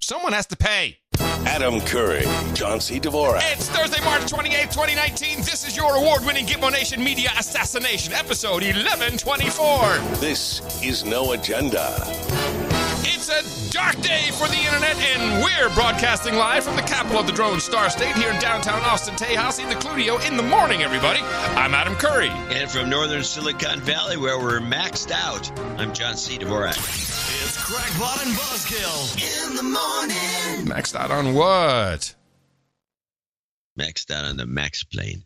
Someone has to pay. Adam Curry, John C. Dvorak. It's Thursday, March 28th, 2019. This is your award-winning Gitmo Nation Media Assassination, episode 1124. This is No Agenda. It's a dark day for the internet, and we're broadcasting live from the capital of the drone star state here in downtown Austin, Tejas, in the Cludio in the morning, everybody. I'm Adam Curry. And from northern Silicon Valley, where we're maxed out, I'm John C. Dvorak. It's Crackpot and Buzzkill in the morning. Maxed out on what? Maxed out on the Max plane.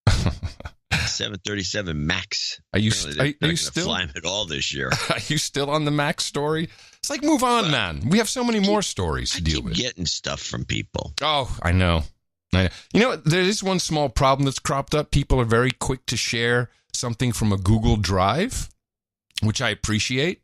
737 Max. Are you still flying at all this year? Are you still on the Max story? It's like, move on, man. We have so many more stories to deal with. Getting stuff from people. Oh, I know. You know, there is one small problem that's cropped up. People are very quick to share something from a Google Drive, which I appreciate.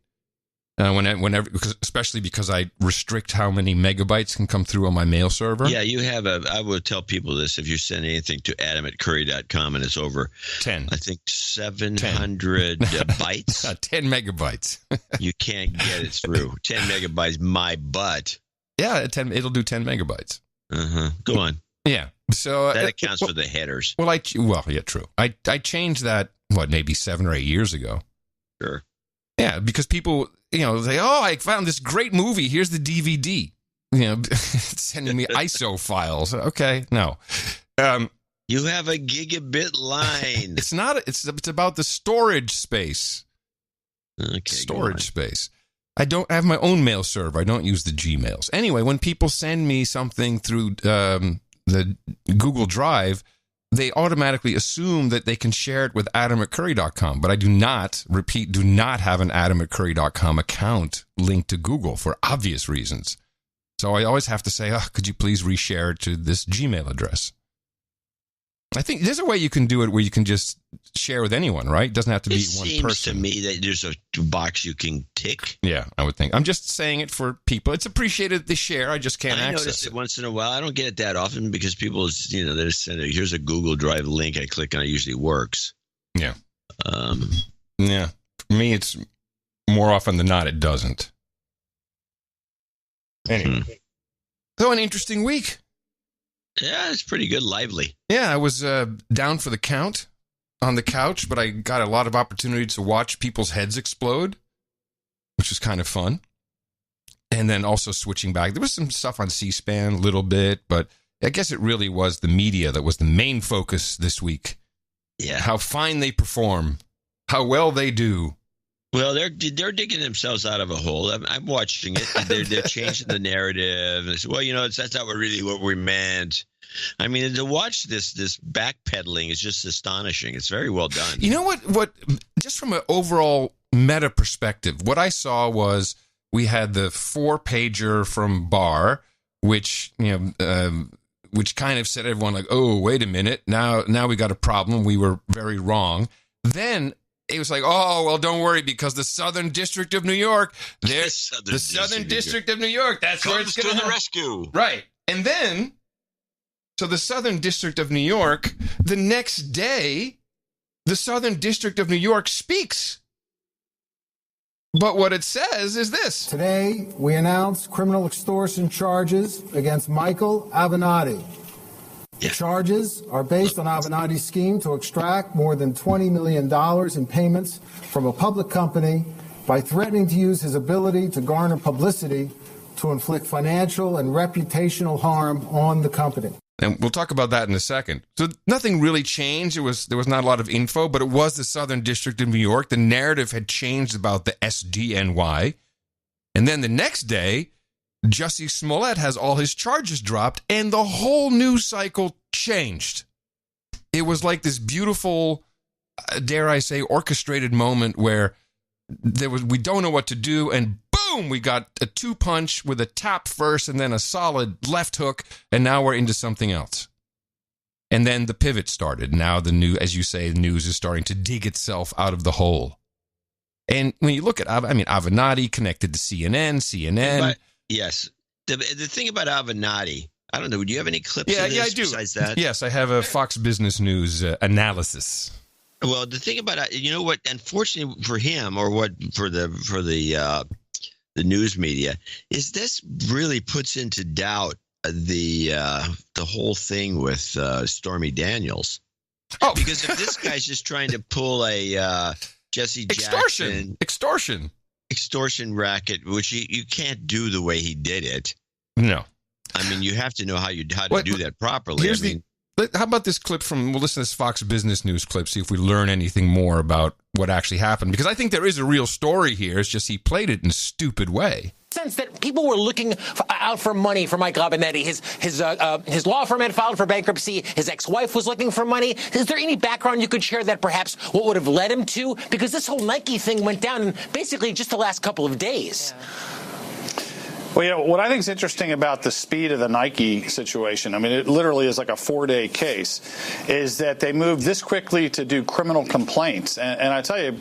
Whenever, especially because I restrict how many megabytes can come through on my mail server. Yeah, I will tell people this. If you send anything to adam@curry.com and it's over 10, I think 700 bytes. 10 megabytes. You can't get it through. 10 megabytes, my butt. Yeah, it'll do 10 megabytes. Go on. Yeah. So that accounts for the headers. Well, yeah, true. I changed that, maybe 7 or 8 years ago. Sure. Yeah, because people, say, oh, I found this great movie. Here's the DVD. Sending me ISO files. Okay, no. You have a gigabit line. It's not. It's about the storage space. Okay. Storage space. I don't have my own mail server. I don't use the Gmails. Anyway, when people send me something through the Google Drive, they automatically assume that they can share it with adam@curry.com, but I do not have an adam@curry.com account linked to Google for obvious reasons. So I always have to say, could you please reshare it to this Gmail address? I think there's a way you can do it where you can just share with anyone, right? It doesn't have to be one person. It seems to me that there's a box you can tick. Yeah, I would think. I'm just saying it for people. It's appreciated that they share. I just can't access notice it once in a while. I don't get it that often because people, they send here's a Google Drive link. I click on it. Usually works. Yeah. Yeah. For me, it's more often than not, it doesn't. Anyway. So an interesting week. Yeah, it's pretty good, lively. Yeah, I was down for the count on the couch, but I got a lot of opportunity to watch people's heads explode, which was kind of fun. And then also switching back. There was some stuff on C-SPAN a little bit, but I guess it really was the media that was the main focus this week. Yeah. How fine they perform, how well they do. Well, they're digging themselves out of a hole. I'm watching it. They're changing the narrative. They say, well, that's not really what we meant. I mean, to watch this backpedaling is just astonishing. It's very well done. You know what? Just from an overall meta perspective, what I saw was we had the 4-pager from Barr, which kind of said everyone like, oh, wait a minute, now we got a problem. We were very wrong. Then it was like, oh, well, don't worry, because the Southern District of New York, the Southern District of New York, that's where it's going to the rescue. Right. And then, so the Southern District of New York, the next day, the Southern District of New York speaks. But what it says is this. Today, we announce criminal extortion charges against Michael Avenatti. The charges are based on Avenatti's scheme to extract more than $20 million in payments from a public company by threatening to use his ability to garner publicity to inflict financial and reputational harm on the company. And we'll talk about that in a second. So nothing really changed. There was not a lot of info, but it was the Southern District of New York. The narrative had changed about the SDNY. And then the next day, Jussie Smollett has all his charges dropped, and the whole news cycle changed. It was like this beautiful, dare I say, orchestrated moment where we don't know what to do, and boom, we got a 2-punch with a tap first and then a solid left hook, and now we're into something else. And then the pivot started. Now as you say, the news is starting to dig itself out of the hole. And when you look at, Avenatti connected to CNN. But, yes. The thing about Avenatti, I don't know, do you have any clips of this I do. Besides that? Yes, I have a Fox Business News analysis. Well, the thing about it, what, unfortunately for him, or what for the news media, is this really puts into doubt the whole thing with Stormy Daniels. Oh, because if this guy's just trying to pull a Jesse Jackson extortion racket, which you can't do the way he did it. No. I mean, you have to know how to do that properly. How about this clip we'll listen to this Fox Business News clip, see if we learn anything more about what actually happened. Because I think there is a real story here. It's just he played it in a stupid way. Sense that people were looking out for money for Michael Avenatti. His law firm had filed for bankruptcy. His ex-wife was looking for money. Is there any background you could share that perhaps what would have led him to? Because this whole Nike thing went down in basically just the last couple of days. Yeah. Well, what I think is interesting about the speed of the Nike situation, I mean, it literally is like a 4-day case, is that they moved this quickly to do criminal complaints. And I tell you,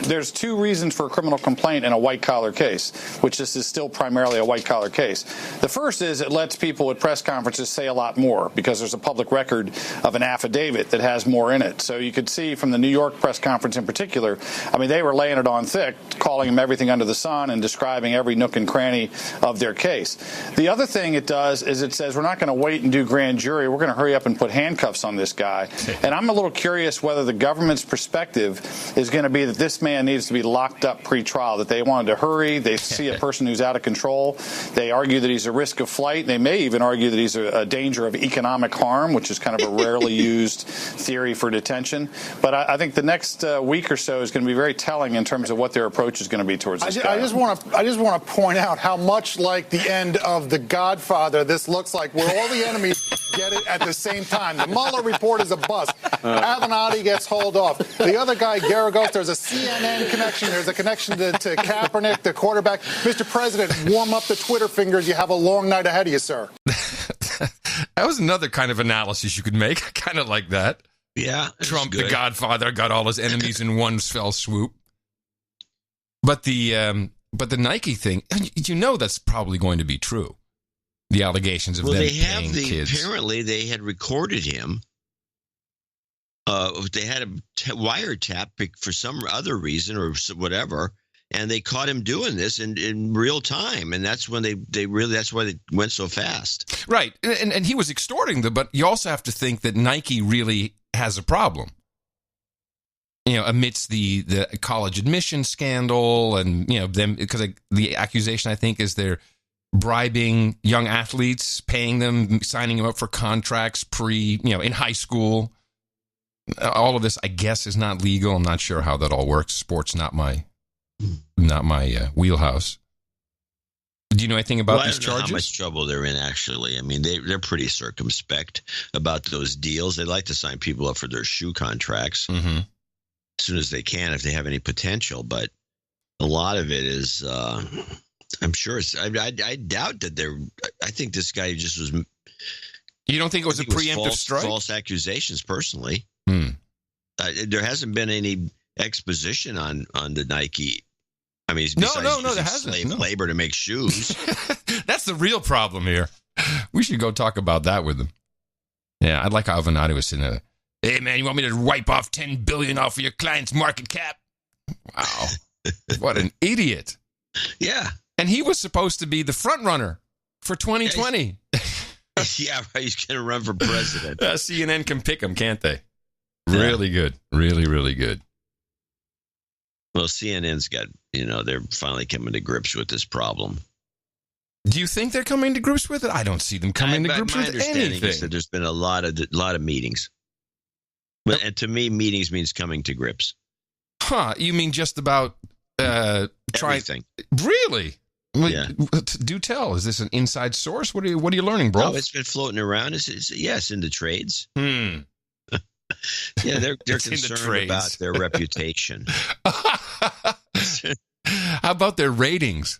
there's 2 reasons for a criminal complaint in a white-collar case, which this is still primarily a white-collar case. The first is it lets people at press conferences say a lot more because there's a public record of an affidavit that has more in it. So you could see from the New York press conference in particular, I mean, they were laying it on thick, calling him everything under the sun and describing every nook and cranny of their case. The other thing it does is it says we're not going to wait and do grand jury. We're going to hurry up and put handcuffs on this guy. And I'm a little curious whether the government's perspective is going to be that this man needs to be locked up pre-trial, that they wanted to hurry. They see a person who's out of control. They argue that he's a risk of flight. They may even argue that he's a danger of economic harm, which is kind of a rarely used theory for detention. But I think the next week or so is going to be very telling in terms of what their approach is going to be towards this guy. I just want to point out how much like the end of The Godfather this looks like, where all the enemies get it at the same time. The Mueller report is a bust. Avenatti gets hauled off. The other guy, Garagos, there's a CNN connection. There's a connection to Kaepernick, the quarterback. Mr. President, warm up the Twitter fingers. You have a long night ahead of you, sir. That was another kind of analysis you could make. I kind of like that. Yeah. Trump, the Godfather, got all his enemies in one fell swoop. But the Nike thing, you know that's probably going to be true. The allegations of them paying kids. Apparently, they had recorded him. They had a wiretap for some other reason or whatever, and they caught him doing this in real time, and that's when that's why they went so fast. Right, and he was extorting them, but you also have to think that Nike really has a problem. You know, amidst the college admission scandal, and you know them, because the accusation I think is they're bribing young athletes, paying them, signing them up for contracts in high school. All of this, I guess, is not legal. I'm not sure how that all works. Sports not my wheelhouse. Do you know anything about these charges? I don't know how much trouble they're in, actually. I mean, they're pretty circumspect about those deals. They like to sign people up for their shoe contracts. Mm-hmm. As soon as they can, if they have any potential. But a lot of it is, I'm sure I doubt that I think this guy just was. You don't think it was a preemptive strike? False accusations, personally. There hasn't been any exposition on the Nike. I mean, no, there hasn't. Slave labor to make shoes. That's the real problem here. We should go talk about that with them. Yeah, I'd like how Avenatti was sitting there. Hey, man, you want me to wipe off $10 billion off of your client's market cap? Wow. What an idiot. Yeah. And he was supposed to be the front runner for 2020. Yeah, right. He's going to run for president. CNN can pick him, can't they? Really good. Really, really good. Well, CNN's got, they're finally coming to grips with this problem. Do you think they're coming to grips with it? I don't see them coming to grips with anything. My understanding is that there's been a lot of meetings. And to me, meetings means coming to grips. Huh? You mean just about everything? Really? Yeah. Do tell. Is this an inside source? What are you learning, bro? No, it's been floating around. It's in the trades. Yeah, they're concerned about their reputation. How about their ratings?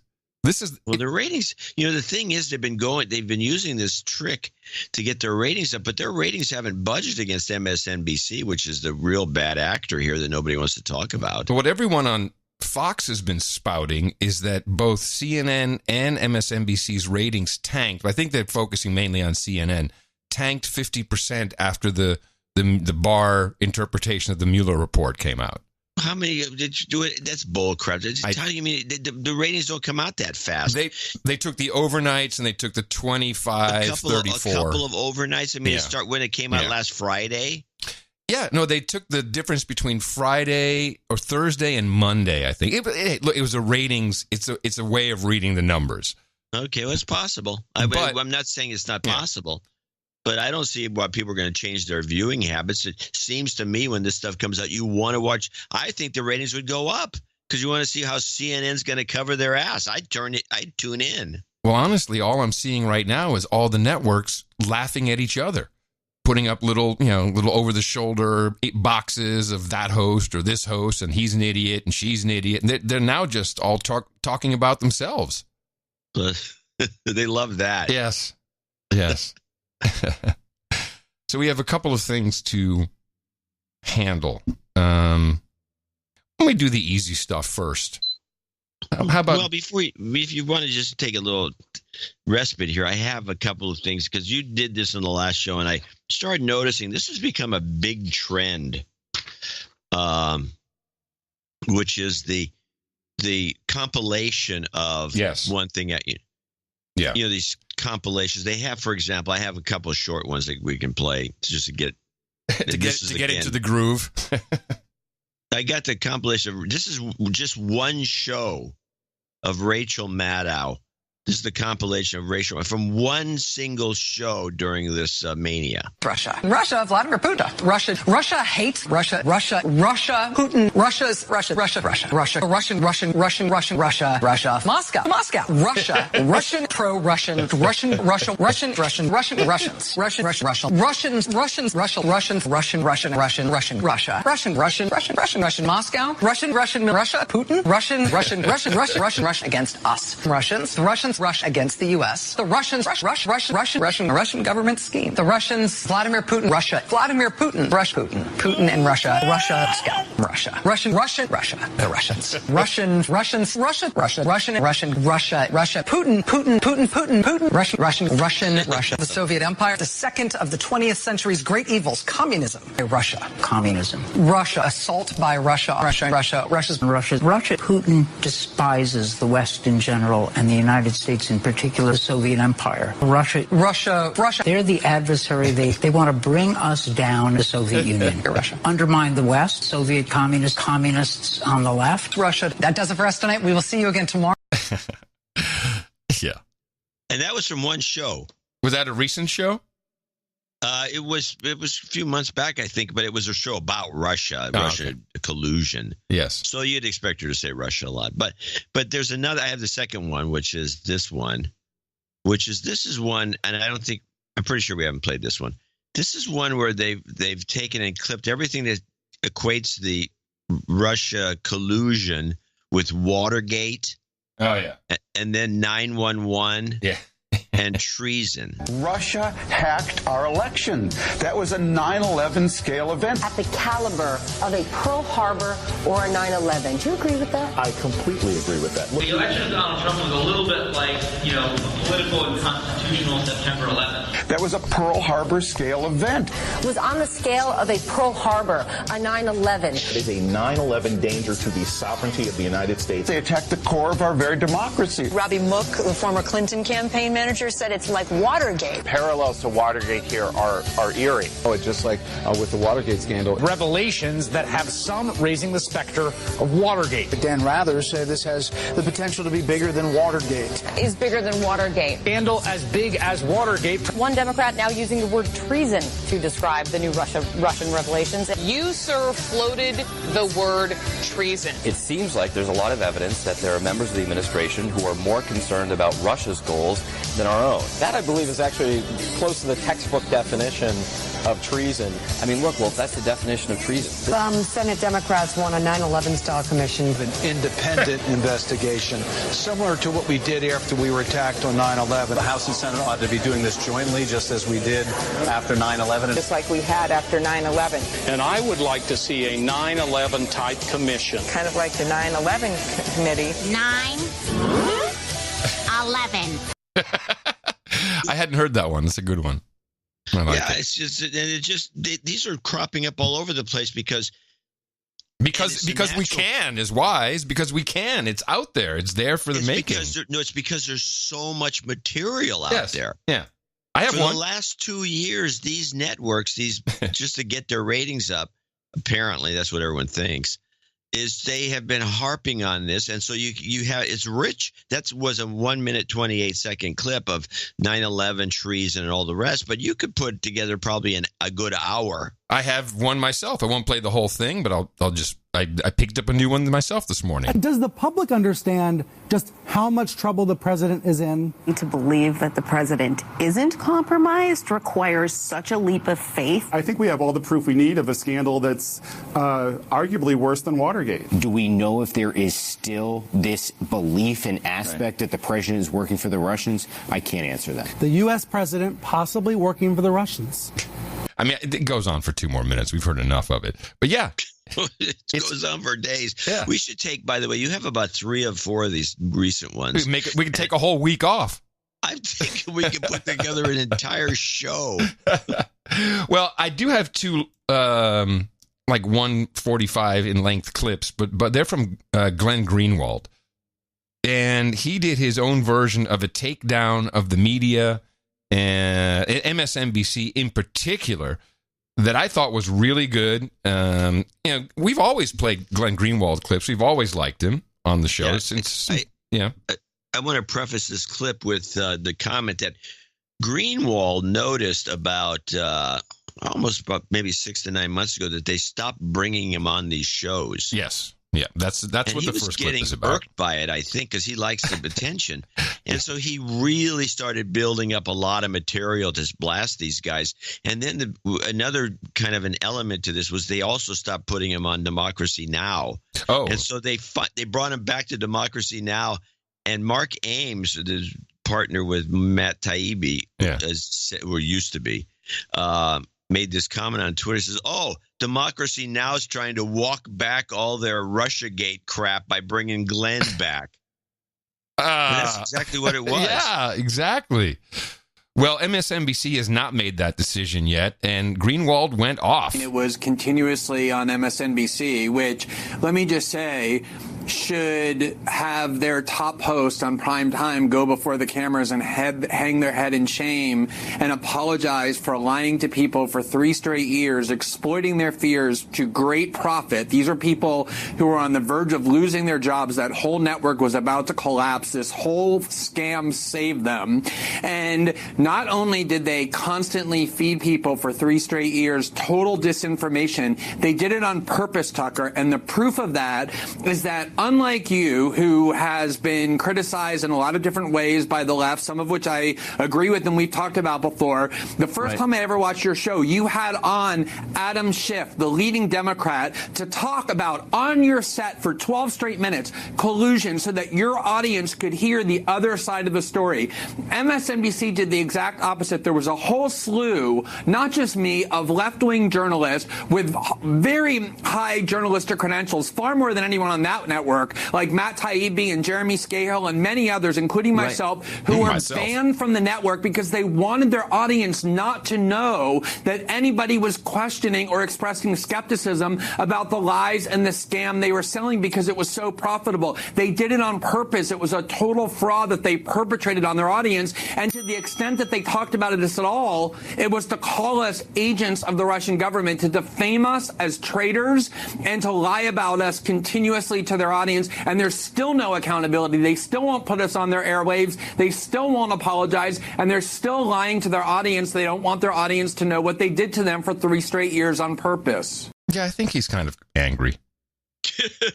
Their ratings. The thing is, they've been using this trick to get their ratings up, but their ratings haven't budged against MSNBC, which is the real bad actor here that nobody wants to talk about. But what everyone on Fox has been spouting is that both CNN and MSNBC's ratings tanked. I think they're focusing mainly on CNN. Tanked 50% after the Barr interpretation of the Mueller report came out. How many did you do it? That's bull crap. How do you mean the ratings don't come out that fast? They took the overnights and they took the 25, 34. A couple of overnights. I mean, it when it came out last Friday. Yeah, no, they took the difference between Friday or Thursday and Monday, I think. It was a ratings. It's a way of reading the numbers. Okay, well, it's possible. I'm not saying it's not possible. But I don't see why people are going to change their viewing habits. It seems to me when this stuff comes out, you want to watch. I think the ratings would go up because you want to see how CNN's going to cover their ass. I'd tune in. Well, honestly, all I'm seeing right now is all the networks laughing at each other, putting up little over-the-shoulder boxes of that host or this host, and he's an idiot and she's an idiot. And they're now just all talking about themselves. They love that. Yes. So we have a couple of things to handle. Let me do the easy stuff first. How about? Well, if you want to just take a little respite here, I have a couple of things because you did this on the last show, and I started noticing this has become a big trend, which is the compilation of one thing at you. Yeah, these compilations they have. For example, I have a couple of short ones that we can play just to get into the groove. I got the compilation. This is just one show of Rachel Maddow. This is the compilation of Rachel from one single show during this mania. Russia, Vladimir Putin. Russia hates Russia, Putin. Russian, Russia, Moscow, Russia, Russian, pro-Russian, Russians, Moscow, Russia, Putin, Russia against us, Russians rush against the U.S. The Russian government scheme. The Russians, Vladimir Putin, Russia, Putin, and Russia, scout, Russia, the Russians, Russians, Russia, Putin, Russia, the Soviet Empire, the second of the 20th century's great evils, communism, communism, Russia, assault by Russia, Putin despises the West in general and the United States in particular, the Soviet Empire. Russia. They're the adversary. They want to bring us down, the Soviet Union. Russia. Undermine the West, Soviet communists on the left. Russia. That does it for us tonight. We will see you again tomorrow. Yeah. And that was from one show. Was that a recent show? It was a few months back, I think, but it was a show about Russia collusion. Yes. So you'd expect her to say Russia a lot. But there's another, I have the second one, which is this one, this is one, and I'm pretty sure we haven't played this one. This is one where they've taken and clipped everything that equates the Russia collusion with Watergate. Oh, yeah. And then 9/11. Yeah. And treason. Russia hacked our election. That was a 9/11 scale event. At the caliber of a Pearl Harbor or a 9/11. Do you agree with that? I completely agree with that. The election of Donald Trump was a little bit like, a political and constitutional September 11th. That was a Pearl Harbor scale event. It was on the scale of a Pearl Harbor, a 9/11. It is a 9/11 danger to the sovereignty of the United States. They attacked the core of our very democracy. Robbie Mook, the former Clinton campaign manager, said it's like Watergate. Parallels to Watergate here are eerie. It's just like with the Watergate scandal. Revelations that have some raising the specter of Watergate. Dan Rather said this has the potential to be bigger than Watergate. Is bigger than Watergate. Scandal as big as Watergate. One Democrat now using the word treason to describe the new Russian revelations. You, sir, floated the word treason. It seems like there's a lot of evidence that there are members of the administration who are more concerned about Russia's goals than our own. That, I believe, is actually close to the textbook definition of treason. I mean, look, Wolf, that's the definition of treason. Some Senate Democrats want a 9/11-style commission. An independent investigation, similar to what we did after we were attacked on 9/11. The House and Senate ought to be doing this jointly, just as we did after 9/11. Just like we had after 9/11. And I would like to see a 9/11-type commission. Kind of like the 9/11 committee. 9/11. I hadn't heard that one. That's a good one. I like it. It's just, these are cropping up all over the place because Because we can is wise. Because we can. It's out there. It's there for the making. It's because there's so much material out there. Yeah. I have for one. the last 2 years, these networks, just to get their ratings up, apparently that's what everyone thinks, is they have been harping on this. And so you have, it's rich. That was a 1 minute, 28-second clip of 9/11 treason and all the rest. But you could put together probably a good hour. I have one myself. I won't play the whole thing, but I'll just, I picked up a new one myself this morning. Does the public understand just how much trouble the president is in? To believe that the president isn't compromised requires such a leap of faith. I think we have all the proof we need of a scandal that's arguably worse than Watergate. Do we know if there is still this belief and aspect that the president is working for the Russians? I can't answer that. The U.S. president possibly working for the Russians. I mean, it goes on for 2 more minutes. We've heard enough of it. But yeah. It goes on for days. Yeah. We should take, by the way, you have about 3 or 4 of these recent ones. We can take a whole week off. I think we can put together an entire show. Well, I do have 2, like 1:45 in length clips, but they're from Glenn Greenwald. And he did his own version of a takedown of the media and MSNBC in particular that I thought was really good. We've always played Glenn Greenwald clips. We've always liked him on the show I want to preface this clip with the comment that Greenwald noticed about maybe 6 to 9 months ago that they stopped bringing him on these shows. Yes. Yeah, that's what the first clip is about. He was getting irked by it, I think, because he likes the attention. And so he really started building up a lot of material to blast these guys. And then another kind of an element to this was they also stopped putting him on Democracy Now! Oh. And so they brought him back to Democracy Now! And Mark Ames, the partner with Matt Taibbi, or used to be, made this comment on Twitter. Says, Democracy Now! Is trying to walk back all their Russiagate crap by bringing Glenn back. That's exactly what it was. Yeah, exactly. Well, MSNBC has not made that decision yet, and Greenwald went off. It was continuously on MSNBC, which, let me just say, should have their top host on prime time go before the cameras and hang their head in shame and apologize for lying to people for 3 straight years, exploiting their fears to great profit. These are people who are on the verge of losing their jobs. That whole network was about to collapse. This whole scam saved them. And not only did they constantly feed people for 3 straight years total disinformation, they did it on purpose, Tucker. And the proof of that is that unlike you, who has been criticized in a lot of different ways by the left, some of which I agree with and we've talked about before, the first time I ever watched your show, you had on Adam Schiff, the leading Democrat, to talk about on your set for 12 straight minutes collusion so that your audience could hear the other side of the story. MSNBC did the exact opposite. There was a whole slew, not just me, of left-wing journalists with very high journalistic credentials, far more than anyone on that network, like Matt Taibbi and Jeremy Scahill and many others, including myself, who were banned from the network because they wanted their audience not to know that anybody was questioning or expressing skepticism about the lies and the scam they were selling because it was so profitable. They did it on purpose. It was a total fraud that they perpetrated on their audience. And to the extent that they talked about it at all, it was to call us agents of the Russian government, to defame us as traitors, and to lie about us continuously to their audience. And there's still no accountability. They still won't put us on their airwaves. They still won't apologize. And they're still lying to their audience. They don't want their audience to know what they did to them for 3 straight years on purpose. Yeah, I think he's kind of angry.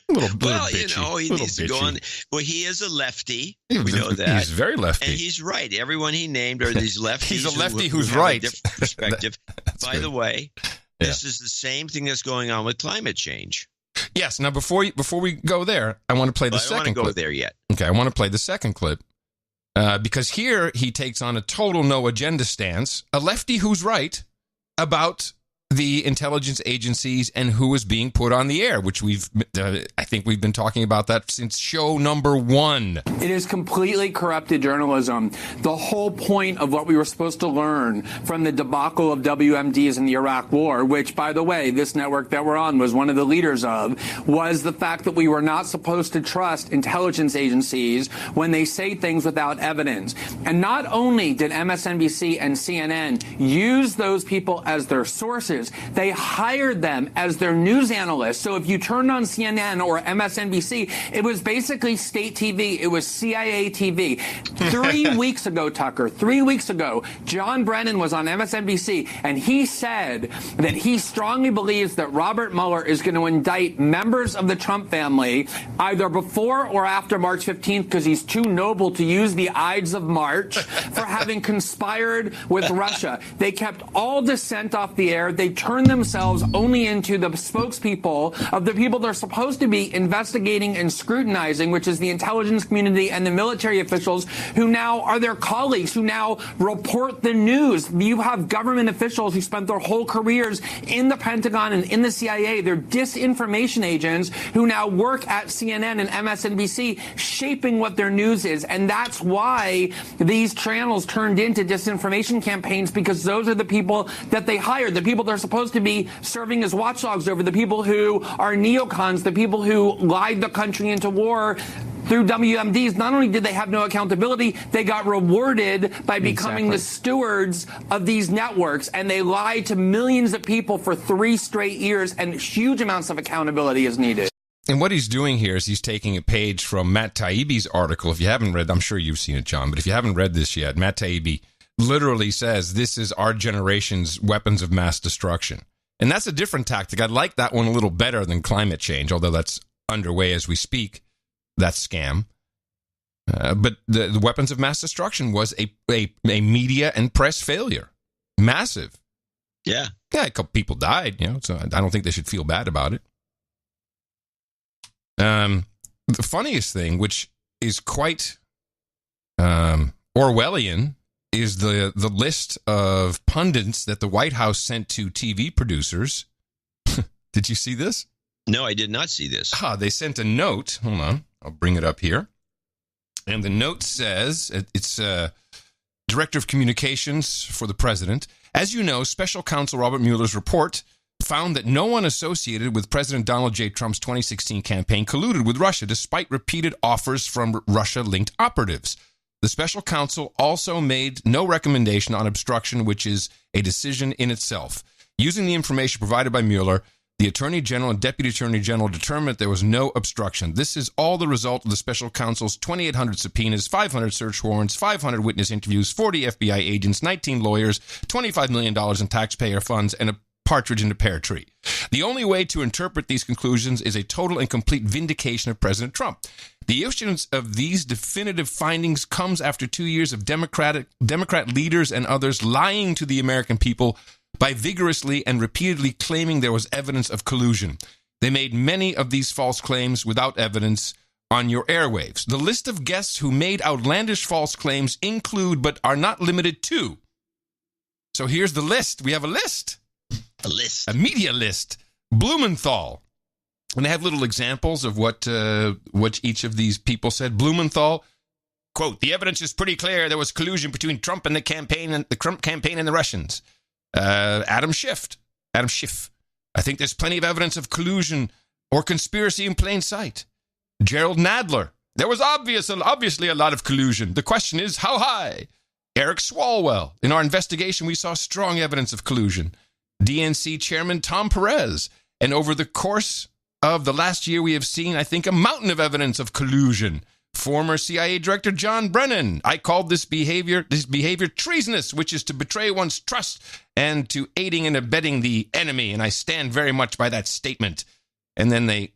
Little bitchy, he needs to go on. Well, he is a lefty. We know that. He's very lefty. And he's right. Everyone he named are these lefties. He's a lefty who's right. A different perspective. By the way, this is the same thing that's going on with climate change. Yes. Now, before we go there, I want to play the second clip. I don't want to go there yet. Okay, I want to play the second clip because here he takes on a total no agenda stance, a lefty who's right about the intelligence agencies and who is being put on the air, which I think we've been talking about that since show number 1. It is completely corrupted journalism. The whole point of what we were supposed to learn from the debacle of WMDs in the Iraq War, which, by the way, this network that we're on was one of the leaders of, was the fact that we were not supposed to trust intelligence agencies when they say things without evidence. And not only did MSNBC and CNN use those people as their sources, they hired them as their news analysts. So if you turned on CNN or MSNBC, it was basically state TV. It was CIA TV. 3 weeks ago, Tucker, 3 weeks ago, John Brennan was on MSNBC, and he said that he strongly believes that Robert Mueller is going to indict members of the Trump family either before or after March 15th because he's too noble to use the Ides of March for having conspired with Russia. They kept all dissent off the air. They turned themselves only into the spokespeople of the people they're supposed to be investigating and scrutinizing, which is the intelligence community and the military officials who now are their colleagues, who now report the news. You have government officials who spent their whole careers in the Pentagon and in the CIA. They're disinformation agents who now work at CNN and MSNBC shaping what their news is. And that's why these channels turned into disinformation campaigns, because those are the people that they hired, the people they're supposed to be serving as watchdogs over, the people who are neocons, the people who lied the country into war through WMDs. Not only did they have no accountability, they got rewarded by becoming the stewards of these networks, and they lied to millions of people for 3 straight years, and huge amounts of accountability is needed. And what he's doing here is he's taking a page from Matt Taibbi's article. If you haven't read, I'm sure you've seen it, John, but if you haven't read this yet, Matt Taibbi literally says this is our generation's weapons of mass destruction. And that's a different tactic. I like that one a little better than climate change, although that's underway as we speak. That scam. But the weapons of mass destruction was a media and press failure. Massive. Yeah. Yeah, a couple people died, so I don't think they should feel bad about it. The funniest thing, which is quite Orwellian, is the list of pundits that the White House sent to TV producers. Did you see this? No, I did not see this. They sent a note. Hold on. I'll bring it up here. And the note says, it's Director of Communications for the President. As you know, Special Counsel Robert Mueller's report found that no one associated with President Donald J. Trump's 2016 campaign colluded with Russia, despite repeated offers from Russia-linked operatives. The special counsel also made no recommendation on obstruction, which is a decision in itself. Using the information provided by Mueller, the Attorney General and Deputy Attorney General determined that there was no obstruction. This is all the result of the special counsel's 2,800 subpoenas, 500 search warrants, 500 witness interviews, 40 FBI agents, 19 lawyers, $25 million in taxpayer funds, and a partridge in a pear tree. The only way to interpret these conclusions is a total and complete vindication of President Trump. The issuance of these definitive findings comes after 2 years of Democrat leaders and others lying to the American people by vigorously and repeatedly claiming there was evidence of collusion. They made many of these false claims without evidence on your airwaves. The list of guests who made outlandish false claims include, but are not limited to. So here's the list. We have a list. A list. A media list. Blumenthal. And they have little examples of what each of these people said. Blumenthal, quote, "The evidence is pretty clear there was collusion between Trump and the Trump campaign and the Russians." Adam Schiff. "I think there's plenty of evidence of collusion or conspiracy in plain sight." Gerald Nadler. "There was obviously a lot of collusion. The question is, how high?" Eric Swalwell. "In our investigation, we saw strong evidence of collusion." DNC Chairman Tom Perez. "And over the course of the last year, we have seen, I think, a mountain of evidence of collusion." Former CIA Director John Brennan. "I called this behavior treasonous, which is to betray one's trust and to aiding and abetting the enemy, and I stand very much by that statement." And then they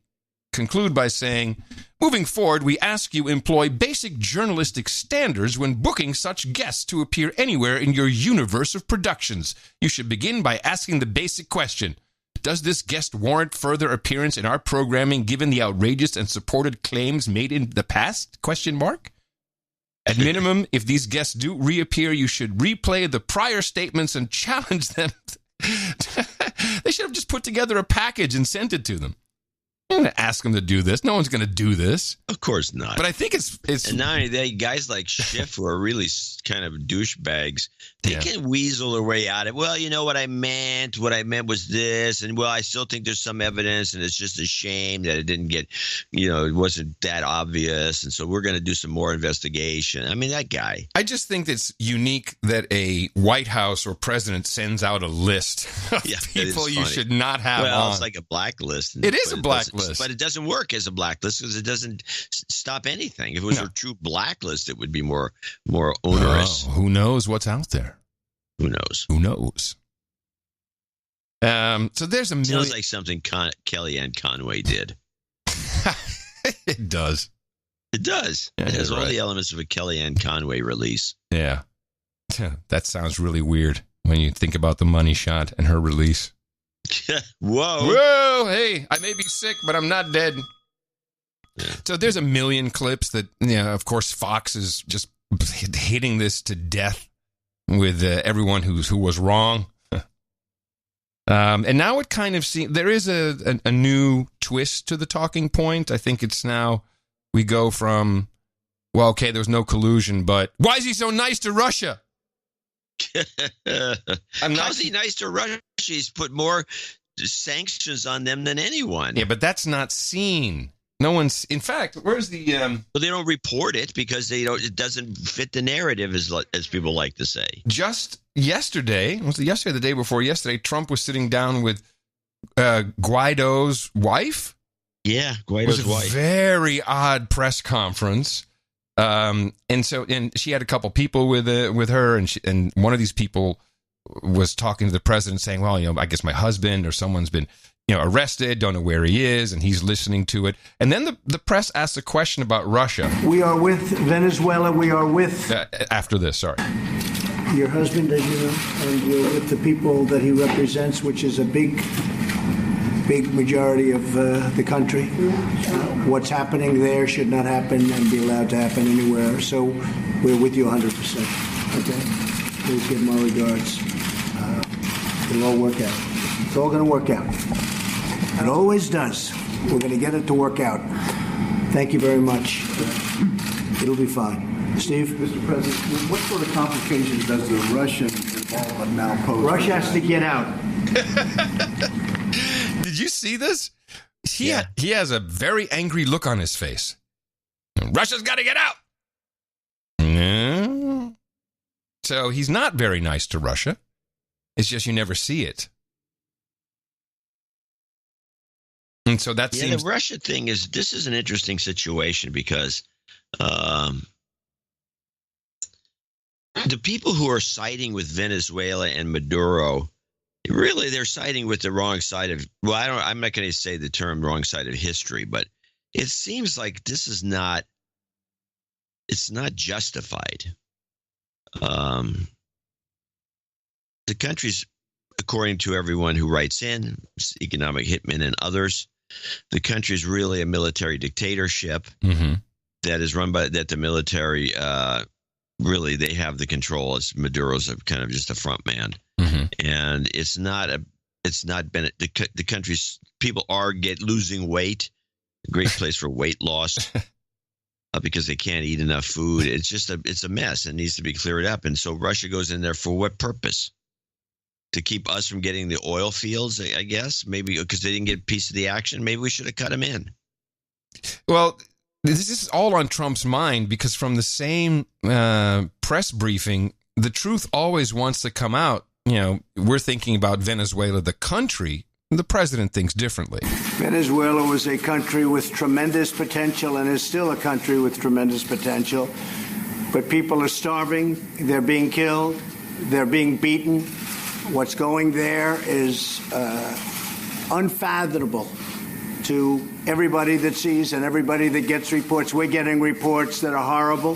conclude by saying, "Moving forward, we ask you employ basic journalistic standards when booking such guests to appear anywhere in your universe of productions. You should begin by asking the basic question: does this guest warrant further appearance in our programming given the outrageous and supported claims made in the past? ? At minimum, if these guests do reappear, you should replay the prior statements and challenge them They should have just put together a package and sent it to them. I'm going to ask them to do this. No one's going to do this. Of course not. But I think it's and now they guys like Schiff who are really kind of douchebags. They can weasel their way out of it. Well, you know what I meant. What I meant was this, and well, I still think there's some evidence, and it's just a shame that it didn't get, it wasn't that obvious, and so we're going to do some more investigation. I mean, that guy. I just think it's unique that a White House or president sends out a list of people you should not have on. Well, it's like a blacklist. It is a blacklist. But it doesn't work as a blacklist because it doesn't stop anything. If it was a true blacklist, it would be more onerous. Oh, who knows what's out there? Who knows? Who knows? So there's a million. Sounds like something Kellyanne Conway did. It does. It does. Yeah, it has all the elements of a Kellyanne Conway release. Yeah. That sounds really weird when you think about the money shot and her release. Whoa. Hey, I may be sick, but I'm not dead. Yeah. So there's a million clips that, of course, Fox is just hitting this to death with everyone who was wrong. And now it kind of seems there is a new twist to the talking point. I think it's now we go from, well, okay, there was no collusion, but why is he so nice to Russia? How's he nice to Russia? He's put more sanctions on them than anyone. Yeah, but that's not seen. No one's. In fact, where's the? Well, they don't report it because it doesn't fit the narrative, as people like to say. Just yesterday, was it yesterday? The day before yesterday, Trump was sitting down with Guaido's wife. Yeah, Guaido's wife. Very odd press conference. And she had a couple people with her, and one of these people was talking to the president, saying, "Well, I guess my husband or someone's been, arrested. Don't know where he is," and he's listening to it. And then the press asked a question about Russia. We are with Venezuela. We are with after this. Sorry, your husband, as you know, and you're with the people that he represents, which is a big majority of the country. What's happening there should not happen and be allowed to happen anywhere. So we're with you 100%. Okay? Please give my regards. It'll all work out. It's all going to work out. It always does. We're going to get it to work out. Thank you very much. It'll be fine. Steve? Mr. President, what sort of complications does the Russian involvement now pose? Russia has to get out. Did you see this? He has a very angry look on his face. Russia's got to get out. No. So he's not very nice to Russia. It's just you never see it. And so that seems... the Russia thing this is an interesting situation because the people who are siding with Venezuela and Maduro, really, they're siding with the wrong side of. Well, I'm not going to say the term "wrong side of history," but it seems like this is not. It's not justified. The country's, according to everyone who writes in, economic hitmen and others, the country is really a military dictatorship that is run by that the military. Really, they have the control. Maduro's kind of just a front man. And it's not been the country's people are losing weight. A great place for weight loss because they can't eat enough food. It's just it's a mess. It needs to be cleared up. And so Russia goes in there for what purpose? To keep us from getting the oil fields, I guess. Maybe because they didn't get a piece of the action. Maybe we should have cut them in. Well, this is all on Trump's mind because from the same press briefing, the truth always wants to come out. We're thinking about Venezuela, the country. The president thinks differently. Venezuela was a country with tremendous potential and is still a country with tremendous potential. But people are starving. They're being killed. They're being beaten. What's going there is unfathomable to everybody that sees and everybody that gets reports. We're getting reports that are horrible.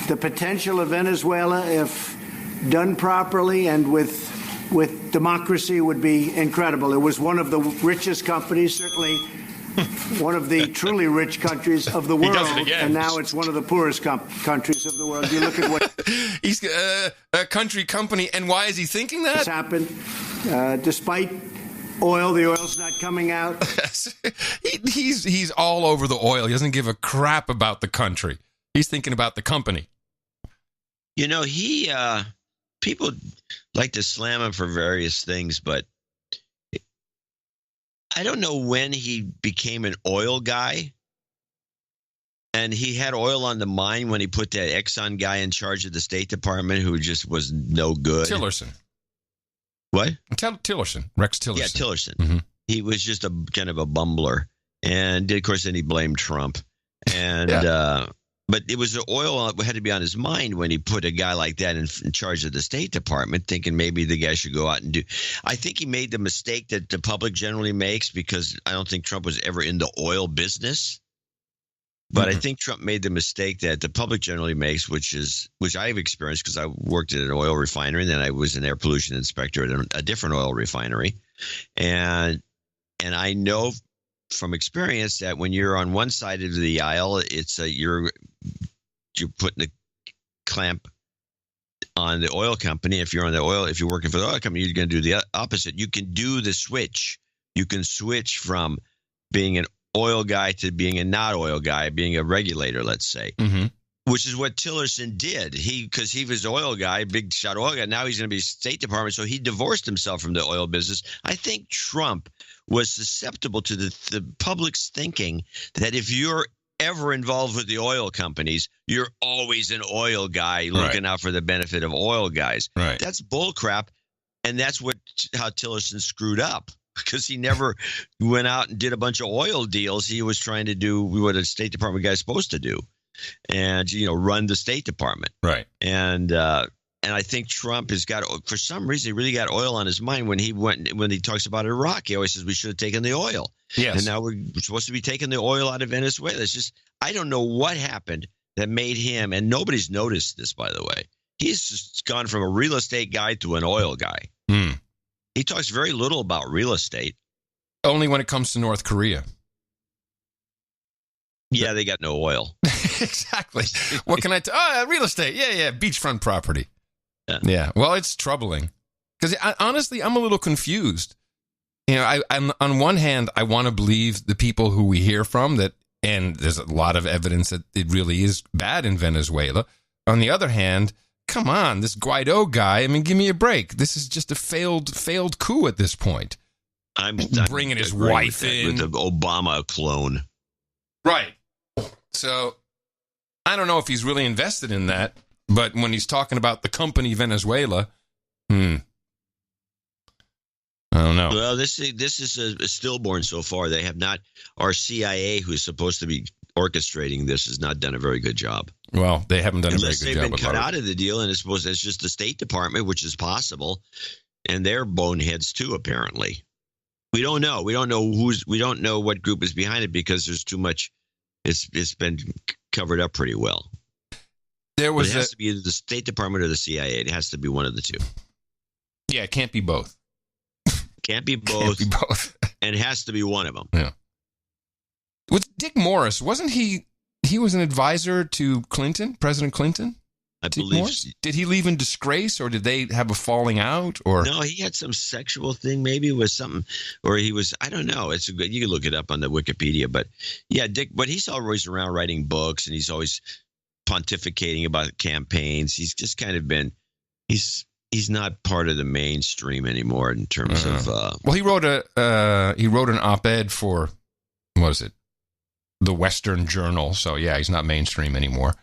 The potential of Venezuela, if done properly and with democracy, would be incredible. It was one of the richest companies, certainly one of the truly rich countries of the world, does it again. and now it's one of the poorest countries of the world. You look at what he's a country company, and why is he thinking that? has happened, despite oil. The oil's not coming out. He's all over the oil. He doesn't give a crap about the country. He's thinking about the company. You know, people like to slam him for various things, but I don't know when he became an oil guy. And he had oil on the mind when he put that Exxon guy in charge of the State Department who just was no good. Tillerson. What? Tillerson. Rex Tillerson. Yeah, Tillerson. Mm-hmm. He was just a kind of a bumbler. And, of course, then he blamed Trump. And but it was the oil that had to be on his mind when he put a guy like that in charge of the State Department, thinking maybe the guy should go out and do. I think he made the mistake that the public generally makes, because I don't think Trump was ever in the oil business. But I think Trump made the mistake that the public generally makes, which I've experienced because I worked at an oil refinery, and then I was an air pollution inspector at a different oil refinery. And I know from experience that when you're on one side of the aisle, it's you're putting the clamp on the oil company. If you're working for the oil company, you're going to do the opposite. You can do the switch. You can switch from being an oil guy to being a not oil guy, being a regulator, let's say, which is what Tillerson did. Because he was the oil guy, big shot oil guy. Now he's going to be State Department. So he divorced himself from the oil business. I think Trump was susceptible to the public's thinking that if you're ever involved with the oil companies, you're always an oil guy looking out for the benefit of oil guys. Right. That's bullcrap. And that's how Tillerson screwed up, because he never went out and did a bunch of oil deals. He was trying to do what a State Department guy is supposed to do, and run the State Department. Right. And I think Trump has got, for some reason, he really got oil on his mind when he talks about Iraq. He always says we should have taken the oil. Yes. And now we're supposed to be taking the oil out of Venezuela. It's just, I don't know what happened that made him, and nobody's noticed this, by the way. He's just gone from a real estate guy to an oil guy. He talks very little about real estate. Only when it comes to North Korea. Yeah, they got no oil. Exactly. What can I real estate. Yeah. Beachfront property. Yeah. Well, it's troubling. Because honestly, I'm a little confused. I'm on one hand, I want to believe the people who we hear from and there's a lot of evidence that it really is bad in Venezuela. On the other hand, come on, this Guaido guy, I mean, give me a break. This is just a failed coup at this point. I'm bringing his wife in. With the Obama clone. Right. So, I don't know if he's really invested in that, but when he's talking about the company Venezuela, I don't know. Well, this is a stillborn so far. They have not, our CIA, who's supposed to be orchestrating this, has not done a very good job. Well, they haven't done a very good job. Unless they've been cut out of the deal, and it's just the State Department, which is possible, and they're boneheads too, apparently. We don't know. We don't know what group is behind it, because there's too much. It's been covered up pretty well. It has to be either the State Department or the CIA. It has to be one of the two. Yeah, it can't be both. Can't be both. Can't be both. And it has to be one of them. Yeah. With Dick Morris, wasn't he was an advisor to Clinton, President Clinton? I believe. Did he leave in disgrace, or did they have a falling out? Or no, he had some sexual thing. Maybe it was something, or he was. I don't know. It's good. You can look it up on the Wikipedia. But yeah, Dick. But he's always around writing books, and he's always pontificating about campaigns. He's just kind of been. He's not part of the mainstream anymore in terms of. Well, he wrote an op-ed for, what was it, the Western Journal. So yeah, he's not mainstream anymore,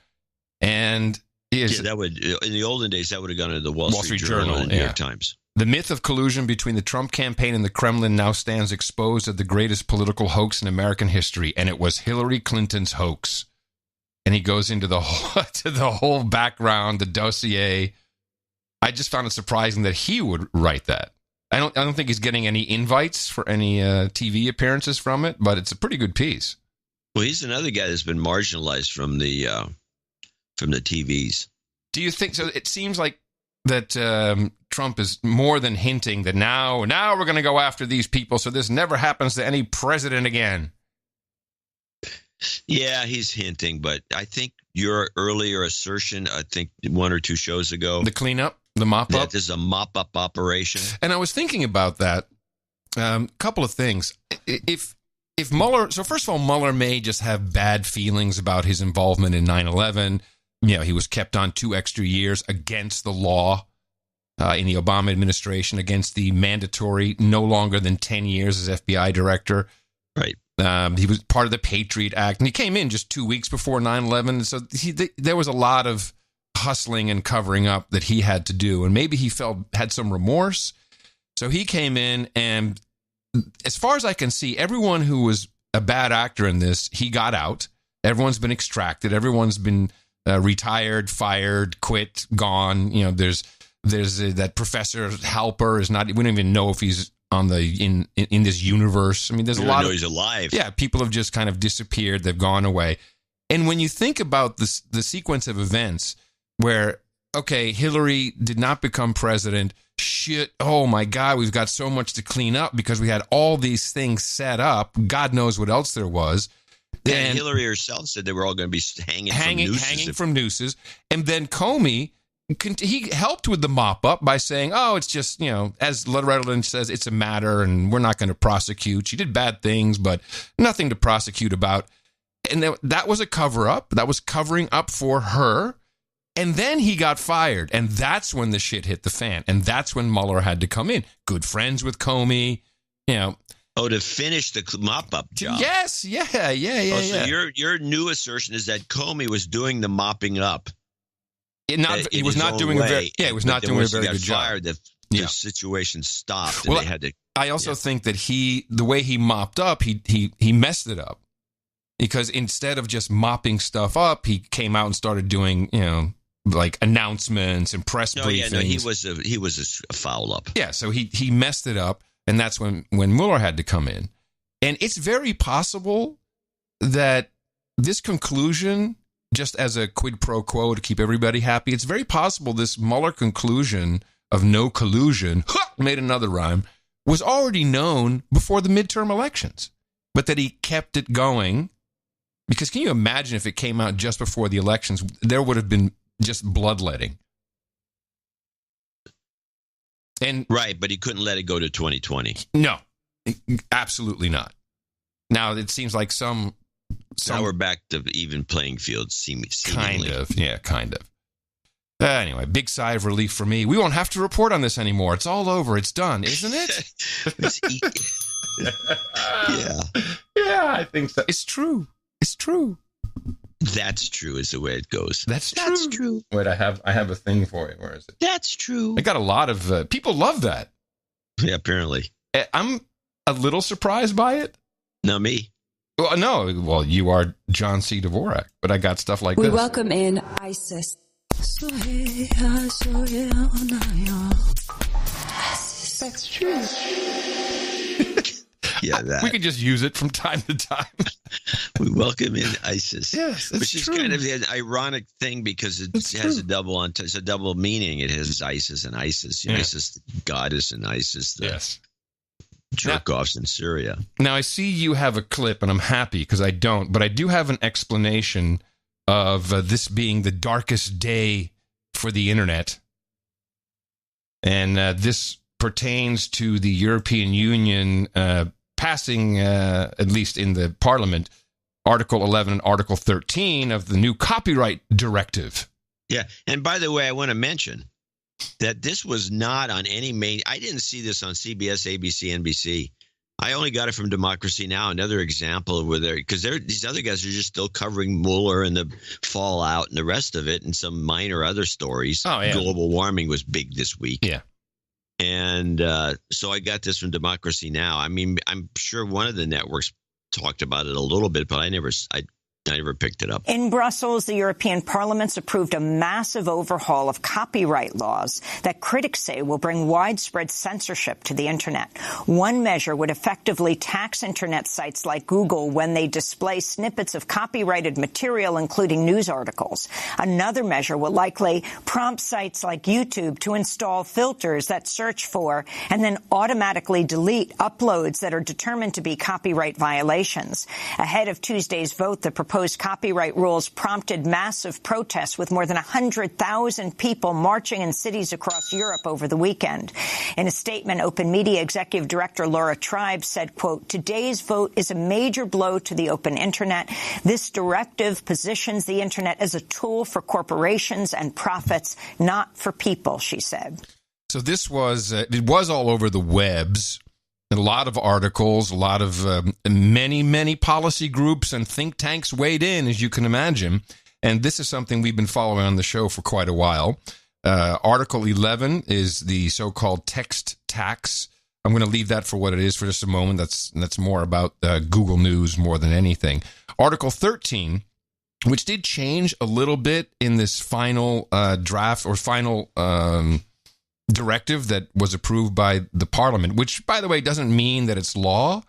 and. That would, in the olden days, that would have gone to the Wall Street Journal and the New York Times. The myth of collusion between the Trump campaign and the Kremlin now stands exposed as the greatest political hoax in American history, and it was Hillary Clinton's hoax. And he goes into the whole background, the dossier. I just found it surprising that he would write that. I don't think he's getting any invites for any TV appearances from it, but it's a pretty good piece. Well, he's another guy that's been marginalized from the TVs. Do you think so? It seems like that Trump is more than hinting that now we're going to go after these people, so this never happens to any president again. Yeah, he's hinting, but I think your earlier assertion, I think 1 or 2 shows ago, The cleanup, the mop up. that this is a mop-up operation. And I was thinking about that. Couple of things. If Mueller, so first of all, Mueller may just have bad feelings about his involvement in 9/11. He was kept on 2 extra years against the law in the Obama administration, against the mandatory no longer than 10 years as FBI director. Right. He was part of the Patriot Act, and he came in just 2 weeks before 9/11. So there was a lot of hustling and covering up that he had to do, and maybe he had some remorse. So he came in, and as far as I can see, everyone who was a bad actor in this, he got out. Everyone's been extracted. Everyone's been retired, fired, quit, gone. There's that Professor Halper is not. We don't even know if he's on in this universe. I mean, there's a lot of. He's alive. Yeah, people have just kind of disappeared. They've gone away. And when you think about the sequence of events where, okay, Hillary did not become president. Shit, oh my God, we've got so much to clean up because we had all these things set up. God knows what else there was. And Hillary herself said they were all going to be hanging from nooses. And then Comey, he helped with the mop up by saying, oh, it's just, as Loretta Lynch says, it's a matter and we're not going to prosecute. She did bad things, but nothing to prosecute about. And that was a cover up. That was covering up for her. And then he got fired, and that's when the shit hit the fan, and that's when Mueller had to come in. Good friends with Comey, Oh, to finish the mop-up job. Yes, yeah. So your new assertion is that Comey was doing the mopping up. He was not doing a very good job. The situation stopped, and they had to. I also think that the way he mopped up, he messed it up, because instead of just mopping stuff up, he came out and started doing like announcements and press briefings. No, he was a foul up. Yeah, so he messed it up, and that's when Mueller had to come in. And it's very possible that this conclusion, just as a quid pro quo to keep everybody happy, it's very possible this Mueller conclusion of no collusion, made another rhyme, was already known before the midterm elections, but that he kept it going. Because can you imagine if it came out just before the elections, there would have been just bloodletting. Right, but he couldn't let it go to 2020. No, absolutely not. Now, it seems like some now we're back to even playing field, seemingly. Kind of. Anyway, big sigh of relief for me. We won't have to report on this anymore. It's all over. It's done, isn't it? Yeah, I think so. It's true. That's true is the way it goes. That's true. Wait, I have a thing for you. Where is it? That's true. I got a lot of people love that. Yeah, apparently. I'm a little surprised by it. No, me. Well, no. Well, you are John C. Dvorak, but I got stuff like this. We welcome in ISIS. That's true. Yeah, that. We could just use it from time to time. We welcome in ISIS. Yes, that's which is true. kind of an ironic thing because it has a double meaning. It has ISIS and ISIS. ISIS, the goddess, and ISIS, the jerk-offs in Syria. Now, I see you have a clip, and I'm happy because I don't, but I do have an explanation of this being the darkest day for the internet. And this pertains to the European Union passing, at least in the Parliament, Article 11 and Article 13 of the new copyright directive. Yeah, and by the way, I want to mention that this was not on any main. I didn't see this on CBS, ABC, NBC. I only got it from Democracy Now! Another example of where because these other guys are just still covering Mueller and the fallout and the rest of it and some minor other stories. Oh, yeah. Global warming was big this week. Yeah. And so I got this from Democracy Now! I mean, I'm sure one of the networks talked about it a little bit, but I I never picked it up. In Brussels, the European Parliament's approved a massive overhaul of copyright laws that critics say will bring widespread censorship to the Internet. One measure would effectively tax Internet sites like Google when they display snippets of copyrighted material, including news articles. Another measure will likely prompt sites like YouTube to install filters that search for and then automatically delete uploads that are determined to be copyright violations. Ahead of Tuesday's vote, the proposed copyright rules prompted massive protests with more than 100,000 people marching in cities across Europe over the weekend. In a statement, Open Media Executive Director Laura Tribe said, quote, "Today's vote is a major blow to the open Internet. This directive positions the Internet as a tool for corporations and profits, not for people," she said. So this was, it was all over the webs. A lot of articles, a lot of many policy groups and think tanks weighed in, as you can imagine. And this is something we've been following on the show for quite a while. Article 11 is the so-called text tax. I'm going to leave that for what it is for just a moment. That's more about Google News more than anything. Article 13, which did change a little bit in this final draft or final directive that was approved by the Parliament, which, by the way, doesn't mean that it's law.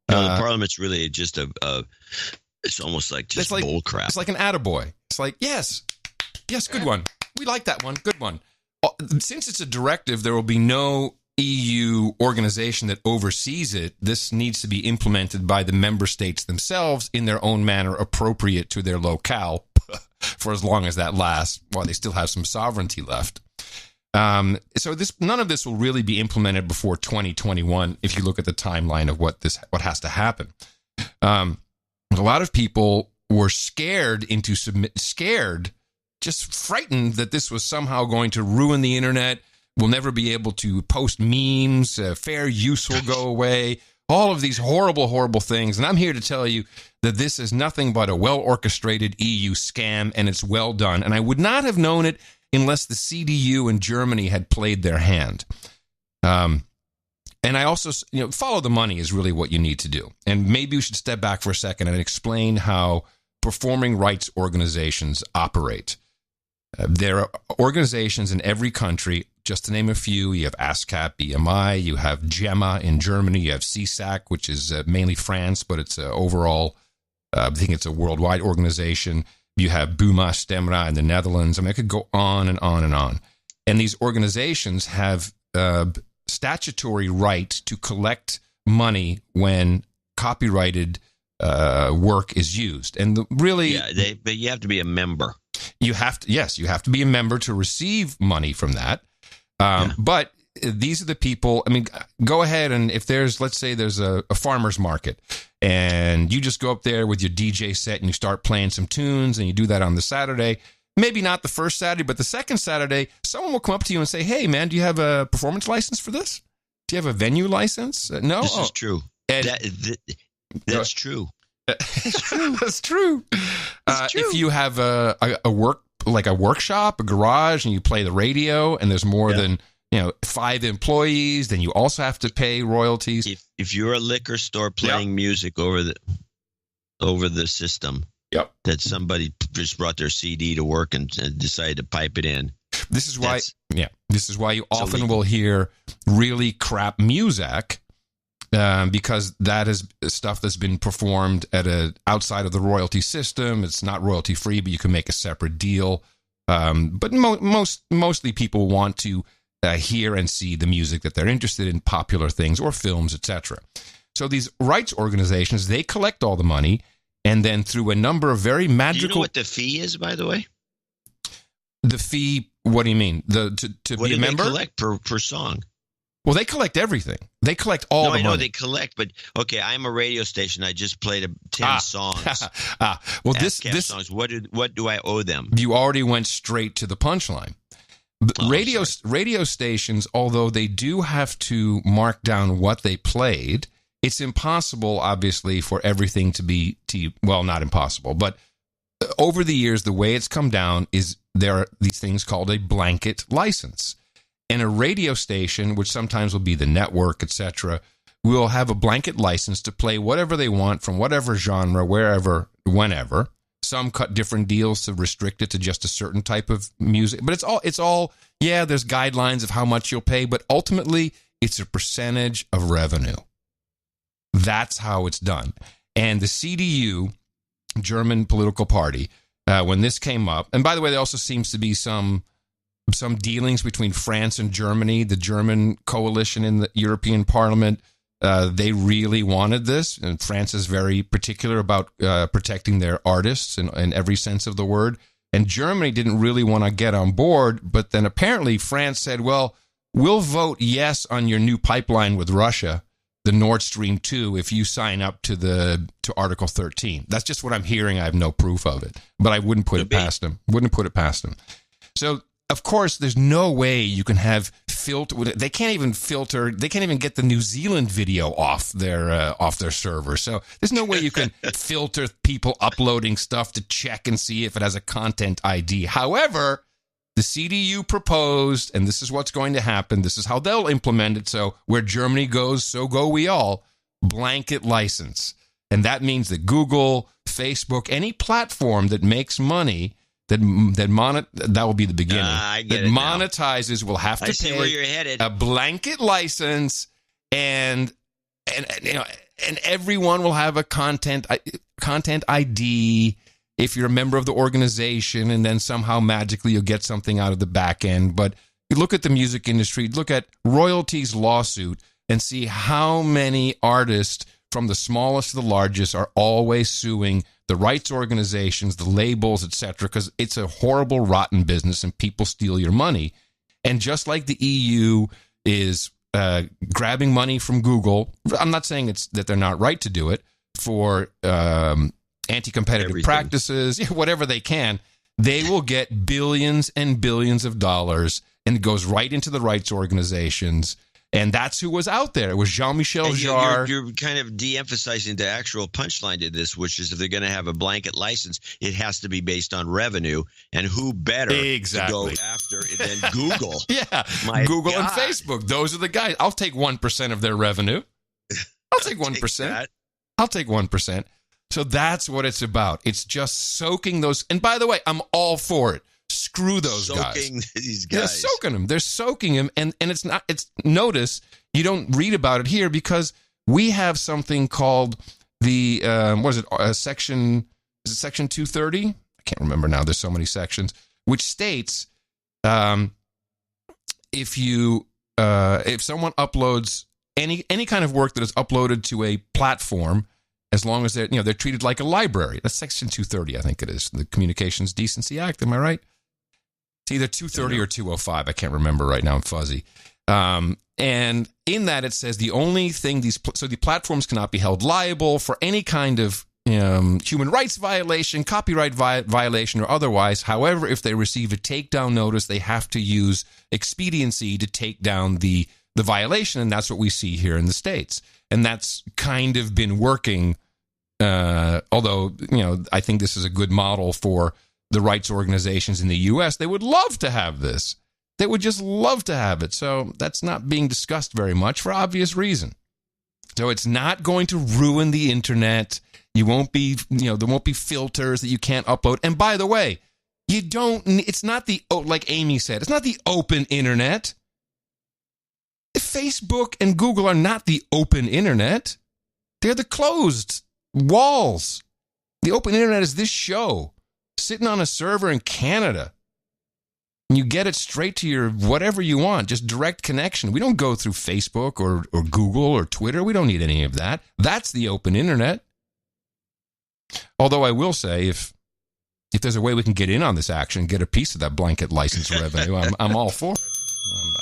No, the Parliament's really just it's almost like just bull crap. It's like an attaboy. It's like, yes, good one. We like that one. Good one. Since it's a directive, there will be no EU organization that oversees it. This needs to be implemented by the member states themselves in their own manner appropriate to their locale for as long as that lasts, while they still have some sovereignty left. So none of this will really be implemented before 2021. If you look at the timeline of what has to happen, a lot of people were scared, just frightened that this was somehow going to ruin the internet. We'll never be able to post memes. Fair use will go away. All of these horrible things. And I'm here to tell you that this is nothing but a well-orchestrated EU scam, and it's well done. And I would not have known it unless the CDU in Germany had played their hand. And I also, follow the money is really what you need to do. And maybe we should step back for a second and explain how performing rights organizations operate. There are organizations in every country, just to name a few. You have ASCAP, BMI, you have GEMA in Germany, you have CSAC, which is mainly France, but it's overall, I think it's a worldwide organization. You have Buma Stemra in the Netherlands. I mean, I could go on and on and on. And these organizations have statutory right to collect money when copyrighted work is used. And but you have to be a member. You have to be a member to receive money from that. But these are the people. I mean, go ahead and if let's say there's a farmer's market, and you just go up there with your DJ set and you start playing some tunes, and you do that on the Saturday. Maybe not the first Saturday, but the second Saturday, someone will come up to you and say, "Hey, man, do you have a performance license for this? Do you have a venue license?" No, this is true. That's true. It's true. That's true. If you have a workshop, a garage, and you play the radio, and there's more than 5 employees, then you also have to pay royalties. If you're a liquor store playing music over the system, that somebody just brought their CD to work and decided to pipe it in. This is why you often will hear really crap music. Because that is stuff that's been performed outside of the royalty system. It's not royalty free, but you can make a separate deal. But mostly people want to hear and see the music that they're interested in, popular things or films, etc. So these rights organizations, they collect all the money, and then through a number of very magical. Do you know what the fee is, by the way? The fee. What do you mean? To be a member? What do they collect per song? Well, they collect everything. They collect all the money. No, I know they collect, but okay, I'm a radio station. I just played 10 songs. Well, this songs. What do I owe them? You already went straight to the punchline. Radio stations, although they do have to mark down what they played, it's impossible, obviously, for everything to be not impossible, but over the years, the way it's come down is there are these things called a blanket license. And a radio station, which sometimes will be the network, etc., will have a blanket license to play whatever they want from whatever genre, wherever, whenever. Some cut different deals to restrict it to just a certain type of music. But it's all, yeah, there's guidelines of how much you'll pay, but ultimately it's a percentage of revenue. That's how it's done. And the CDU, German political party, when this came up, and by the way, there also seems to be some dealings between France and Germany, the German coalition in the European Parliament. They really wanted this, and France is very particular about protecting their artists in every sense of the word. And Germany didn't really want to get on board, but then apparently France said, well, we'll vote yes on your new pipeline with Russia, the Nord Stream 2, if you sign up to Article 13. That's just what I'm hearing. I have no proof of it, but I wouldn't put it past them. So, of course, there's no way you can have filter. They can't even filter. They can't even get the New Zealand video off their server. So there's no way you can filter people uploading stuff to check and see if it has a content ID. However, the CDU proposed, and this is what's going to happen. This is how they'll implement it. So where Germany goes, so go we all. Blanket license. And that means that Google, Facebook, any platform that makes money, that will be the beginning. That monetizes will have to pay where you're headed. A blanket license, and everyone will have a content ID if you're a member of the organization, and then somehow magically you'll get something out of the back end. But you look at the music industry, look at royalties lawsuit, and see how many artists from the smallest to the largest are always suing the rights organizations, the labels, etc., because it's a horrible, rotten business and people steal your money. And just like the EU is grabbing money from Google, I'm not saying that they're not right to do it, for anti-competitive practices, whatever they can, they will get billions and billions of dollars, and it goes right into the rights organizations. And that's who was out there. It was Jean-Michel Jarre. You're kind of de-emphasizing the actual punchline to this, which is if they're going to have a blanket license, it has to be based on revenue. And who better to go after than Google? Google and Facebook. Those are the guys. I'll take 1% of their revenue. I'll take 1%. I'll take 1%. So that's what it's about. It's just soaking those. And by the way, I'm all for it. Screw those guys. These guys. They're soaking them. They're soaking them. And it's not, notice you don't read about it here because we have something called the, section 230? I can't remember now. There's so many sections, which states, if someone uploads any kind of work that is uploaded to a platform, as long as they're treated like a library. That's Section 230, I think it is, the Communications Decency Act. Am I right? It's either 230 or 205. I can't remember right now. I'm fuzzy. And in that, it says the only thing so the platforms cannot be held liable for any kind of human rights violation, copyright violation, or otherwise. However, if they receive a takedown notice, they have to use expediency to take down the violation, and that's what we see here in the States. And that's kind of been working. Although, I think this is a good model for the rights organizations in the U.S. They would love to have this. They would just love to have it. So that's not being discussed very much for obvious reason. So it's not going to ruin the internet. You won't be, there won't be filters that you can't upload. And by the way, it's not like Amy said, it's not the open internet. Facebook and Google are not the open internet. They're the closed walls. The open internet is this show sitting on a server in Canada. And you get it straight to your whatever you want, just direct connection. We don't go through Facebook or Google or Twitter. We don't need any of that. That's the open internet. Although I will say, if there's a way we can get in on this action, get a piece of that blanket license revenue, I'm all for it.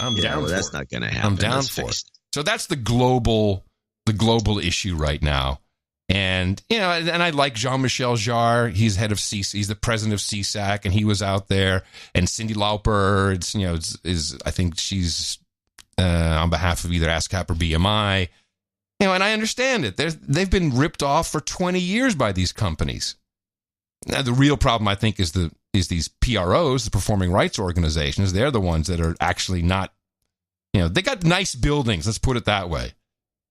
I'm down for it. That's not going to happen. I'm down for it. So that's the global issue right now. And, and I like Jean-Michel Jarre. He's head of CSAC. He's the president of CSAC, and he was out there. And Cyndi Lauper, I think she's on behalf of either ASCAP or BMI. And I understand it. They've been ripped off for 20 years by these companies. Now, the real problem, I think, is these PROs, the performing rights organizations. They're the ones that are actually not, they got nice buildings. Let's put it that way.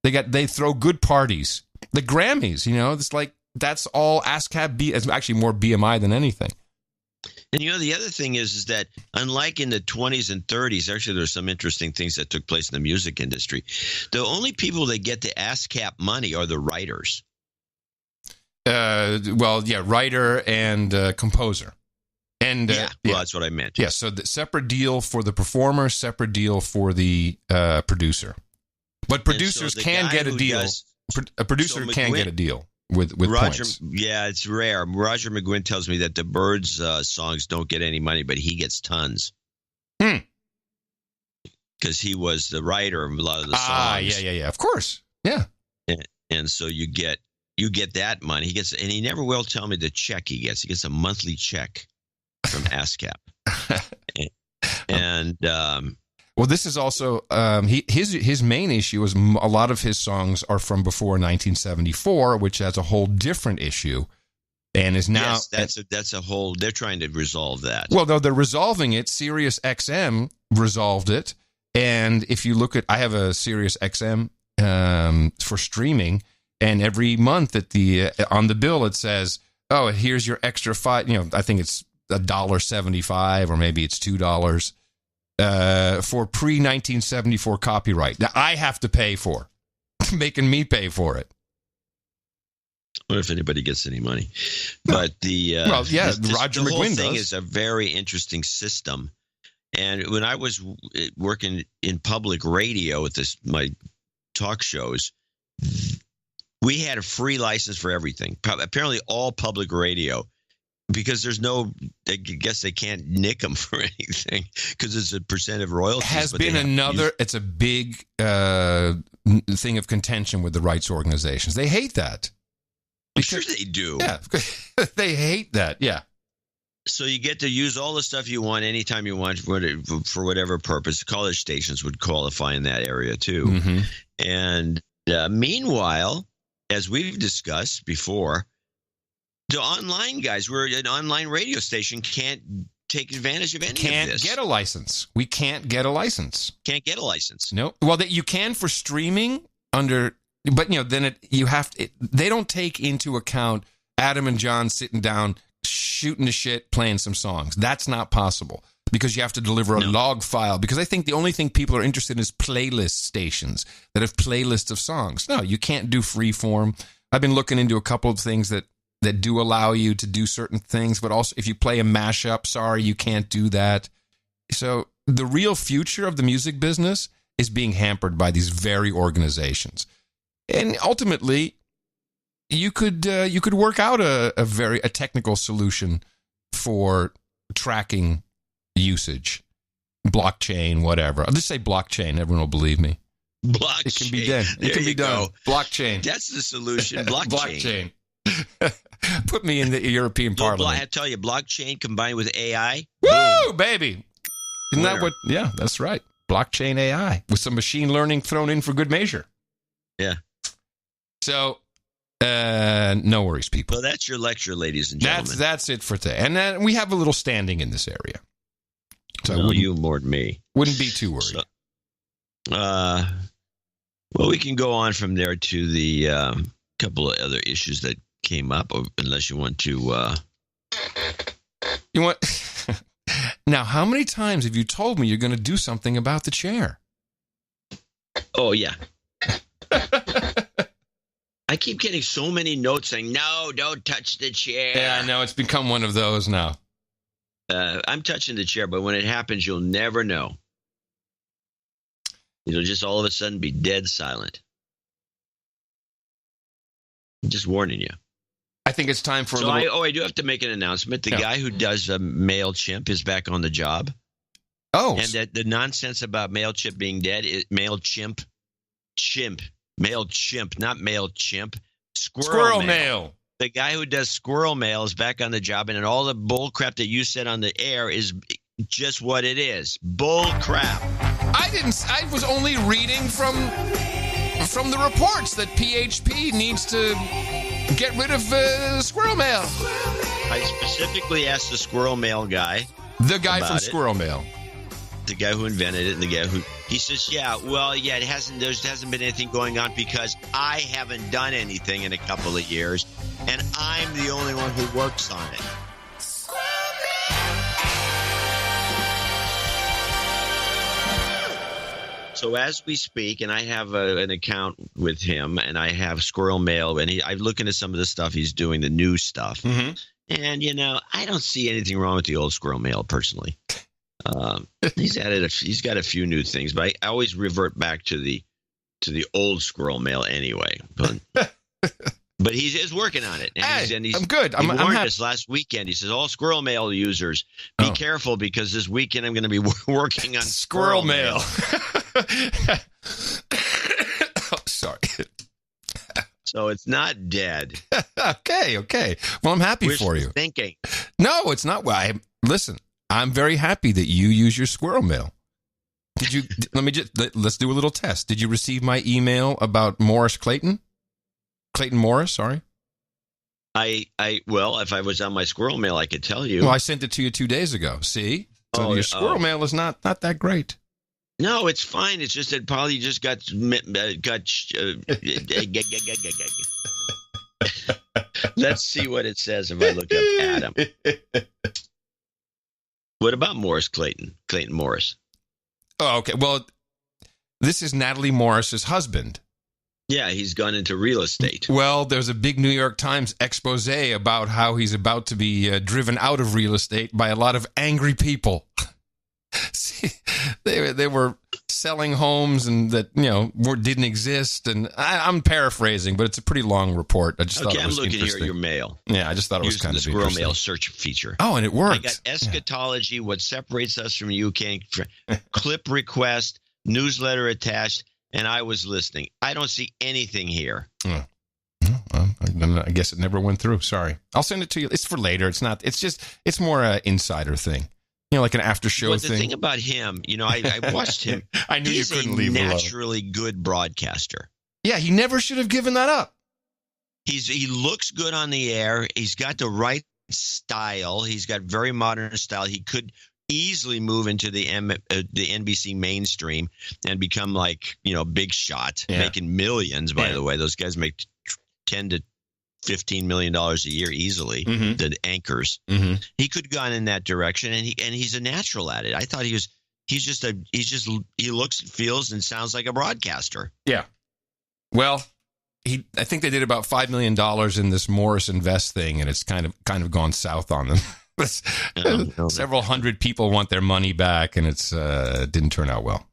They throw good parties. The Grammys, it's like that's all ASCAP. It's actually more BMI than anything. And the other thing is that unlike in the 20s and 30s, actually there's some interesting things that took place in the music industry. The only people that get the ASCAP money are the writers. Writer and composer. And that's what I meant. Yeah, so the separate deal for the performer, separate deal for the producer. But producers can get a deal. A producer can get a deal with Roger, points. Yeah, it's rare. Roger McGuinn tells me that the Byrds songs don't get any money, but he gets tons. Because he was the writer of a lot of the songs. Yeah. Of course. Yeah. And so you get that money. He gets, and he never will tell me the check he gets. He gets a monthly check from ASCAP. Well, this is also his main issue is a lot of his songs are from before 1974, which has a whole different issue, and is now that's a whole. They're trying to resolve that. Well, though they're resolving it, Sirius XM resolved it, and if you look at, I have a Sirius XM for streaming, and every month at on the bill it says, "Oh, here's your extra $5." I think it's $1.75 or maybe it's $2. For pre-1974 copyright that I have to pay for, making me pay for it. What if anybody gets any money? But Roger McGuinn whole thing does. is a very interesting system. And when I was working in public radio with my talk shows, we had a free license for everything. Apparently, all public radio. Because I guess they can't nick them for anything because it's a percent of royalties. It's a big thing of contention with the rights organizations. They hate that. I'm sure they do. Yeah, they hate that. Yeah. So you get to use all the stuff you want anytime you want for whatever purpose. College stations would qualify in that area too. Mm-hmm. And meanwhile, as we've discussed before, the online guys, we're an online radio station, can't take advantage of any of this. Can't get a license. We can't get a license. Can't get a license. No. Well, that you can for streaming but then they don't take into account Adam and John sitting down, shooting the shit, playing some songs. That's not possible because you have to deliver a log file. Because I think the only thing people are interested in is playlist stations that have playlists of songs. No, you can't do freeform. I've been looking into a couple of things that do allow you to do certain things, but also if you play a mashup, sorry, you can't do that. So the real future of the music business is being hampered by these very organizations. And ultimately, you could work out a technical solution for tracking usage, blockchain, whatever. I'll just say blockchain. Everyone will believe me. Blockchain. It can be done. It can be done. Blockchain. That's the solution. Blockchain. Put me in the European Parliament. I tell you, blockchain combined with AI. Woo, boom. baby. Isn't that what? Yeah, that's right. Blockchain AI with some machine learning thrown in for good measure. Yeah. So, no worries, people. Well, that's your lecture, ladies and gentlemen. That's it for today. And then we have a little standing in this area. So you more than me. Wouldn't be too worried. So, well, we can go on from there to the couple of other issues that came up, unless you want to. You want? Now, how many times have you told me you're going to do something about the chair? Oh, yeah. I keep getting so many notes saying, no, don't touch the chair. Yeah, I know. It's become one of those now. I'm touching the chair, but when it happens, you'll never know. It'll just all of a sudden be dead silent. I'm just warning you. I think it's time for I do have to make an announcement. The guy who does MailChimp is back on the job. Oh. And that the nonsense about MailChimp being dead, MailChimp, not MailChimp, Squirrel Mail. The guy who does Squirrel Mail is back on the job, and all the bull crap that you said on the air is just what it is. Bull crap. I was only reading from the reports that PHP needs to get rid of Squirrel Mail. I specifically asked the Squirrel Mail guy. The guy from Squirrel Mail. the guy who invented it, and the guy who he says, there hasn't been anything going on because I haven't done anything in a couple of years, and I'm the only one who works on it. So as we speak, and I have an account with him, and I have Squirrel Mail, and I'm looking at some of the stuff he's doing, the new stuff. Mm-hmm. And, I don't see anything wrong with the old Squirrel Mail personally. He's got a few new things, but I always revert back to the old Squirrel Mail anyway. But he is working on it. And I'm good. He I'm warned happy. us last weekend. He says, all Squirrel Mail users, be careful because this weekend I'm going to be working on Squirrel Mail. Sorry. So it's not dead. Okay. Well, I'm happy for you. Thinking. No, it's not. Listen, I'm very happy that you use your Squirrel Mail. Did you? Let's do a little test. Did you receive my email about Morris Clayton? Clayton Morris, sorry. Well, if I was on my Squirrel Mail, I could tell you. Well, I sent it to you 2 days ago. See? So your Squirrel Mail is not that great. No, it's fine. It's just that probably just got Let's see what it says if I look up Adam. What about Morris Clayton? Clayton Morris. Oh, okay. Well, this is Natalie Morris's husband. Yeah, he's gone into real estate. Well, there's a big New York Times expose about how he's about to be driven out of real estate by a lot of angry people. See, they were selling homes and that didn't exist, and I'm paraphrasing, but it's a pretty long report. I just thought it was I'm looking interesting. here at your mail. Yeah, I just thought it was kind of Squirrel interesting. Mail search feature. Oh, and it works. I got eschatology, what separates us from UK, clip request, newsletter attached, and I was listening. I don't see anything here. Oh. Well, I guess it never went through. Sorry. I'll send it to you. It's for later. It's not. It's more an insider thing. Like an after show but thing. The thing about him, I watched him. I knew you couldn't leave him alone. He's a naturally good broadcaster. Yeah, he never should have given that up. He looks good on the air. He's got the right style. He's got very modern style. He could easily move into the NBC mainstream and become big shot, making millions. By the way, those guys make $10 to $15 million a year easily. Mm-hmm. The anchors. Mm-hmm. He could have gone in that direction, and he's a natural at it. I thought he looks, feels, and sounds like a broadcaster. Yeah. Well, I think they did about $5 million in this Morris Invest thing, and it's kind of gone south on them. Several hundred people want their money back, and it didn't turn out well.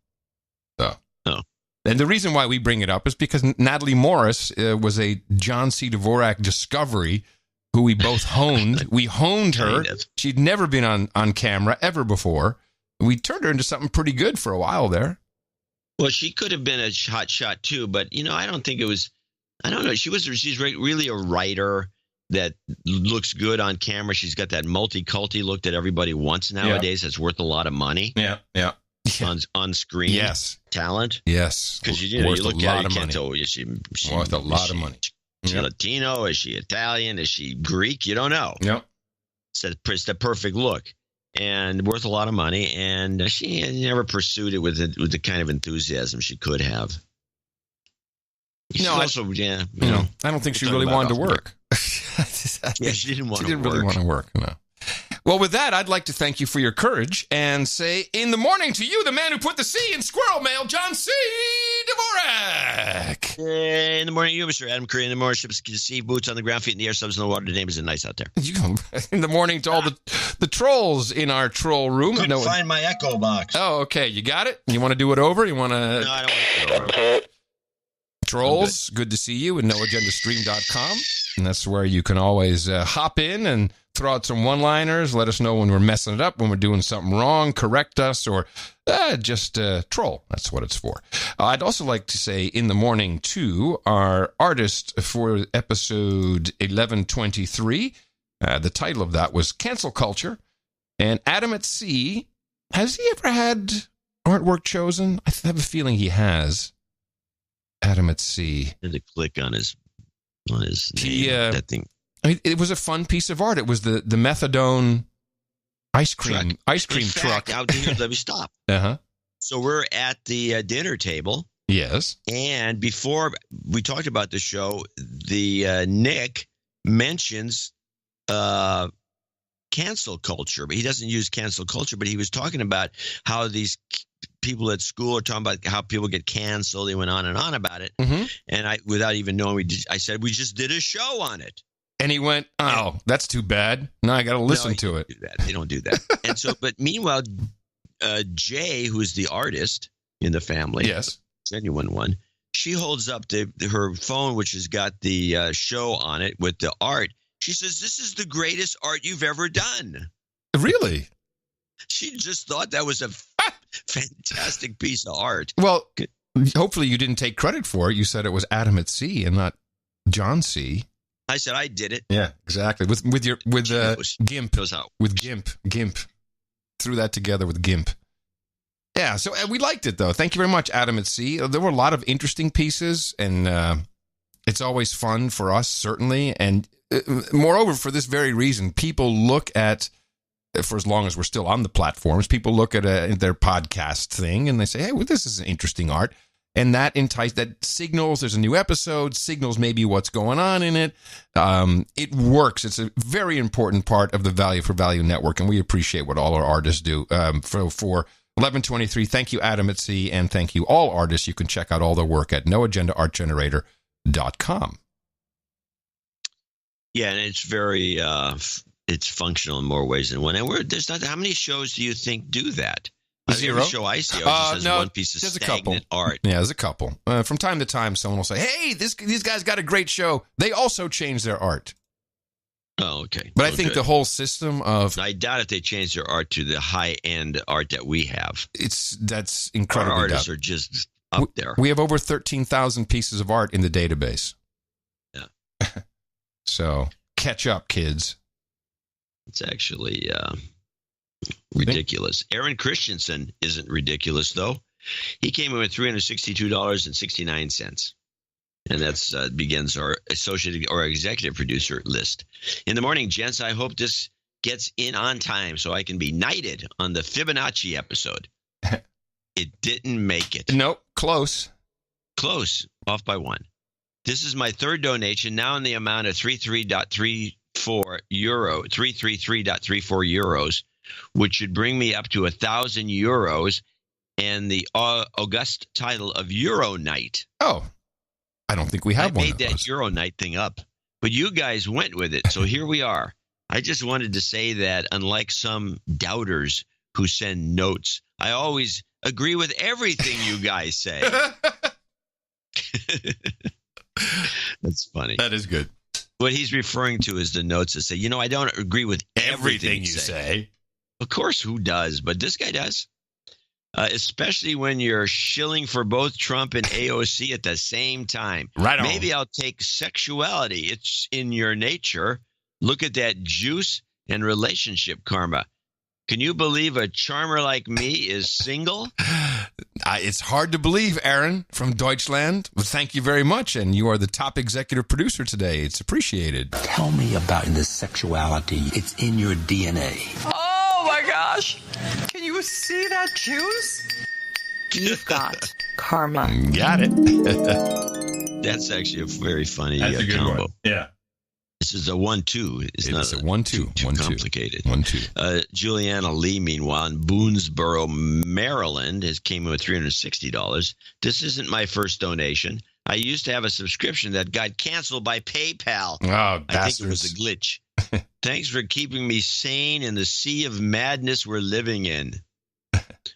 So. Oh. And the reason why we bring it up is because Natalie Morris was a John C. Dvorak discovery who we both honed. We honed her. She'd never been on camera ever before. We turned her into something pretty good for a while there. Well, she could have been a hot shot too, but I don't think it was. I don't know. She's really a writer that looks good on camera. She's got that multi-culty look that everybody wants nowadays. That's worth a lot of money. Yeah. On screen. Yes. Talent. Yes. Because you look at it, you can't tell. Is she worth a lot of money? Is she Latino? Is she Italian? Is she Greek? You don't know. Yep. It's the perfect look and worth a lot of money. And she never pursued it with the kind of enthusiasm she could have. I don't think she really wanted to work. Yeah, she didn't want to work. She didn't really want to work, no. Well, with that, I'd like to thank you for your courage and say, in the morning to you, the man who put the C in Squirrel Mail, John C. Dvorak. In the morning, you, Mr. Adam Curry. In the morning, ships to sea, boots on the ground, feet in the air, subs in the water. The name is nice out there. In the morning to all the trolls in our troll room. Couldn't find my echo box. Oh, okay. You got it? You want to do it over? You want to... No, I don't want to do it over. Trolls, good to see you at noagendastream.com. And that's where you can always hop in and throw out some one-liners, let us know when we're messing it up, when we're doing something wrong, correct us, or just troll. That's what it's for. I'd also like to say in the morning to our artist for episode 1123. The title of that was Cancel Culture. And Adam at Sea, has he ever had artwork chosen? I have a feeling he has. Adam at Sea. I had to click on his name. That thing. It was a fun piece of art. It was the methadone ice cream truck. Out here, let me stop. So we're at the dinner table. Yes. And before we talked about the show, the Nick mentions cancel culture, but he doesn't use cancel culture. But he was talking about how these people at school are talking about how people get canceled. He went on and on about it, and I, without even knowing, I said we just did a show on it. And he went, "Oh, that's too bad. Now I got to listen to it." They don't do that. And so, but meanwhile, Jay, who's the artist in the family, yes, genuine one, she holds up her phone, which has got the show on it with the art. She says, "This is the greatest art you've ever done." Really? She just thought that was a fantastic piece of art. Well, hopefully you didn't take credit for it. You said it was Adam at C and not John C. I said I did it. Yeah, exactly. With GIMP. With GIMP. Threw that together with GIMP. Yeah, so we liked it, though. Thank you very much, Adam at C. There were a lot of interesting pieces, and it's always fun for us, certainly. And moreover, for this very reason, people look at, for as long as we're still on the platforms, people look at their podcast thing, and they say, hey, well, this is an interesting art. And that signals there's a new episode, signals maybe what's going on in it. It works. It's a very important part of the Value for Value Network, and we appreciate what all our artists do. For 1123, thank you, Adam at C, and thank you, all artists. You can check out all their work at noagendaartgenerator.com. Yeah, and it's very it's functional in more ways than one. And there's not how many shows do you think do that? Zero. Every show I see just has one piece of stagnant art. Yeah, there's a couple. From time to time, someone will say, "Hey, these guys got a great show." They also change their art. Oh, okay. But I think the whole system of I doubt if they change their art to the high end art that we have. That's incredible. Our artists are just up there. We have over 13,000 pieces of art in the database. Yeah. So catch up, kids. It's actually ridiculous. Aaron Christensen isn't ridiculous, though. He came in with $362.69. And that's begins our associated or executive producer list. In the morning, gents, I hope this gets in on time so I can be knighted on the Fibonacci episode. It didn't make it. Nope. Close. Off by one. This is my third donation, now in the amount of 33.34 euros, which should bring me up to 1,000 euros and the august title of Euro Knight. Oh, I don't think we have one. I made that Euro Knight thing up, but you guys went with it, so here we are. I just wanted to say that unlike some doubters who send notes, I always agree with everything you guys say. That's funny. That is good. What he's referring to is the notes that say, I don't agree with everything you say. Of course, who does? But this guy does. Especially when you're shilling for both Trump and AOC at the same time. Right on. Maybe I'll take sexuality. It's in your nature. Look at that juice and relationship karma. Can you believe a charmer like me is single? It's hard to believe, Aaron from Deutschland. Well, thank you very much. And you are the top executive producer today. It's appreciated. Tell me about the sexuality. It's in your DNA. Oh, my gosh. Can you see that juice? You've got karma. Got it. That's actually a very funny That's a good combo. one. Yeah. This is a 1-2. It's not a 1-2. Too complicated. 1-2. Juliana Lee, meanwhile, in Boonesboro, Maryland, came in with $360. This isn't my first donation. I used to have a subscription that got canceled by PayPal. Oh, I think it was a glitch. Thanks for keeping me sane in the sea of madness we're living in.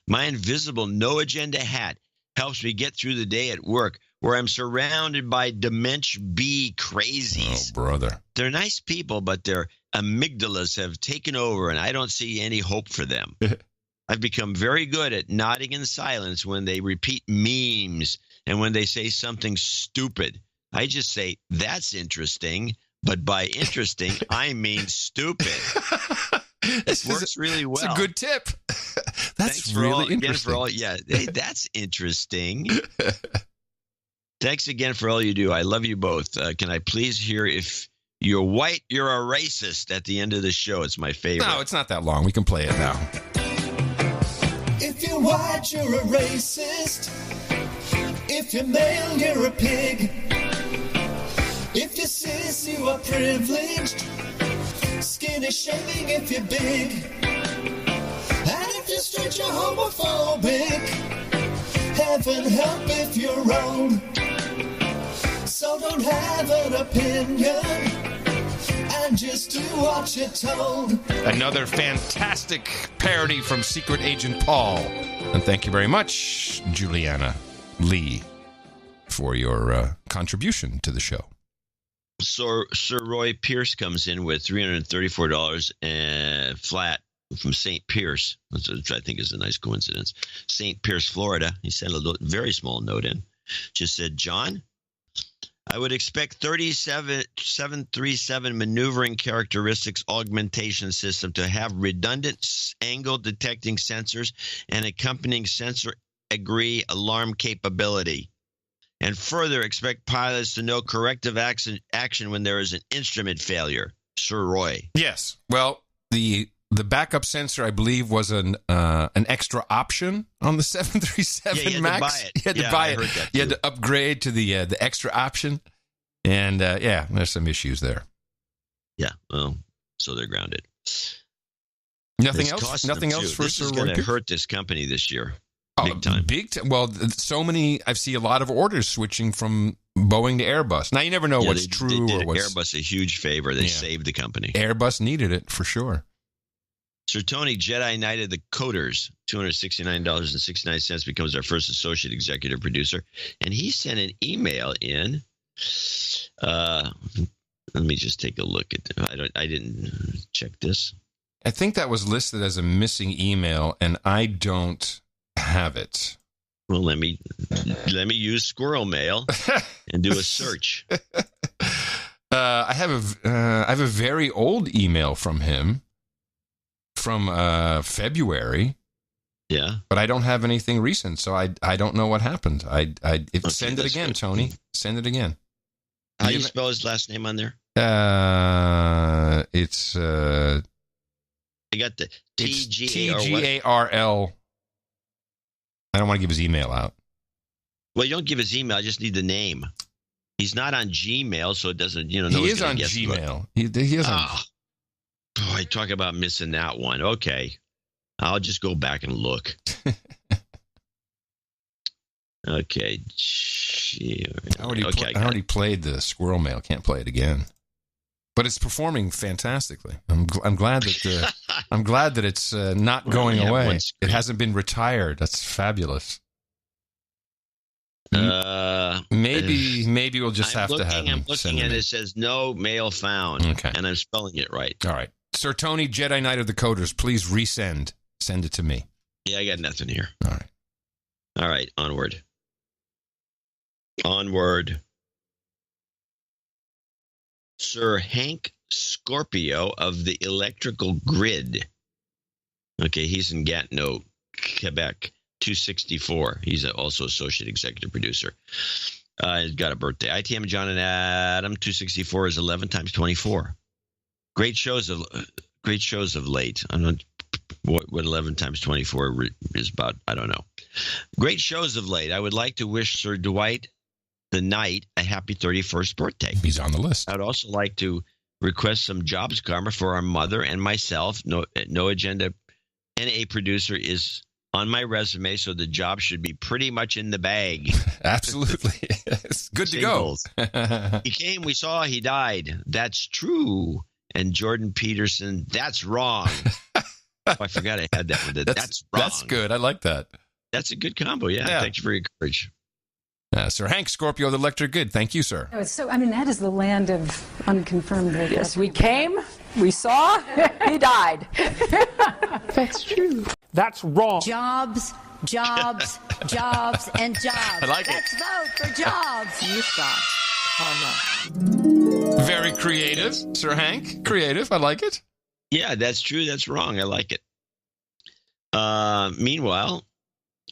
My invisible no agenda hat helps me get through the day at work, where I'm surrounded by Dementia B crazies. Oh, brother. They're nice people, but their amygdalas have taken over, and I don't see any hope for them. I've become very good at nodding in silence when they repeat memes and when they say something stupid. I just say, that's interesting, but by interesting, I mean stupid. It works really well. It's a good tip. That's really interesting. Hey, that's interesting. Thanks again for all you do. I love you both. Can I please hear if You're white, you're a racist at the end of the show. It's my favorite. No, it's not that long. We can play it now. If you're white, you're a racist. If you're male, you're a pig. If you're cis, you are privileged. Skin is shaming if you're big. And if you're straight, you're homophobic. Heaven help if you're wrong. So don't have an opinion and just do what you're told. Another fantastic parody from Secret Agent Paul. And thank you very much, Juliana Lee, for your contribution to the show. So Sir Roy Pierce comes in with $334 flat from St. Pierce, which I think is a nice coincidence. St. Pierce, Florida. He sent a very small note in. Just said, John, I would expect 737 maneuvering characteristics augmentation system to have redundant angle detecting sensors and accompanying sensor agree alarm capability. And further, expect pilots to know corrective action when there is an instrument failure. Sir Roy. Yes. Well, the backup sensor, I believe, was an extra option on the 737 Max. You had to buy it. You had to upgrade to the extra option. And, there's some issues there. Yeah, well, so they're grounded. Nothing else? Nothing else for Sir Roy? This is going to hurt this company this year. Big time. Well, so many. I see a lot of orders switching from Boeing to Airbus. Now you never know what's true they did or what's Airbus a huge favor. They saved the company. Airbus needed it for sure. Sir Tony Jedi Knighted the Coders, $269.69 becomes our first associate executive producer, and he sent an email in. Let me just take a look at. I didn't check this. I think that was listed as a missing email, and I don't have it. Well, let me use Squirrel Mail and do a search. I have a very old email from him from February. Yeah, but I don't have anything recent, so I don't know what happened. Send it again, good. Tony. Send it again. How do you spell his last name on there? It's I got the TGARL. I don't want to give his email out. Well, you don't give his email. I just need the name. He's not on Gmail, so it doesn't, No he is on Gmail. He is on. Boy, talk about missing that one. Okay. I'll just go back and look. Okay. I already played the Squirrel Mail. Can't play it again. But it's performing fantastically. I'm glad that it's not going away. It hasn't been retired. That's fabulous. Maybe we'll just have to have him. I'm looking and it says no mail found. Okay. And I'm spelling it right. All right. Sir Tony, Jedi Knight of the Coders, please resend. Send it to me. Yeah, I got nothing here. All right. Onward. Sir Hank Scorpio of the Electrical Grid. Okay, he's in Gatineau, Quebec, 264. He's also associate executive producer. He's got a birthday. ITM John and Adam, 264 is 11 times 24. Great shows of late. I don't know what 11 times 24 is about. I don't know. Great shows of late. I would like to wish Sir Dwight the Knight a happy 31st birthday. He's on the list. I would also like to request some jobs karma for our mother and myself. No Agenda NA producer is on my resume, so the job should be pretty much in the bag. Absolutely. It's good to go. He came, we saw, he died. That's true. And Jordan Peterson, that's wrong. I forgot I had that one. That's wrong. That's good. I like that. That's a good combo. Yeah. Thank you for your courage. Sir Hank Scorpio, the Electric Good. Thank you, sir. That is the land of unconfirmed. Yes, we came, we saw, he died. That's true. That's wrong. Jobs, and jobs. I like it. Let's vote for jobs. You stop. Very creative, Sir Hank. Creative. I like it. Yeah, that's true. That's wrong. I like it. Meanwhile,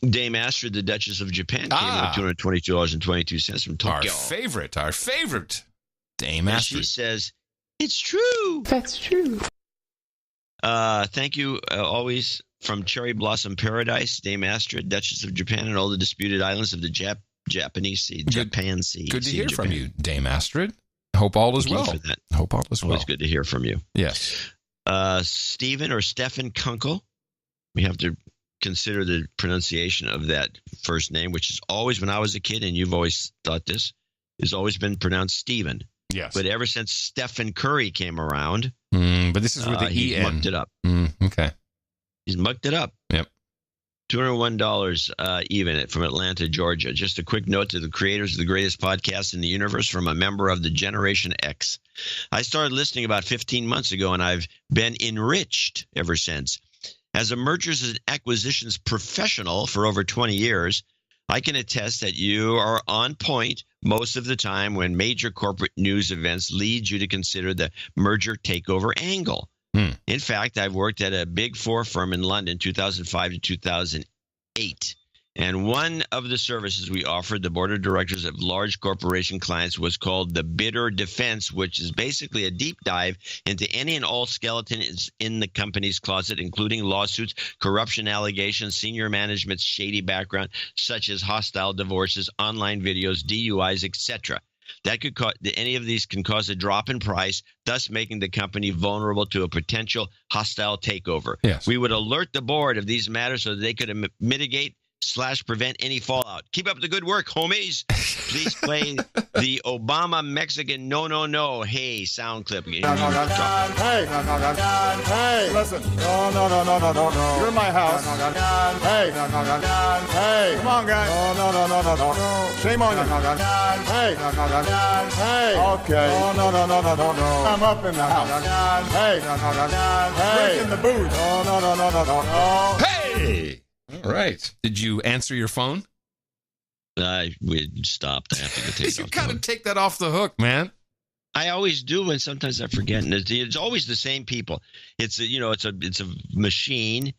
Dame Astrid, the Duchess of Japan, came with $222.22 from Tokyo. Our favorite Dame Astrid. She says, It's true. That's true. Thank you always from Cherry Blossom Paradise, Dame Astrid, Duchess of Japan, and all the disputed islands of the Japanese Sea, Japan Sea. Good to hear from you, Dame Astrid. Hope all is well. Thank you for that. Hope all is well. Always good to hear from you. Yes. Stephen or Stefan Kunkel. We have to consider the pronunciation of that first name, which is always, when I was a kid, and you've always thought this, has always been pronounced Stephen. Yes. But ever since Stephen Curry came around, but this is with the he E-N. mucked it up. Okay. He's mucked it up. Yep. $201 even from Atlanta, Georgia. Just a quick note to the creators of the greatest podcast in the universe from a member of the Generation X. I started listening about 15 months ago, and I've been enriched ever since. As a mergers and acquisitions professional for over 20 years, I can attest that you are on point most of the time when major corporate news events lead you to consider the merger takeover angle. In fact, I've worked at a Big Four firm in London 2005 to 2008. And one of the services we offered the board of directors of large corporation clients was called the bidder defense, which is basically a deep dive into any and all skeletons in the company's closet, including lawsuits, corruption allegations, senior management's shady background, such as hostile divorces, online videos, DUIs, etc. That could cause, any of these can cause a drop in price, thus making the company vulnerable to a potential hostile takeover. Yes. We would alert the board of these matters so that they could mitigate / prevent any fallout. Keep up the good work, homies. Please play the Obama Mexican no hey sound clip. Hey, listen. No. You're in my house. Hey, come on, guys. No. Shame on you. Hey. Okay. No. I'm up in the house. Hey. Drinking the booze. No. Hey. All right. Did you answer your phone? We stopped. I have to go take it You off. gotta take that off the hook, man. I always do, and sometimes I forget. And it's always the same people. It's a machine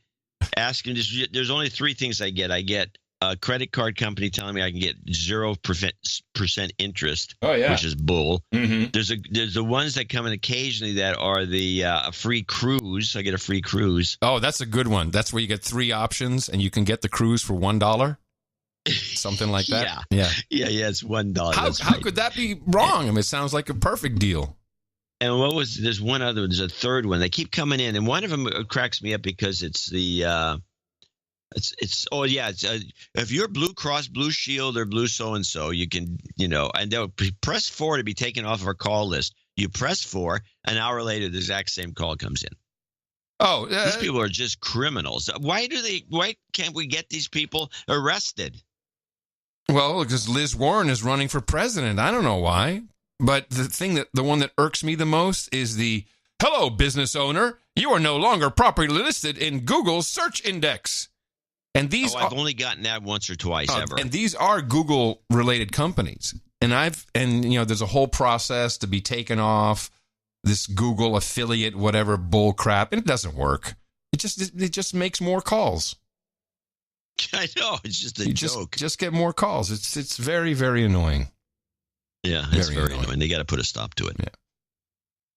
asking. There's only three things I get. I get a credit card company telling me I can get 0% interest. Oh yeah, which is bull. Mm-hmm. There's the ones that come in occasionally that are the a free cruise. I get a free cruise. Oh, that's a good one. That's where you get three options, and you can get the cruise for $1. Something like that. Yeah. It's $1. How could that be wrong? I mean, it sounds like a perfect deal. And there's one other. There's a third one. They keep coming in, and one of them cracks me up because it's the. If you're Blue Cross Blue Shield or Blue so and so, you can and they'll press 4 to be taken off of our call list. You press 4, an hour later, the exact same call comes in. Oh, these people are just criminals. Why can't we get these people arrested? Well, because Liz Warren is running for president. I don't know why. But the one that irks me the most is the, hello, business owner. You are no longer properly listed in Google's search index. And these I've only gotten that once or twice ever. And these are Google related companies. And there's a whole process to be taken off this Google affiliate, whatever bull crap. And it doesn't work. It just makes more calls. I know, it's just a joke. Just get more calls. It's very, very annoying. Yeah, it's very annoying. They got to put a stop to it. Yeah.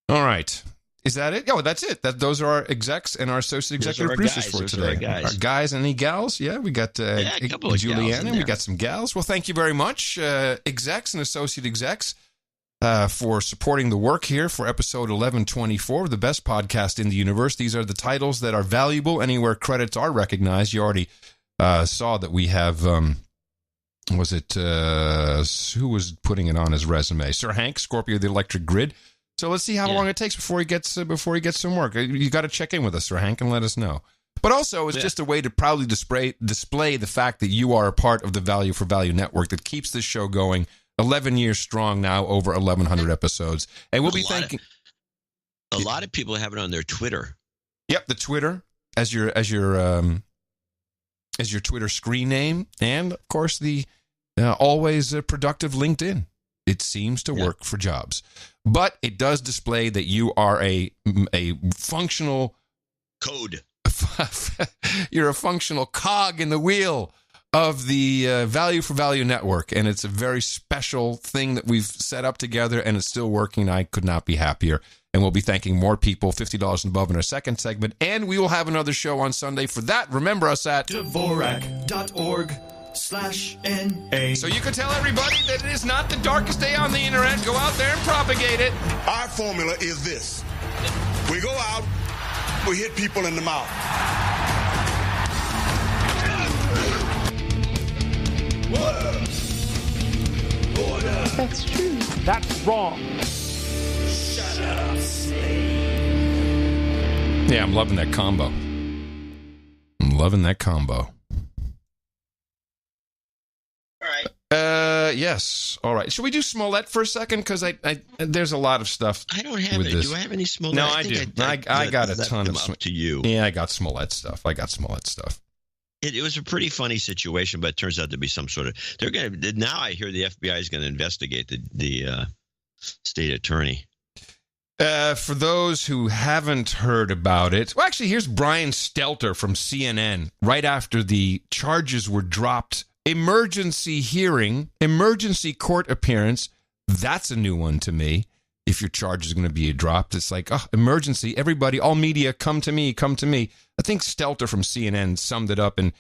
All right. Is that it? Oh, that's it. Those are our execs and our associate executive producers for today. Our guys and any gals? Yeah, we got a couple of Julianne, and we got some gals. Well, thank you very much, execs and associate execs, for supporting the work here for episode 1124 of the best podcast in the universe. These are the titles that are valuable anywhere credits are recognized. You already saw that we have, who was putting it on his resume? Sir Hank, Scorpio the Electric Grid. So let's see how long it takes before he gets some work. You got to check in with us, Sir Hank, and let us know. But also, it's just a way to proudly display the fact that you are a part of the Value for Value network that keeps this show going 11 years strong now, over 1,100 episodes. And we'll be thanking... A lot of people have it on their Twitter. Yep, the Twitter as your Twitter screen name, and of course the always productive LinkedIn. It seems to work for jobs, but it does display that you are a functional code. You're a functional cog in the wheel of the Value for Value Network, and it's a very special thing that we've set up together, and it's still working. I could not be happier. And we'll be thanking more people, $50 and above, in our second segment. And we will have another show on Sunday. For that, remember us at Dvorak.org/NA. So you can tell everybody that it is not the darkest day on the internet. Go out there and propagate it. Our formula is this. We go out, we hit people in the mouth. That's true. That's wrong. Shut up, slave. Yeah, I'm loving that combo. I'm loving that combo. All right. Yes. All right. Should we do Smollett for a second? Because I there's a lot of stuff. I don't have with it. this. Do I have any Smollett? No, I do. I got a ton of up to you. Yeah, I got Smollett stuff. It was a pretty funny situation, but it turns out to be some sort of. They're going to now. I hear the FBI is going to investigate the state attorney. For those who haven't heard about it, well, actually, here's Brian Stelter from CNN right after the charges were dropped. Emergency hearing, emergency court appearance. That's a new one to me. If your charge is going to be dropped, it's like, oh, emergency. Everybody, all media, come to me, come to me. I think Stelter from CNN summed it up in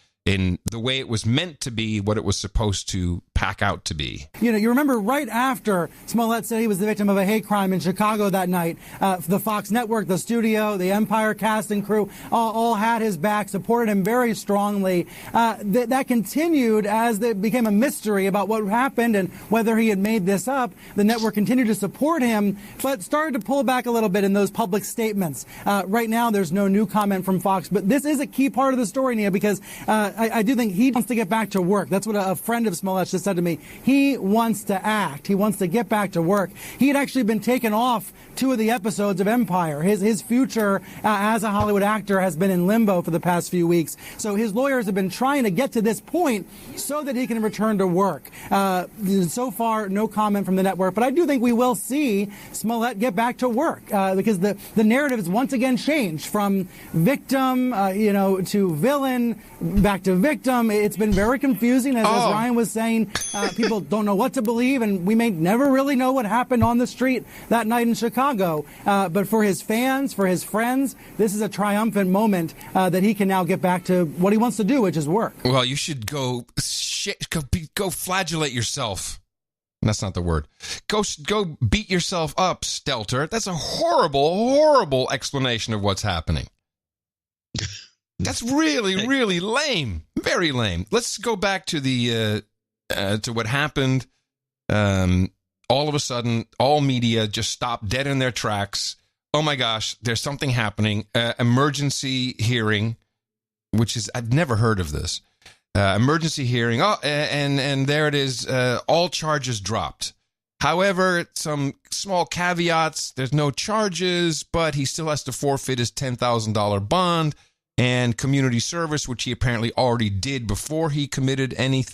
the way it was meant to be, what it was supposed to pack out to be. You know, you remember right after Smollett said he was the victim of a hate crime in Chicago that night, the Fox Network, the studio, the Empire casting crew, all had his back, supported him very strongly. That continued as it became a mystery about what happened and whether he had made this up. The network continued to support him, but started to pull back a little bit in those public statements. Right now, there's no new comment from Fox, but this is a key part of the story, Nia, because I do think he wants to get back to work. That's what a friend of Smollett just said to me. He wants to act. He wants to get back to work. He had actually been taken off 2 of the episodes of Empire. His future as a Hollywood actor has been in limbo for the past few weeks. So his lawyers have been trying to get to this point so that he can return to work. So far, no comment from the network, but I do think we will see Smollett get back to work because the narrative has once again changed from victim, to villain, back to victim. It's been very confusing, as Ryan was saying. People don't know what to believe, and we may never really know what happened on the street that night in Chicago. But for his fans, for his friends, this is a triumphant moment that he can now get back to what he wants to do, which is work. Well, you should go flagellate yourself. That's not the word. Go beat yourself up, Stelter. That's a horrible, horrible explanation of what's happening. That's really, really lame. Very lame. Let's go back to the to what happened. All of a sudden, all media just stopped dead in their tracks. Oh my gosh, there's something happening. Emergency hearing, which is, I've never heard of this. Emergency hearing. Oh, and there it is. All charges dropped. However, some small caveats. There's no charges, but he still has to forfeit his $10,000 bond and community service, which he apparently already did before he committed any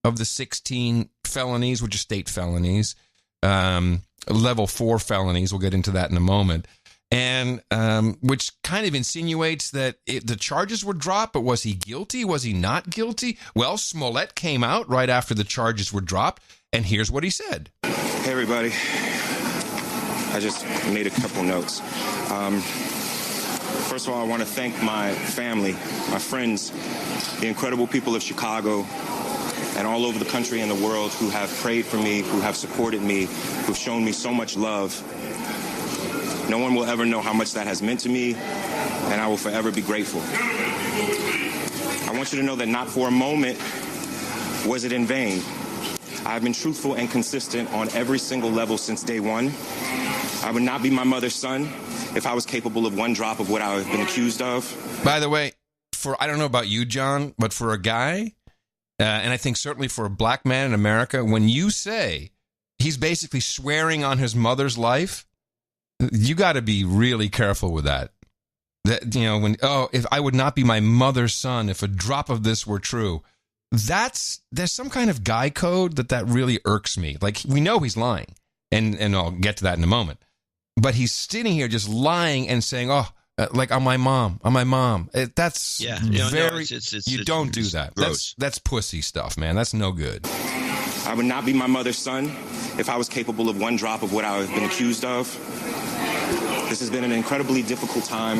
of the 16 felonies, which are state felonies, level 4 felonies. We'll get into that in a moment. And which kind of insinuates that the charges were dropped, but was he guilty? Was he not guilty? Well, Smollett came out right after the charges were dropped, and here's what he said. Hey, everybody. I just made a couple notes. First of all, I want to thank my family, my friends, the incredible people of Chicago, and all over the country and the world who have prayed for me, who have supported me, who've shown me so much love. No one will ever know how much that has meant to me, and I will forever be grateful. I want you to know that not for a moment was it in vain. I have been truthful and consistent on every single level since day one. I would not be my mother's son if I was capable of one drop of what I have been accused of. By the way, I don't know about you, John, but for a guy, and I think certainly for a black man in America, when you say he's basically swearing on his mother's life, you got to be really careful with that. That, if I would not be my mother's son if a drop of this were true, there's some kind of guy code that really irks me. Like, we know he's lying, and I'll get to that in a moment. But he's sitting here just lying and saying, oh, like on my mom. That's very. You don't do that. Gross. That's pussy stuff, man. That's no good. I would not be my mother's son if I was capable of one drop of what I have been accused of. This has been an incredibly difficult time,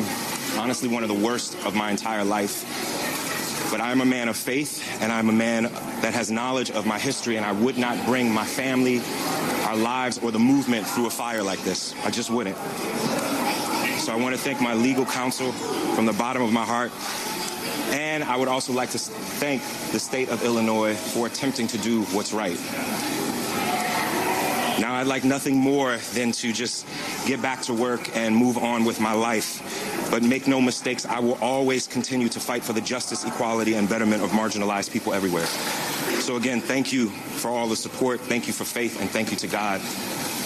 honestly one of the worst of my entire life. But I am a man of faith, and I'm a man that has knowledge of my history, and I would not bring my family, our lives, or the movement through a fire like this. I just wouldn't. So I want to thank my legal counsel from the bottom of my heart. And I would also like to thank the state of Illinois for attempting to do what's right. Now, I'd like nothing more than to just get back to work and move on with my life. But make no mistakes, I will always continue to fight for the justice, equality, and betterment of marginalized people everywhere. So again, thank you for all the support. Thank you for faith, and thank you to God.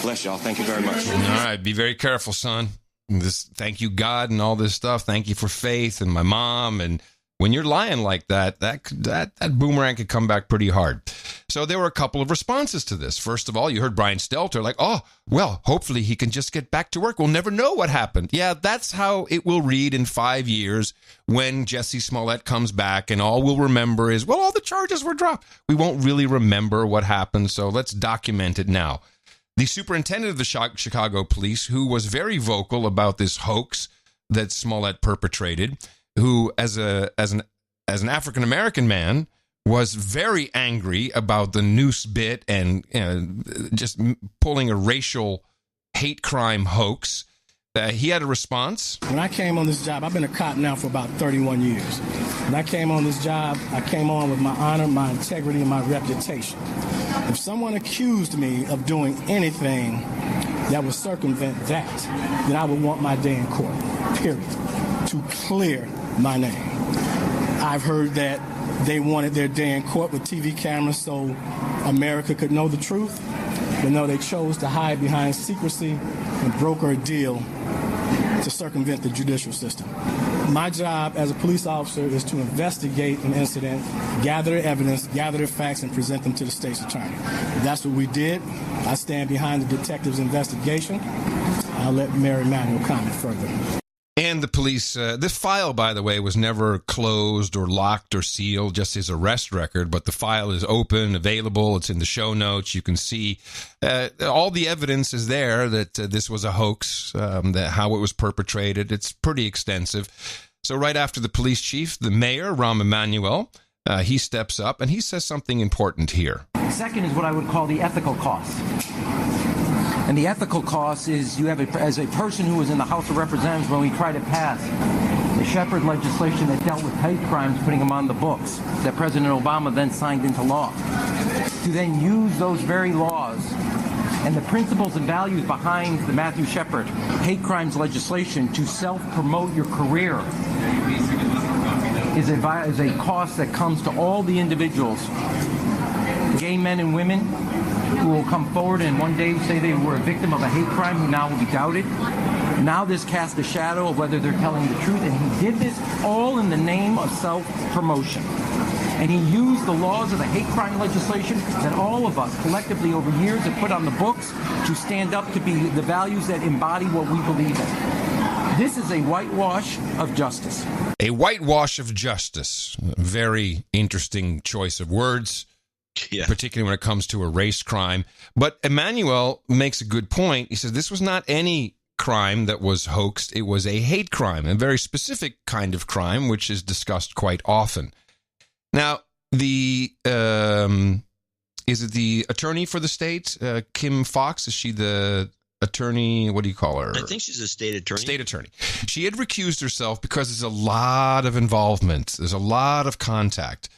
Bless y'all. Thank you very much. All right, be very careful, son. Thank you, God, and all this stuff. Thank you for faith and my mom. And when you're lying like that boomerang could come back pretty hard. So there were a couple of responses to this. First of all, you heard Brian Stelter like, oh, well, hopefully he can just get back to work. We'll never know what happened. Yeah, that's how it will read in 5 years when Jussie Smollett comes back, and all we'll remember is, well, all the charges were dropped. We won't really remember what happened, so let's document it now. The superintendent of the Chicago police, who was very vocal about this hoax that Smollett perpetrated, who as an African-American man was very angry about the noose bit and just pulling a racial hate crime hoax. He had a response. When I came on this job, I've been a cop now for about 31 years. When I came on this job, I came on with my honor, my integrity, and my reputation. If someone accused me of doing anything that would circumvent that, then I would want my day in court, period, to clear my name. I've heard that they wanted their day in court with TV cameras so America could know the truth, but no, they chose to hide behind secrecy and broker a deal to circumvent the judicial system. My job as a police officer is to investigate an incident, gather the evidence, gather the facts, and present them to the state's attorney. That's what we did. I stand behind the detective's investigation. I'll let Mary Manuel comment further. And the police, this file, by the way, was never closed or locked or sealed, just his arrest record, but the file is open, available, it's in the show notes. You can see all the evidence is there that this was a hoax, that how it was perpetrated. It's pretty extensive. So right after the police chief, the mayor, Rahm Emanuel, he steps up and he says something important here. Second is what I would call the ethical cost. And the ethical cost is you have, as a person who was in the House of Representatives when we tried to pass the Shepard legislation that dealt with hate crimes, putting them on the books, that President Obama then signed into law, to then use those very laws and the principles and values behind the Matthew Shepard hate crimes legislation to self-promote your career is a cost that comes to all the individuals, gay men and women, who will come forward and one day say they were a victim of a hate crime who now will be doubted. Now this casts a shadow of whether they're telling the truth, and he did this all in the name of self-promotion. And he used the laws of the hate crime legislation that all of us collectively over years have put on the books to stand up to be the values that embody what we believe in. This is a whitewash of justice. A whitewash of justice. Very interesting choice of words. Yeah. Particularly when it comes to a race crime. But Emanuel makes a good point. He says this was not any crime that was hoaxed. It was a hate crime, a very specific kind of crime, which is discussed quite often. Now, is it the attorney for the state, Kim Foxx? Is she the attorney? What do you call her? I think she's a state attorney. State attorney. She had recused herself because there's a lot of involvement. There's a lot of contact.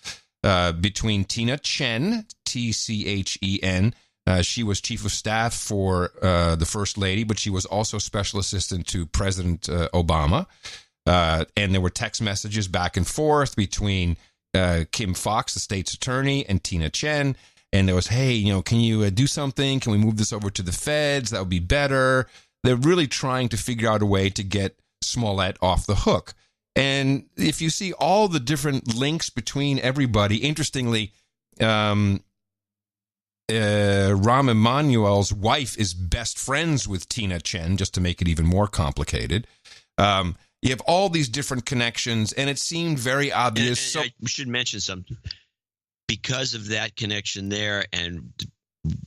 Between Tina Chen, Tchen, she was chief of staff for the First Lady, but she was also special assistant to President Obama. And there were text messages back and forth between Kim Foxx, the state's attorney, and Tina Chen. And there was, hey, can you do something? Can we move this over to the feds? That would be better. They're really trying to figure out a way to get Smollett off the hook. And if you see all the different links between everybody, interestingly, Rahm Emanuel's wife is best friends with Tina Chen, just to make it even more complicated. You have all these different connections, and it seemed very obvious. And I should mention something. Because of that connection there, and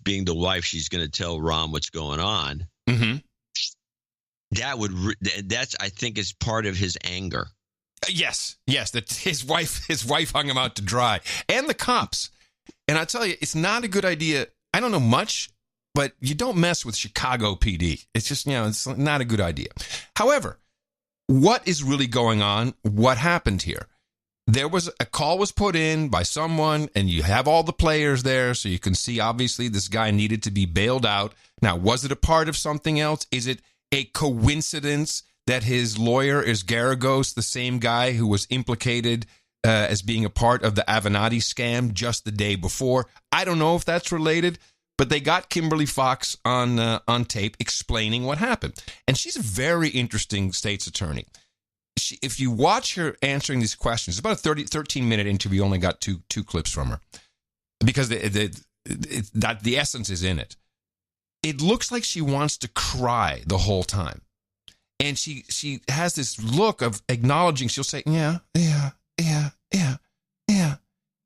being the wife, she's going to tell Rahm what's going on. Mm-hmm. That's I think is part of his anger. Yes, that his wife hung him out to dry, and the cops. And I tell you, it's not a good idea. I don't know much, but you don't mess with Chicago PD. It's just, it's not a good idea. However, what is really going on? What happened here? There was a call was put in by someone, and you have all the players there, so you can see, obviously, this guy needed to be bailed out. Now, was it a part of something else? Is it a coincidence that his lawyer is Garagos, the same guy who was implicated as being a part of the Avenatti scam just the day before? I don't know if that's related, but they got Kimberly Fox on tape explaining what happened. And she's a very interesting state's attorney. If you watch her answering these questions, it's about a 13-minute interview. You only got two clips from her because the essence is in it. It looks like she wants to cry the whole time. And she has this look of acknowledging. She'll say, yeah.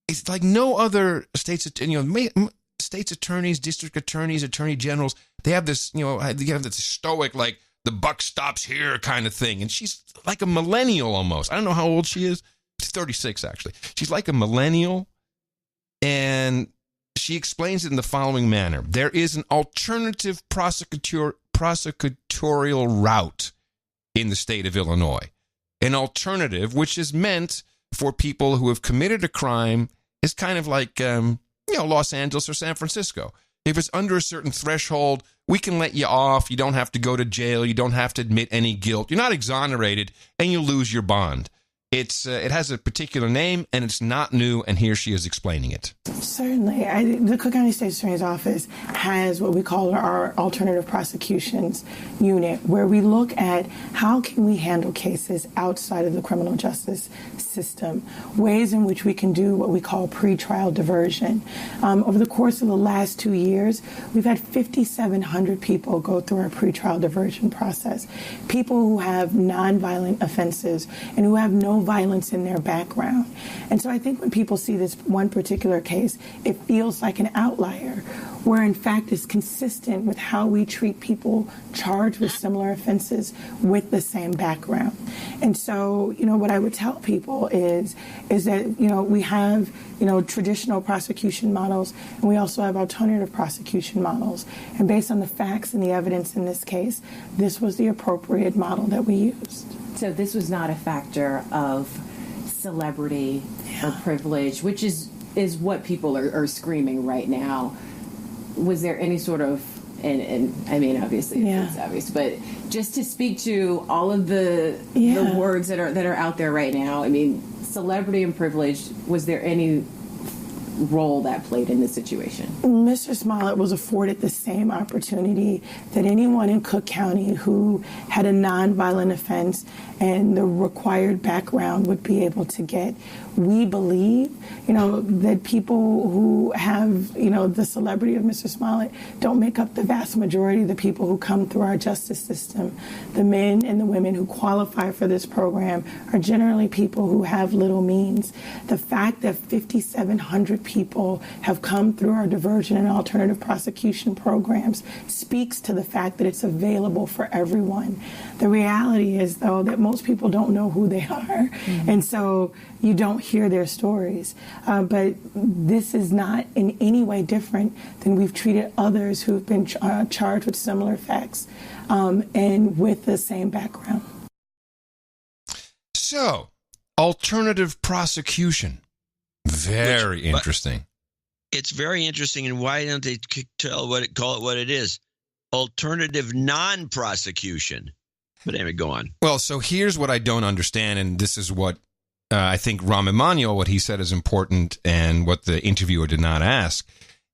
It's like no other states attorneys, district attorneys, attorney generals. They have this, they have this stoic, like, the buck stops here kind of thing. And she's like a millennial almost. I don't know how old she is. She's 36, actually. She's like a millennial. And she explains it in the following manner. There is an alternative prosecutorial route in the state of Illinois. An alternative, which is meant for people who have committed a crime, is kind of like, Los Angeles or San Francisco. If it's under a certain threshold, we can let you off. You don't have to go to jail. You don't have to admit any guilt. You're not exonerated, and you lose your bond. It has a particular name, and it's not new, and here she is explaining it. Certainly. The Cook County State's Attorney's Office has what we call our alternative prosecutions unit, where we look at how can we handle cases outside of the criminal justice system, ways in which we can do what we call pretrial diversion. Over the course of the last 2 years, we've had 5,700 people go through our pretrial diversion process, people who have nonviolent offenses and who have no violence in their background. And so I think when people see this one particular case, it feels like an outlier, where in fact it's consistent with how we treat people charged with similar offenses with the same background. And so, what I would tell people is that, we have, traditional prosecution models, and we also have alternative prosecution models. And based on the facts and the evidence in this case, this was the appropriate model that we used. So this was not a factor of celebrity or privilege, which is what people are screaming right now. Was there any sort of, and I mean, obviously it's obvious, but just to speak to all of the words that are out there right now, I mean, celebrity and privilege, was there any role that played in this situation? Mr. Smollett was afforded the same opportunity that anyone in Cook County who had a nonviolent offense and the required background would be able to get. We believe, that people who have, the celebrity of Mr. Smollett don't make up the vast majority of the people who come through our justice system. The men and the women who qualify for this program are generally people who have little means. The fact that 5,700 people have come through our diversion and alternative prosecution programs speaks to the fact that it's available for everyone. The reality is, though, that most people don't know who they are, and so you don't hear their stories. But this is not in any way different than we've treated others who've been charged with similar facts and with the same background. So, alternative prosecution. Very interesting. It's very interesting, and why don't they call it what it is? Alternative non-prosecution. But anyway, go on. Well, so here's what I don't understand, and this is what I think Rahm Emanuel, what he said is important, and what the interviewer did not ask.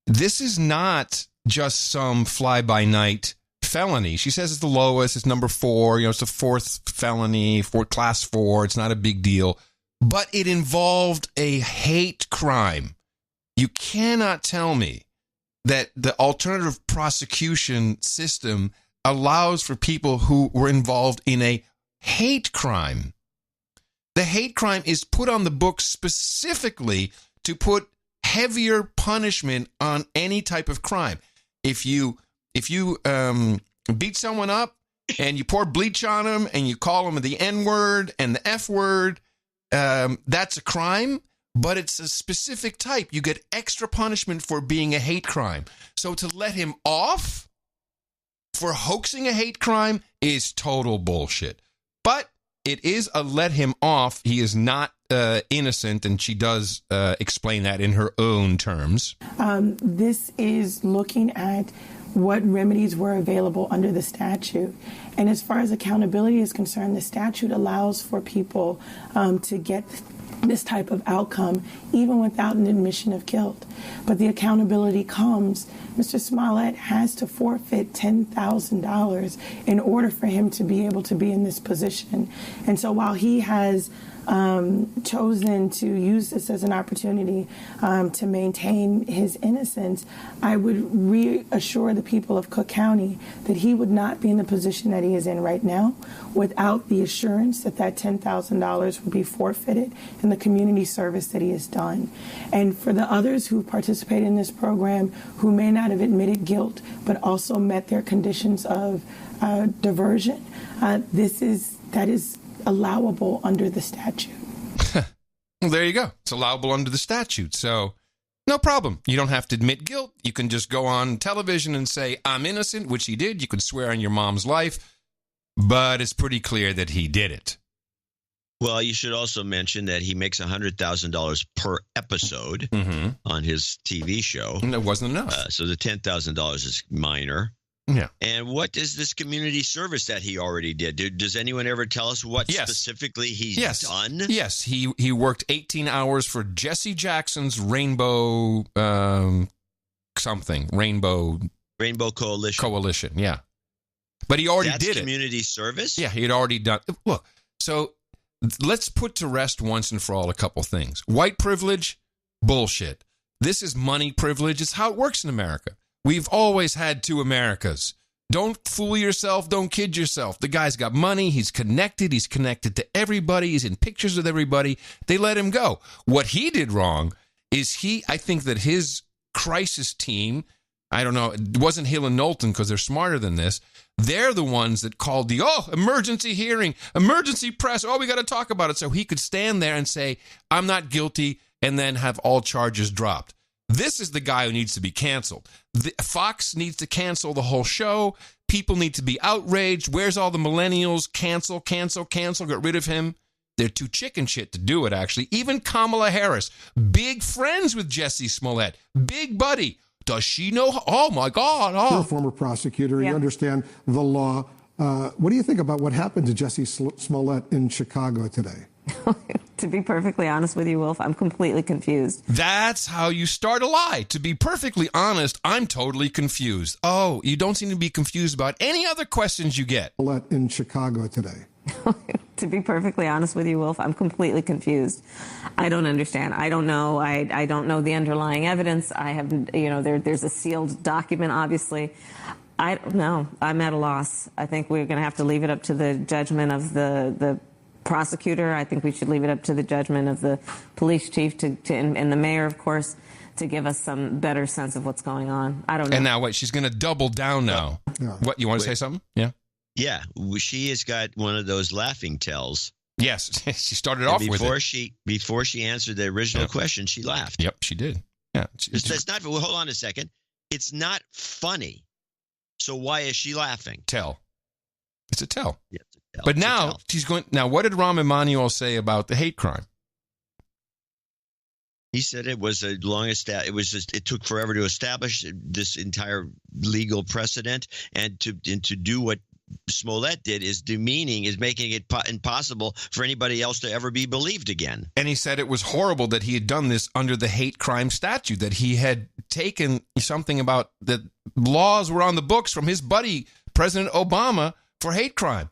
This is not just some fly-by-night felony. She says it's the lowest, it's number 4, it's the 4th felony, for class 4, it's not a big deal. But it involved a hate crime. You cannot tell me that the alternative prosecution system allows for people who were involved in a hate crime. The hate crime is put on the books specifically to put heavier punishment on any type of crime. If you beat someone up and you pour bleach on them and you call them the N-word and the F-word, that's a crime, but it's a specific type. You get extra punishment for being a hate crime. So to let him off for hoaxing a hate crime is total bullshit. But it is a let him off. He is not innocent, and she does explain that in her own terms. This is looking at what remedies were available under the statute. And as far as accountability is concerned, the statute allows for people to get this type of outcome even without an admission of guilt. But the accountability comes, Mr. Smollett has to forfeit $10,000 in order for him to be able to be in this position. And so while he has chosen to use this as an opportunity to maintain his innocence, I would reassure the people of Cook County that he would not be in the position that he is in right now without the assurance that that $10,000 would be forfeited in the community service that he has done. And for the others who participate in this program who may not have admitted guilt but also met their conditions of diversion, that is allowable under the statute. Well, there you go. It's allowable under the statute. So no problem. You don't have to admit guilt. You can just go on television and say, I'm innocent, which he did. You can swear on your mom's life, but it's pretty clear that he did it. Well, you should also mention that he makes $100,000 per episode on his TV show. And it wasn't enough. So the $10,000 is minor. Yeah. And what is this community service that he already did? Does anyone ever tell us what specifically he's done? Yes, he worked 18 hours for Jesse Jackson's Rainbow Rainbow Coalition. Yeah. But he already did it. Community service? Yeah, he had already done. Look, so let's put to rest once and for all a couple things. White privilege, bullshit. This is money privilege. It's how it works in America. We've always had two Americas. Don't fool yourself. Don't kid yourself. The guy's got money. He's connected. He's connected to everybody. He's in pictures with everybody. They let him go. What he did wrong is I think that his crisis team, I don't know, it wasn't Hill and Knowlton because they're smarter than this. They're the ones that called the, emergency hearing, emergency press. We got to talk about it. So he could stand there and say, I'm not guilty, and then have all charges dropped. This is the guy who needs to be canceled. Fox needs to cancel the whole show. People need to be outraged. Where's all the millennials? Cancel, get rid of him. They're too chicken shit to do it, actually. Even Kamala Harris, big friends with Jesse Smollett, big buddy. Does she know? Oh, my God. You're a former prosecutor. You understand the law. What do you think about what happened to Jesse Smollett in Chicago today? To be perfectly honest with you, Wolf, I'm completely confused. That's how you start a lie. To be perfectly honest, I'm totally confused. Oh, you don't seem to be confused about any other questions you get. In Chicago today. To be perfectly honest with you, Wolf, I'm completely confused. I don't understand. I don't know. I don't know the underlying evidence. I have, there's a sealed document, obviously. I don't know. I'm at a loss. I think we're going to have to leave it up to the judgment of the prosecutor. I think we should leave it up to the judgment of the police chief and the mayor, of course, to give us some better sense of what's going on. I don't know. And now, wait, she's going to double down now. Yeah. What, you want to say something? Yeah. Yeah, she has got one of those laughing tells. Yes, she started off with it. Before she answered the original question, she laughed. Yep, she did. Yeah, it's not. Well, hold on a second. It's not funny. So why is she laughing? Tell. It's a tell. Yeah, it's a tell. But now she's going. Now, what did Rahm Emanuel say about the hate crime? He said it was a long it took forever to establish this entire legal precedent, and to do what Smollett did is demeaning, is making it impossible for anybody else to ever be believed again. And he said it was horrible that he had done this under the hate crime statute, that he had taken something about that laws were on the books from his buddy, President Obama, for hate crime.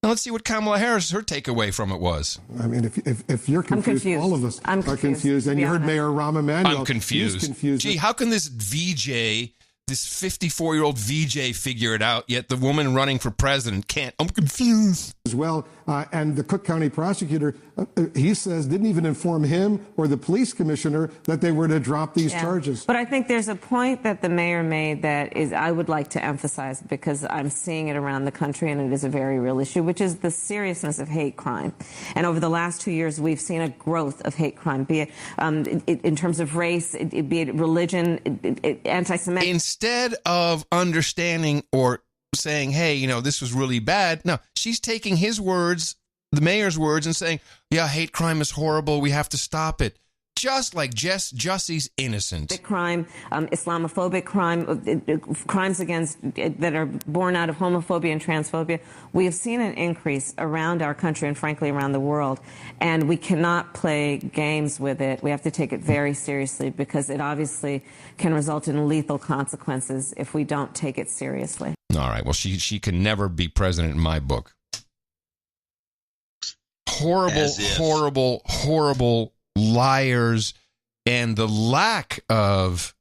Now let's see what Kamala Harris, her takeaway from it was. I mean, if you're confused, all of us are confused. And you heard Mayor Rahm Emanuel. I'm confused. He's confused. Gee, how can this VJ this 54-year-old VJ figure it out, yet the woman running for president can't. I'm confused. As well, and the Cook County prosecutor, he says, didn't even inform him or the police commissioner that they were to drop these charges. But I think there's a point that the mayor made that is I would like to emphasize because I'm seeing it around the country and it is a very real issue, which is the seriousness of hate crime. And over the last 2 years, we've seen a growth of hate crime, be it in terms of race, be it religion, anti-Semitic. Instead of understanding or saying, hey, you know, this was really bad. No, she's taking his words, the mayor's words, and saying, yeah, hate crime is horrible. We have to stop it. Just like Jussie's innocent. Crime, Islamophobic crime, crimes against that are born out of homophobia and transphobia. We have seen an increase around our country and, frankly, around the world. And we cannot play games with it. We have to take it very seriously because it obviously can result in lethal consequences if we don't take it seriously. All right. Well, she can never be president in my book. Horrible liars, and the lack of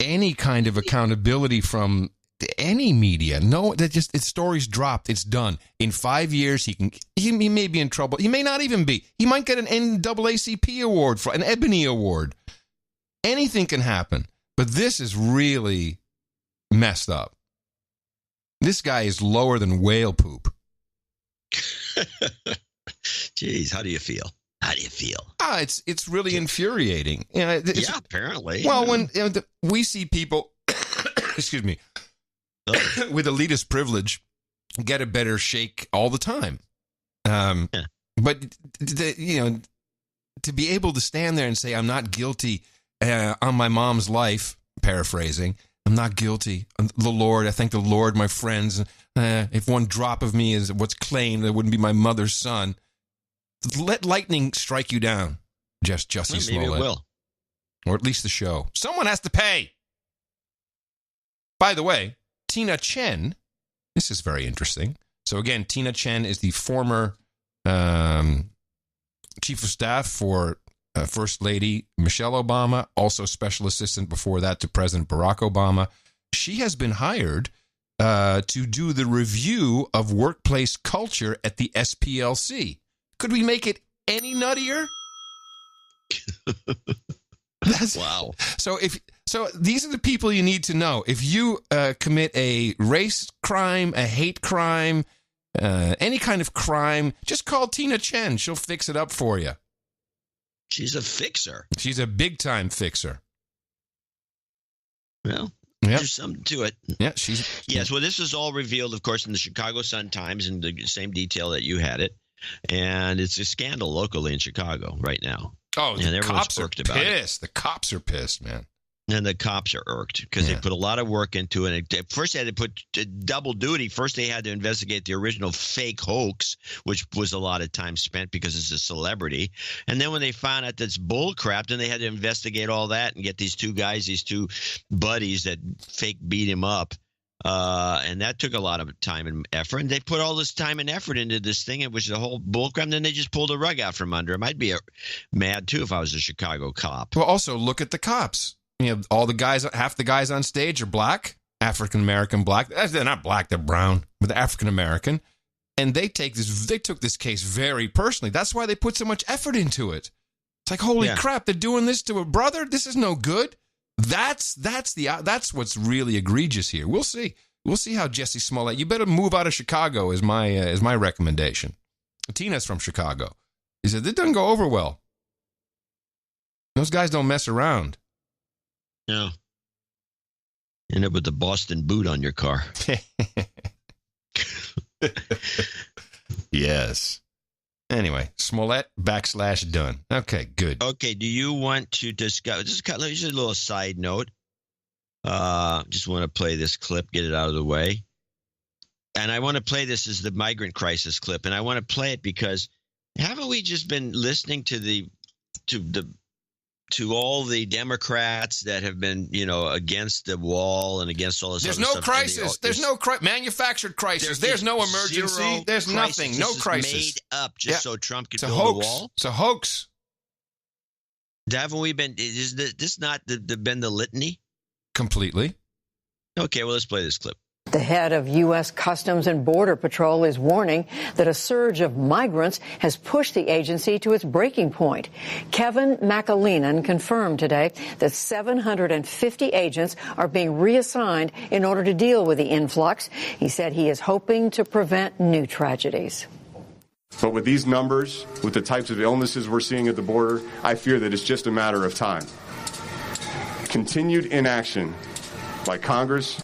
any kind of accountability from any media. No, that just its story's dropped. It's done. In 5 years, he may be in trouble. He may not even be. He might get an NAACP award, for an Ebony Award. Anything can happen. But this is really messed up. This guy is lower than whale poop. Jeez, how do you feel? How do you feel? It's really infuriating. You know, yeah, apparently. Well, when we see people, excuse me, with elitist privilege get a better shake all the time. But to be able to stand there and say, I'm not guilty on my mom's life, paraphrasing, I'm not guilty. The Lord, I thank the Lord, my friends. If one drop of me is what's claimed, that wouldn't be my mother's son. Let lightning strike you down, Jussie Smollett. Maybe it will. Or at least the show. Someone has to pay. By the way, Tina Chen, this is very interesting. So again, Tina Chen is the former chief of staff for First Lady Michelle Obama, also special assistant before that to President Barack Obama. She has been hired to do the review of workplace culture at the SPLC. Could we make it any nuttier? Wow. So these are the people you need to know. If you commit a race crime, a hate crime, any kind of crime, just call Tina Chen. She'll fix it up for you. She's a fixer. She's a big-time fixer. Well, yep. There's something to it. Yeah, Yes, well, this is all revealed, of course, in the Chicago Sun-Times in the same detail that you had it. And it's a scandal locally in Chicago right now. Oh, and the cops are pissed. The cops are pissed, man. And the cops are irked because they put a lot of work into it. First, they had to put double duty. First, they had to investigate the original fake hoax, which was a lot of time spent because it's a celebrity. And then when they found out that's bullcrap, then they had to investigate all that and get these two guys, these two buddies that fake beat him up. And that took a lot of time and effort. And they put all this time and effort into this thing, which is a whole bullcrap. Then they just pulled the rug out from under him. I'd be mad, too, if I was a Chicago cop. Well, also, look at the cops. You know, all the guys, half the guys on stage are black, African-American black. They're not black, they're brown, but they're African-American. And they took this case very personally. That's why they put so much effort into it. It's like, holy crap, they're doing this to a brother? This is no good. That's what's really egregious here. We'll see. We'll see how Jussie Smollett. You better move out of Chicago is my recommendation. Tina's from Chicago. He said it doesn't go over well. Those guys don't mess around. No. End up with the Boston boot on your car. Yes. Anyway, Smollett / done. Okay, good. Okay, do you want to discuss? Just a little side note. Just want to play this clip, get it out of the way. And I want to play this as the migrant crisis clip. And I want to play it because haven't we just been listening to all the Democrats that have been, against the wall and against all this There's other no stuff? Crisis. There's no manufactured crisis. There's no emergency. There's nothing. No crisis. Made up just so Trump could build a wall. It's a hoax. Haven't we been? Is this not been the litany? completely. Okay, well, let's play this clip. The head of U.S. Customs and Border Patrol is warning that a surge of migrants has pushed the agency to its breaking point. Kevin McAleenan confirmed today that 750 agents are being reassigned in order to deal with the influx. He said he is hoping to prevent new tragedies. But with these numbers, with the types of illnesses we're seeing at the border, I fear that it's just a matter of time. Continued inaction by Congress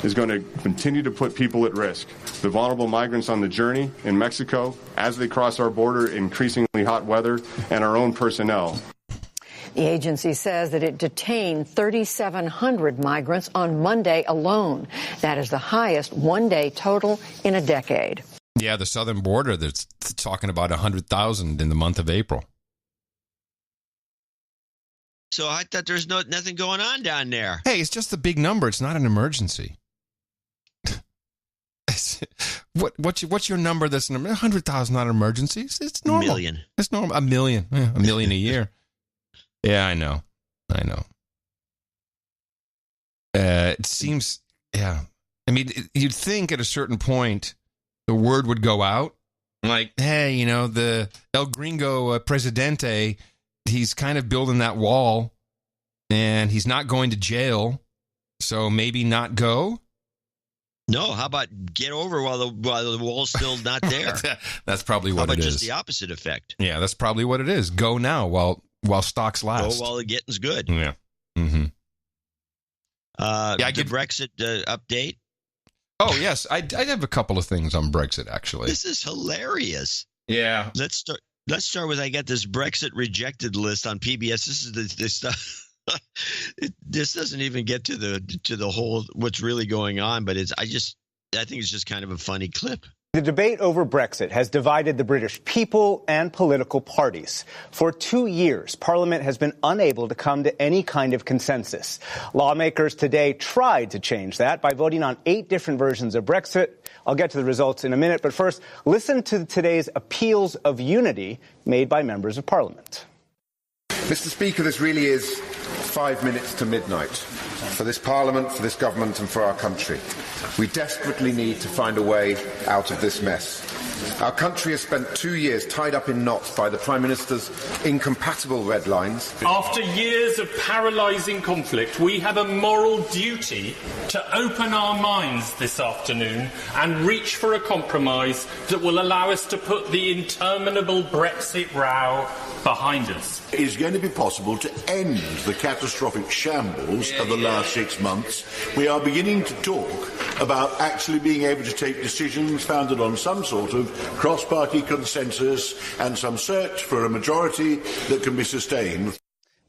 is going to continue to put people at risk. The vulnerable migrants on the journey in Mexico, as they cross our border, increasingly hot weather, and our own personnel. The agency says that it detained 3,700 migrants on Monday alone. That is the highest one-day total in a decade. Yeah, the southern border, that's talking about 100,000 in the month of April. So I thought there's nothing going on down there. Hey, it's just a big number. It's not an emergency. What's your number? That's 100,000, not an emergency. It's normal. A million. It's normal. A million. Yeah, a million a year. Yeah, I know. It seems. Yeah. I mean, you'd think at a certain point the word would go out, like, hey, the El Gringo Presidente, he's kind of building that wall, and he's not going to jail, so maybe not go. No, how about get over while the wall's still not there? That's probably what it is. How about just the opposite effect? Yeah, that's probably what it is. Go now while stocks last. Go while the getting's good. Yeah. Mm-hmm. The Brexit update. Oh, yes. I have a couple of things on Brexit, actually. This is hilarious. Yeah. Let's start with, I got this Brexit rejected list on PBS. This is the stuff. This doesn't even get to the whole what's really going on, but I think it's just kind of a funny clip. The debate over Brexit has divided the British people and political parties. For 2 years, Parliament has been unable to come to any kind of consensus. Lawmakers today tried to change that by voting on 8 different versions of Brexit. I'll get to the results in a minute, but first, listen to today's appeals of unity made by members of Parliament. Mr. Speaker, this really is 5 minutes to midnight for this Parliament, for this government and for our country. We desperately need to find a way out of this mess. Our country has spent 2 years tied up in knots by the Prime Minister's incompatible red lines. After years of paralysing conflict, we have a moral duty to open our minds this afternoon and reach for a compromise that will allow us to put the interminable Brexit row behind us. It is going to be possible to end the catastrophic shambles of the last 6 months. We are beginning to talk about actually being able to take decisions founded on some sort of cross-party consensus and some search for a majority that can be sustained.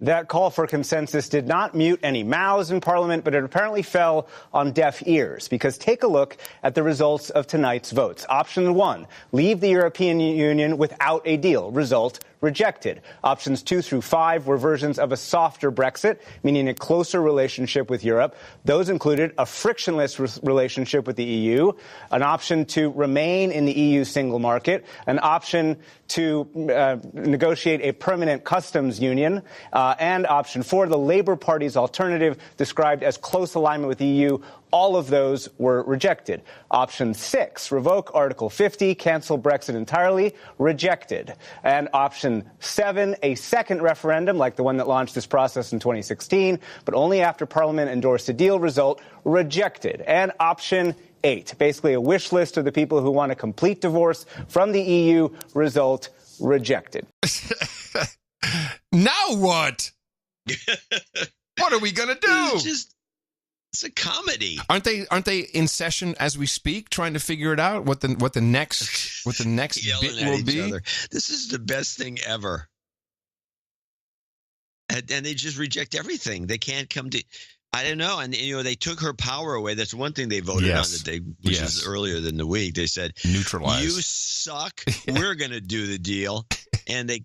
That call for consensus did not mute any mouths in Parliament, but it apparently fell on deaf ears, because take a look at the results of tonight's votes. Option 1, leave the European Union without a deal. Result, rejected. Options 2 through 5 were versions of a softer Brexit, meaning a closer relationship with Europe. Those included a frictionless relationship with the EU, an option to remain in the EU single market, an option to negotiate a permanent customs union, and option 4, the Labour Party's alternative, described as close alignment with the EU. All of those were rejected. Option 6, revoke Article 50, cancel Brexit entirely, rejected. And option 7, a second referendum, like the one that launched this process in 2016, but only after Parliament endorsed a deal, result, rejected. And option 8, basically a wish list of the people who want a complete divorce from the EU, result, rejected. Now what? What are we going to do? It's a comedy. Aren't they in session as we speak, trying to figure it out what the next bit will be? Other. This is the best thing ever, and they just reject everything. They can't come to. I don't know, and they took her power away. That's one thing they voted on today, which was earlier than the week. They said, "Neutralize. You suck. We're going to do the deal," and they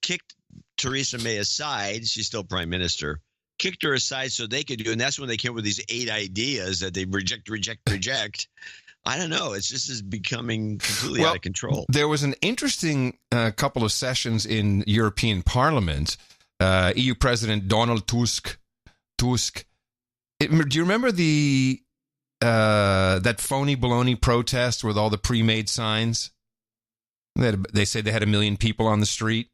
kicked Theresa May aside. She's still prime minister. Kicked her aside so they could do, and that's when they came up with these 8 ideas that they reject. I don't know. It's just is becoming completely out of control. There was an interesting couple of sessions in European Parliament. EU President Donald Tusk Do you remember the that phony baloney protest with all the pre-made signs? They said they had 1 million people on the street.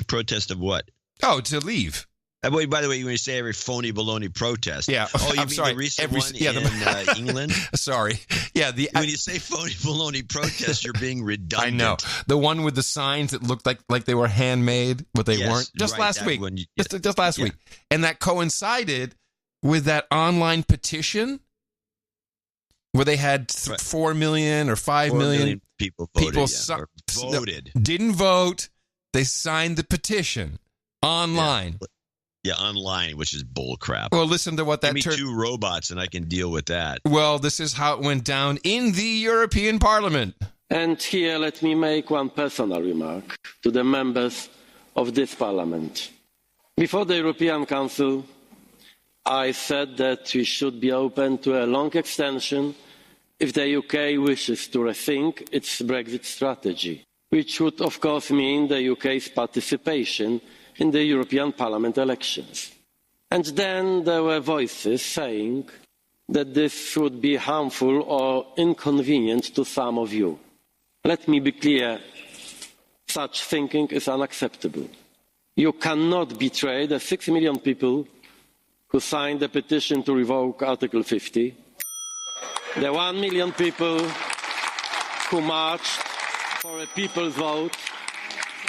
Protest of what? Oh, to leave. By the way, when you say every phony baloney protest, yeah. Oh, you I'm mean sorry. the recent one in England? Sorry. Yeah. When you say phony baloney protest, you're being redundant. I know. The one with the signs that looked like they were handmade, but they weren't. Just last week. Just last week. And that coincided with that online petition where they had 4 million or 5 million people voted. Voted. Didn't vote. They signed the petition online. Yeah, online, which is bullcrap. Well, listen to what that... Give me 2 robots and I can deal with that. Well, this is how it went down in the European Parliament. And here let me make one personal remark to the members of this Parliament. Before the European Council, I said that we should be open to a long extension if the UK wishes to rethink its Brexit strategy, which would of course mean the UK's participation in the European Parliament elections. And then there were voices saying that this would be harmful or inconvenient to some of you. Let me be clear, such thinking is unacceptable. You cannot betray the 6 million people who signed the petition to revoke Article 50, the 1 million people who marched for a people's vote,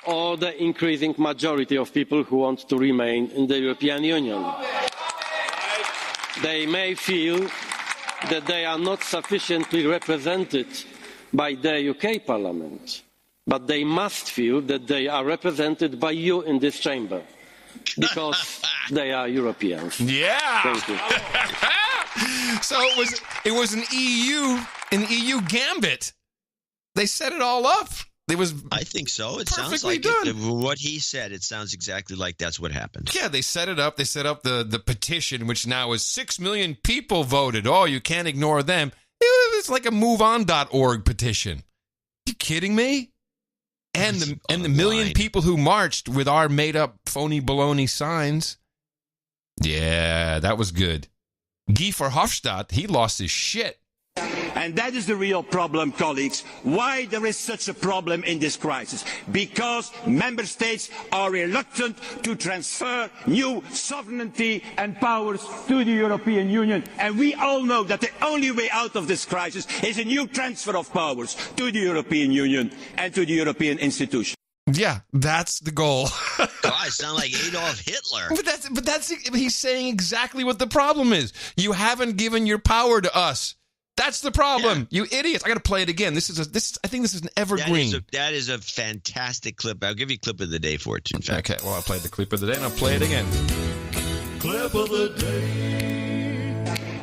or the increasing majority of people who want to remain in the European Union. They may feel that they are not sufficiently represented by the UK Parliament, but they must feel that they are represented by you in this chamber, because they are Europeans. Yeah. Thank you. So it was an EU gambit. They set it all up. I think so. It sounds like what he said. It sounds exactly like that's what happened. Yeah, they set it up. They set up the petition, which now is 6 million people voted. Oh, you can't ignore them. It's like a MoveOn.org petition. You kidding me? And the million people who marched with our made up phony baloney signs. Yeah, that was good. Guy Verhofstadt, he lost his shit. And that is the real problem, colleagues. Why there is such a problem in this crisis? Because member states are reluctant to transfer new sovereignty and powers to the European Union. And we all know that the only way out of this crisis is a new transfer of powers to the European Union and to the European institutions. Yeah, that's the goal. God, I sound like Adolf Hitler. But he's saying exactly what the problem is. You haven't given your power to us. That's the problem, you idiots! I got to play it again. I think this is an evergreen. That is a fantastic clip. I'll give you a clip of the day for it. In fact. Okay, well, I'll play the clip of the day and I'll play it again. Clip of the day.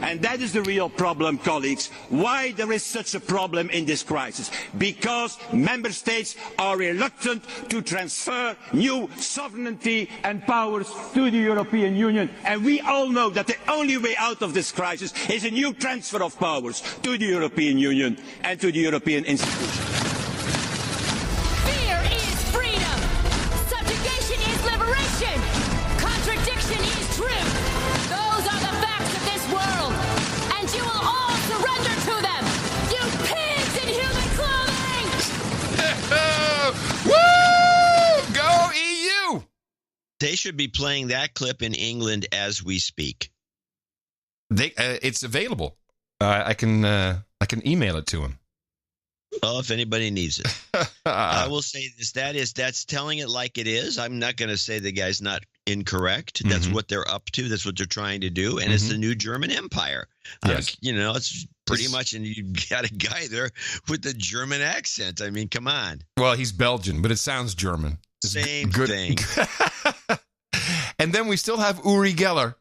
And that is the real problem, colleagues. Why there is such a problem in this crisis? Because member states are reluctant to transfer new sovereignty and powers to the European Union. And we all know that the only way out of this crisis is a new transfer of powers to the European Union and to the European institutions. Fear is freedom. Subjugation is liberation. Contradiction is truth. Those are the facts of this world. And you will all surrender to them. You pigs in human clothing. Woo! Go EU! They should be playing that clip in England as we speak. It's available. I can email it to him. Well, if anybody needs it. I will say this. That's telling it like it is. I'm not going to say the guy's not incorrect. That's what they're up to. That's what they're trying to do. And it's the new German Empire. Yes. It's pretty much, and you got a guy there with the German accent. I mean, come on. Well, he's Belgian, but it sounds German. Same thing. And then we still have Uri Geller,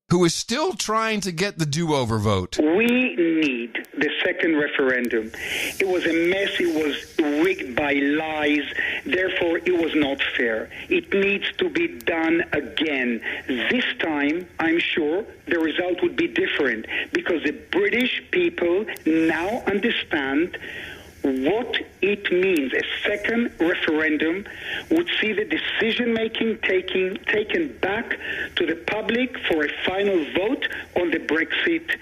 who is still trying to get the do-over vote. We need the second referendum. It was a mess. It was rigged by lies. Therefore, it was not fair. It needs to be done again. This time, I'm sure the result would be different because the British people now understand what it means. A second referendum would see the decision-making taken back to the public for a final vote on the Brexit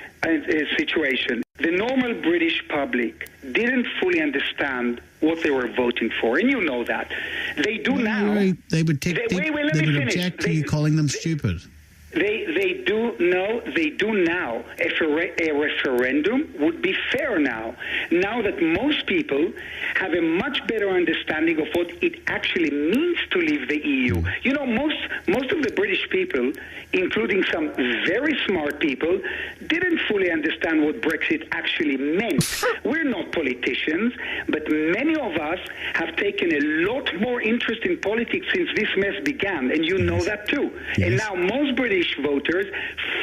situation. The normal British public didn't fully understand what they were voting for, and you know that. They do now. They would object to you calling them stupid. They do now. A referendum would be fair now that most people have a much better understanding of what it actually means to leave the EU. You know, most of the British people, including some very smart people, didn't fully understand what Brexit actually meant. We're not politicians, but many of us have taken a lot more interest in politics since this mess began, and you know that too. Yes. And now most British voters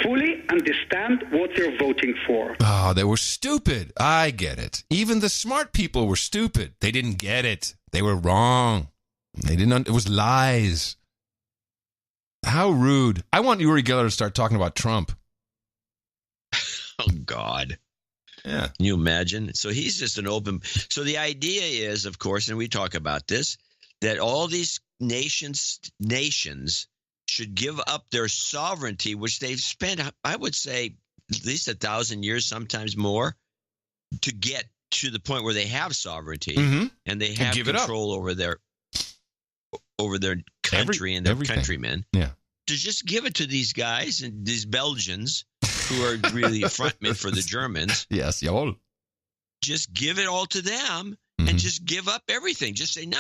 fully understand what they're voting for. Oh, they were stupid. I get it. Even the smart people were stupid. They didn't get it. They were wrong. They didn't. It was lies. How rude. I want Uri Geller to start talking about Trump. Oh, God. Yeah. Can you imagine? So he's just an open. So the idea is, of course, and we talk about this, that all these nations should give up their sovereignty, which they've spent, I would say, at least 1,000 years, sometimes more, to get to the point where they have sovereignty and they have control over their country and their countrymen. Yeah. To just give it to these guys and these Belgians who are really frontmen for the Germans. Yes, jawohl. Just give it all to them. And just give up everything. Just say, nah,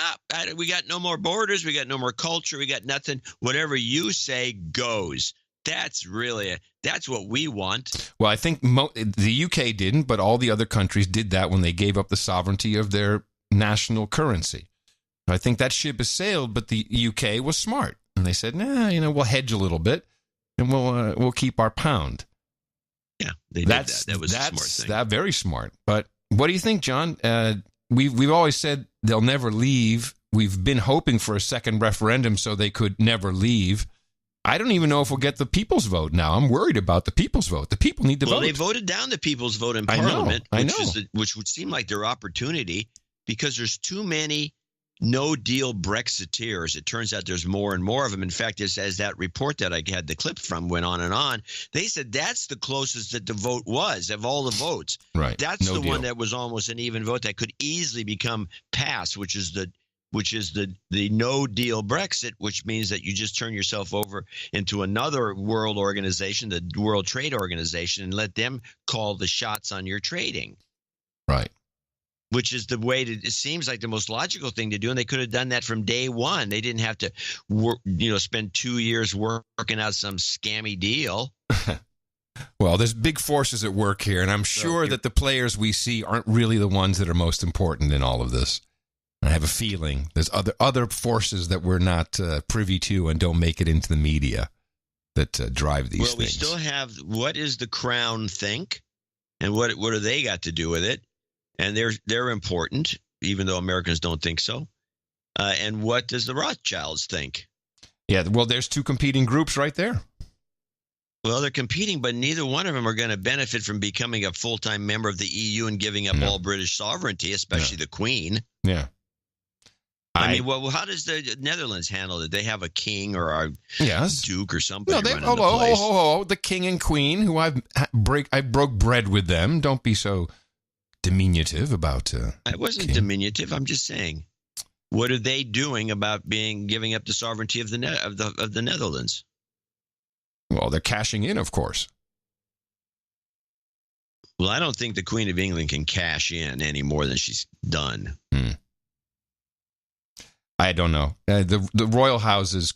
we got no more borders. We got no more culture. We got nothing. Whatever you say goes. That's what we want. Well, I think the UK didn't, but all the other countries did that when they gave up the sovereignty of their national currency. I think that ship has sailed, but the UK was smart. And they said, nah, we'll hedge a little bit and we'll keep our pound. Yeah, they did that. That was a smart thing. That's very smart. But what do you think, John? We've always said they'll never leave. We've been hoping for a second referendum so they could never leave. I don't even know if we'll get the people's vote now. I'm worried about the people's vote. The people need to vote. Well, they voted down the people's vote in Parliament, which would seem like their opportunity because there's too many no-deal Brexiteers. It turns out there's more and more of them. In fact, as that report that I had the clip from went on and on, they said that's the closest that the vote was of all the votes. Right. That's the one that was almost an even vote that could easily become passed, which is the no-deal Brexit, which means that you just turn yourself over into another world organization, the World Trade Organization, and let them call the shots on your trading. Right. Which is the way it seems like the most logical thing to do. And they could have done that from day one. They didn't have to spend 2 years working out some scammy deal. Well, there's big forces at work here, and I'm sure that the players we see aren't really the ones that are most important in all of this. I have a feeling there's other forces that we're not privy to and don't make it into the media that drive these things. Well, we still have what does the Crown think, and what do they got to do with it? And they're important, even though Americans don't think so. And what does the Rothschilds think? Yeah, well, there's two competing groups right there. Well, they're competing, but neither one of them are going to benefit from becoming a full-time member of the EU and giving up all British sovereignty, especially the Queen. Yeah. I mean, well, how does the Netherlands handle it? They have a king or a duke or somebody running the place. The king and queen, who I broke bread with them. Don't be so diminutive about. I wasn't diminutive. I'm just saying, what are they doing about giving up the sovereignty of the Netherlands? Well, they're cashing in, of course. Well, I don't think the Queen of England can cash in any more than she's done. I don't know. The royal house is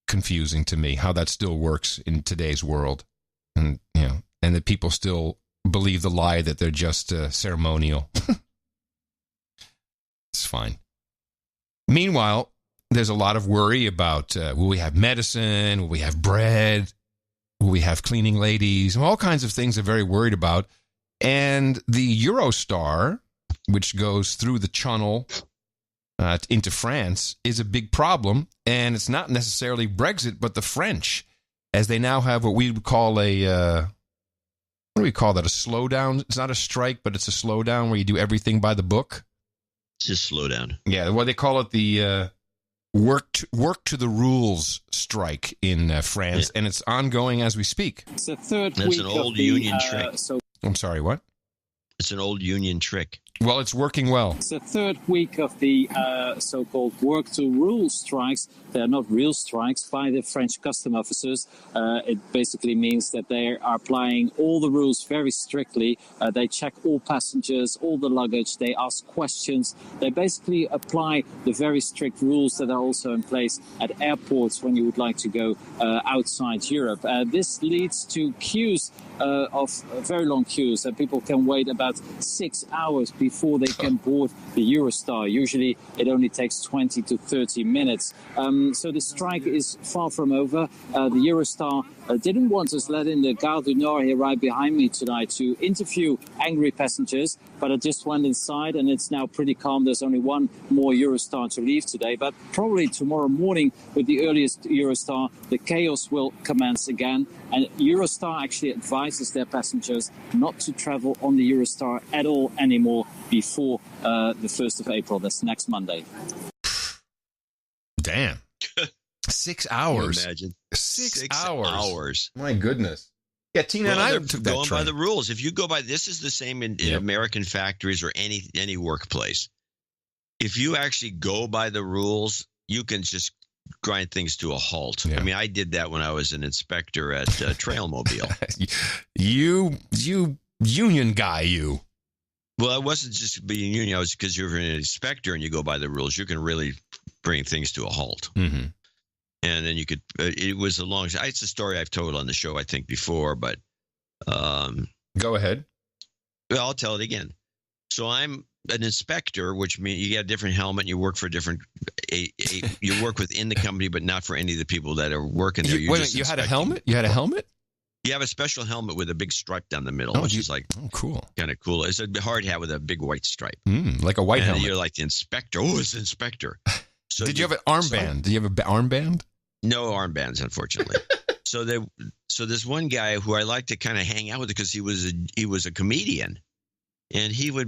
confusing to me how that still works in today's world, and that people still believe the lie that they're just ceremonial. It's fine. Meanwhile, there's a lot of worry about will we have medicine? Will we have bread? Will we have cleaning ladies? All kinds of things they're very worried about. And the Eurostar, which goes through the Channel into France, is a big problem. And it's not necessarily Brexit, but the French, as they now have what we would call a what do we call that? A slowdown? It's not a strike, but it's a slowdown where you do everything by the book. It's just slow down. Yeah, well, they call it the work to the rules strike in France, and it's ongoing as we speak. It's the third That's week an old of the, union trick. I'm sorry, what? It's an old union trick. Well, it's working well. It's the third week of the so-called work to rule strikes. They're not real strikes by the French custom officers. It basically means that they are applying all the rules very strictly. They check all passengers, all the luggage. They ask questions. They basically apply the very strict rules that are also in place at airports when you would like to go outside Europe. This leads to queues of very long queues. People can wait about 6 hours before they can board the Eurostar. Usually it only takes 20 to 30 minutes. So the strike is far from over. The Eurostar didn't want us let in the Gare du Nord here right behind me tonight to interview angry passengers, but I just went inside and it's now pretty calm. There's only one more Eurostar to leave today, but probably tomorrow morning with the earliest Eurostar, the chaos will commence again. And Eurostar actually advises their passengers not to travel on the Eurostar at all anymore before the 1st of April. That's next Monday. Damn. 6 hours. Imagine. 6 hours. hours. My goodness. Yeah, Tina and I took that going train. by the rules. If you go by, this is the same in American factories or any workplace. If you actually go by the rules, you can just grind things to a halt. I mean, I did that when I was an inspector at Trailmobile. You union guy, you. Well, I wasn't just being union. I was because you're an inspector and you go by the rules. You can really bring things to a halt. Mm-hmm. And then you could. It was a long. It's a story I've told on the show, I think, before. But go ahead. Well, I'll tell it again. So I'm an inspector, which means you get a different helmet. And you work for different. You work within the company, but not for any of the people that are working there. You had a helmet. You had a helmet. You have a special helmet with a big stripe down the middle, which is like cool, kind of cool. It's a hard hat with a big white stripe, like a white helmet. You're like the inspector. Oh, it's the inspector. So Did you have an armband? Did you have an armband? No armbands, unfortunately. So this one guy who I like to kind of hang out with because he was a comedian, and he was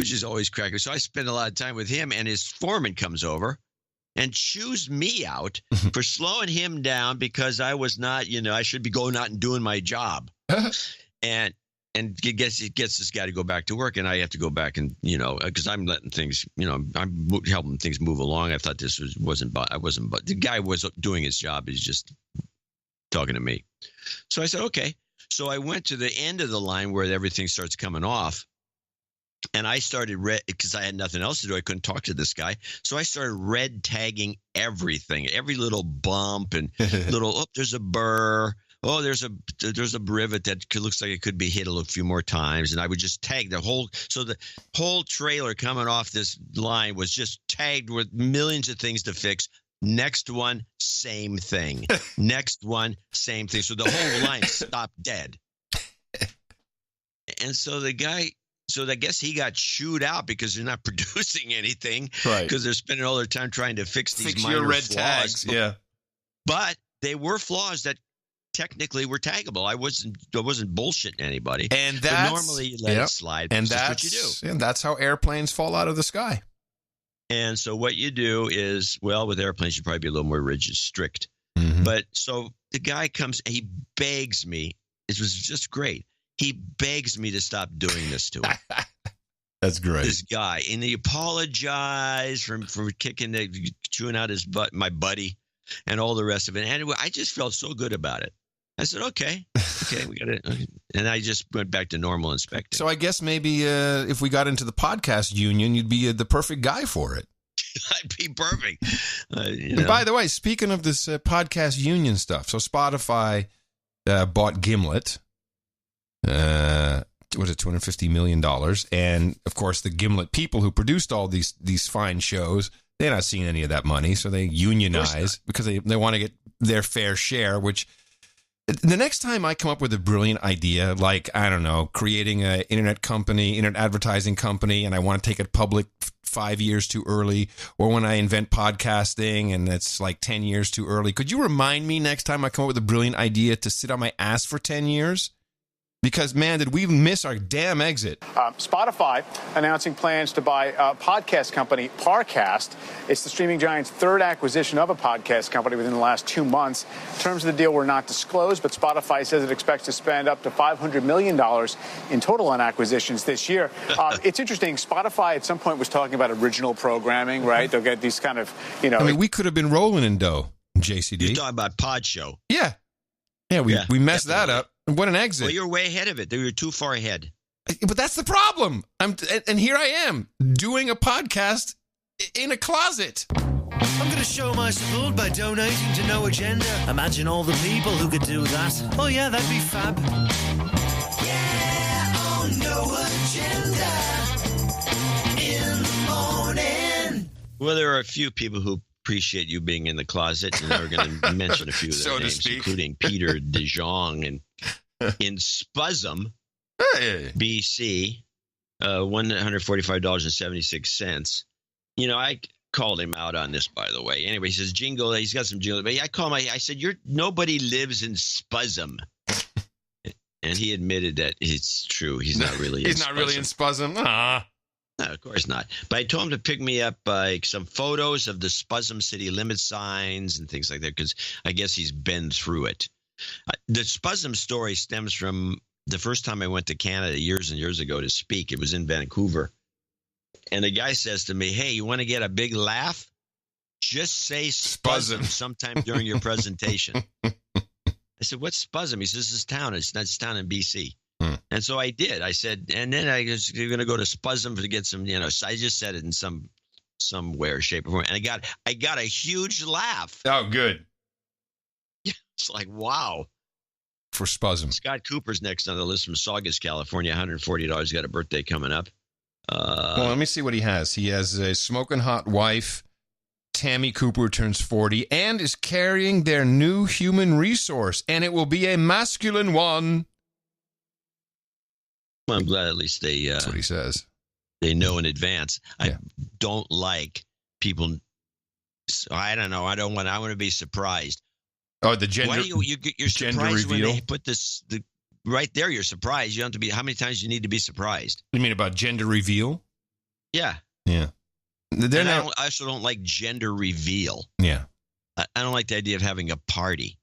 just always cracking. So I spent a lot of time with him, and his foreman comes over and chews me out for slowing him down because I was not, I should be going out and doing my job. and he gets this guy to go back to work, and I have to go back and, because I'm letting things, I'm helping things move along. I thought this wasn't, but the guy was doing his job. He's just talking to me. So I said, okay. So I went to the end of the line where everything starts coming off. And I started because I had nothing else to do. I couldn't talk to this guy. So I started red tagging everything, every little bump and there's a burr. Oh, there's a rivet that looks like it could be hit a few more times. And I would just tag the whole trailer coming off this line was just tagged with millions of things to fix. Next one, same thing. Next one, same thing. So the whole line stopped dead. And so the guy... So I guess he got chewed out because they're not producing anything, right? Because they're spending all their time trying to fix these minor red flaws. Tags, yeah. But they were flaws that technically were taggable. I wasn't bullshitting anybody. And that's normally you let it slide. And that's what you do. And that's how airplanes fall out of the sky. And so what you do is, well, with airplanes, you probably be a little more rigid, strict. Mm-hmm. But so the guy comes, he begs me. It was just great. He begs me to stop doing this to him. That's great. This guy, and he apologized for chewing out his butt, my buddy, and all the rest of it. And I just felt so good about it. I said, okay, we got it. And I just went back to normal inspecting. So I guess maybe if we got into the podcast union, you'd be the perfect guy for it. I'd be perfect. And by the way, speaking of this podcast union stuff, so Spotify bought Gimlet. Was it $250 million? And of course, the Gimlet people who produced all these fine shows, they're not seeing any of that money, so they unionize because they want to get their fair share. Which the next time I come up with a brilliant idea, like I don't know, creating an internet advertising company, and I want to take it public 5 years too early, or when I invent podcasting and it's like 10 years too early. Could you remind me next time I come up with a brilliant idea to sit on my ass for 10 years? Because, man, did we miss our damn exit. Spotify announcing plans to buy a podcast company, Parcast. It's the streaming giant's third acquisition of a podcast company within the last 2 months. Terms of the deal were not disclosed, but Spotify says it expects to spend up to $500 million in total on acquisitions this year. It's interesting. Spotify at some point was talking about original programming, right? They'll get these kind of, I mean, we could have been rolling in dough, JCD. You're talking about Pod Show. Yeah. Yeah, we messed that up. What an exit. Well, you're way ahead of it. They were too far ahead. But that's the problem. And here I am doing a podcast in a closet. I'm going to show my support by donating to No Agenda. Imagine all the people who could do that. Oh, yeah, that'd be fab. Yeah, on No Agenda in the morning. Well, there are a few people who appreciate you being in the closet, and we're going to mention a few of their names, including Peter DeJong and in Spuzum, BC, $145.76. I called him out on this, by the way. Anyway, he says jingle. He's got some jingle. But I said, nobody lives in Spuzum. And he admitted that it's true. He's not really. He's not really in Spuzum. Ah. No, of course not. But I told him to pick me up some photos of the Spuzum city limit signs and things like that, because I guess he's been through it. The Spuzum story stems from the first time I went to Canada years and years ago to speak. It was in Vancouver. And the guy says to me, hey, you want to get a big laugh? Just say Spuzum sometime during your presentation. I said, what's Spuzum? He says, this town. It's town in BC. And so I did. I said, and then I was going to go to Spuzum to get some, so I just said it in some way, shape, or form. And I got a huge laugh. Oh, good. It's like, wow. For Spuzum. Scott Cooper's next on the list from Saugus, California, $140. He's got a birthday coming up. Well, let me see what he has. He has a smoking hot wife. Tammy Cooper turns 40 and is carrying their new human resource, and it will be a masculine one. Well, I'm glad at least that's what he says. They know in advance. I don't like people. I don't know. I want to be surprised. Oh, the gender. Why you're surprised when they put this right there? You're surprised. You don't have to be. How many times you need to be surprised? You mean about gender reveal? Yeah. Yeah. I also don't like gender reveal. Yeah. I don't like the idea of having a party.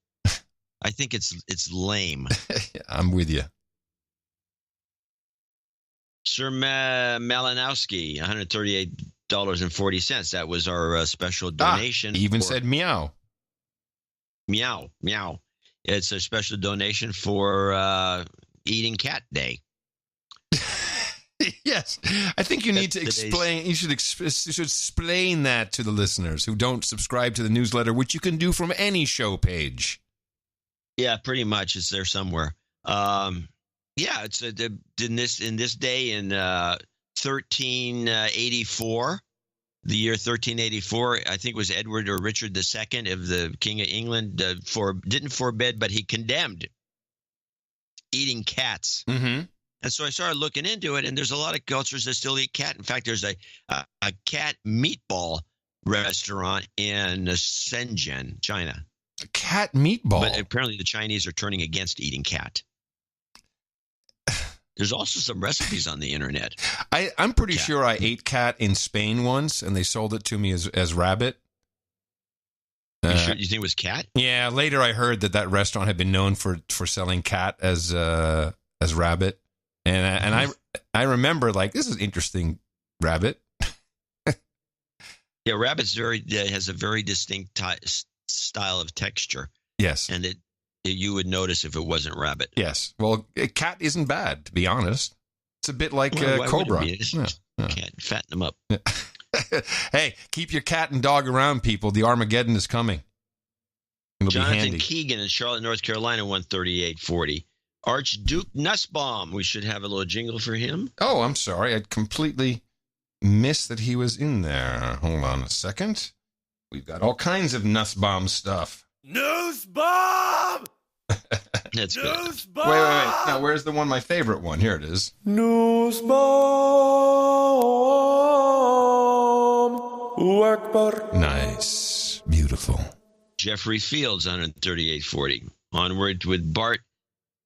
I think it's lame. I'm with you. Sir Malinowski, $138.40. That was our special donation. He even said meow. Meow, meow. It's a special donation for Eating Cat Day. Yes. I think you need to explain. You should explain that to the listeners who don't subscribe to the newsletter, which you can do from any show page. Yeah, pretty much. It's there somewhere. Yeah, it's in this day in 1384, the year 1384. I think it was Edward or Richard II of the King of England didn't forbid, but he condemned eating cats. Mm-hmm. And so I started looking into it, and there's a lot of cultures that still eat cat. In fact, there's a cat meatball restaurant in Shenzhen, China. A cat meatball? But apparently the Chinese are turning against eating cat. There's also some recipes on the internet. I'm pretty sure I ate cat in Spain once, and they sold it to me as rabbit. You think it was cat? Yeah. Later, I heard that restaurant had been known for selling cat as rabbit, and I remember like, this is interesting, rabbit. Yeah, rabbit's has a very distinct style of texture. Yes, and you would notice if it wasn't rabbit. Yes. Well, cat isn't bad, to be honest. It's a bit like Cobra. Cat, fatten them up. Hey, keep your cat and dog around, people. The Armageddon is coming. It'll Jonathan be handy. Keegan in Charlotte, North Carolina, 138.40. Archduke Nussbaum. We should have a little jingle for him. Oh, I'm sorry. I'd completely missed that he was in there. Hold on a second. We've got all kinds of Nussbaum stuff. Nussbaum! That's good. Wait. Now, where's the one, my favorite one? Here it is. Nussbaum! Nice. Beautiful. Jeffrey Fields, 138.40. Onward with Bart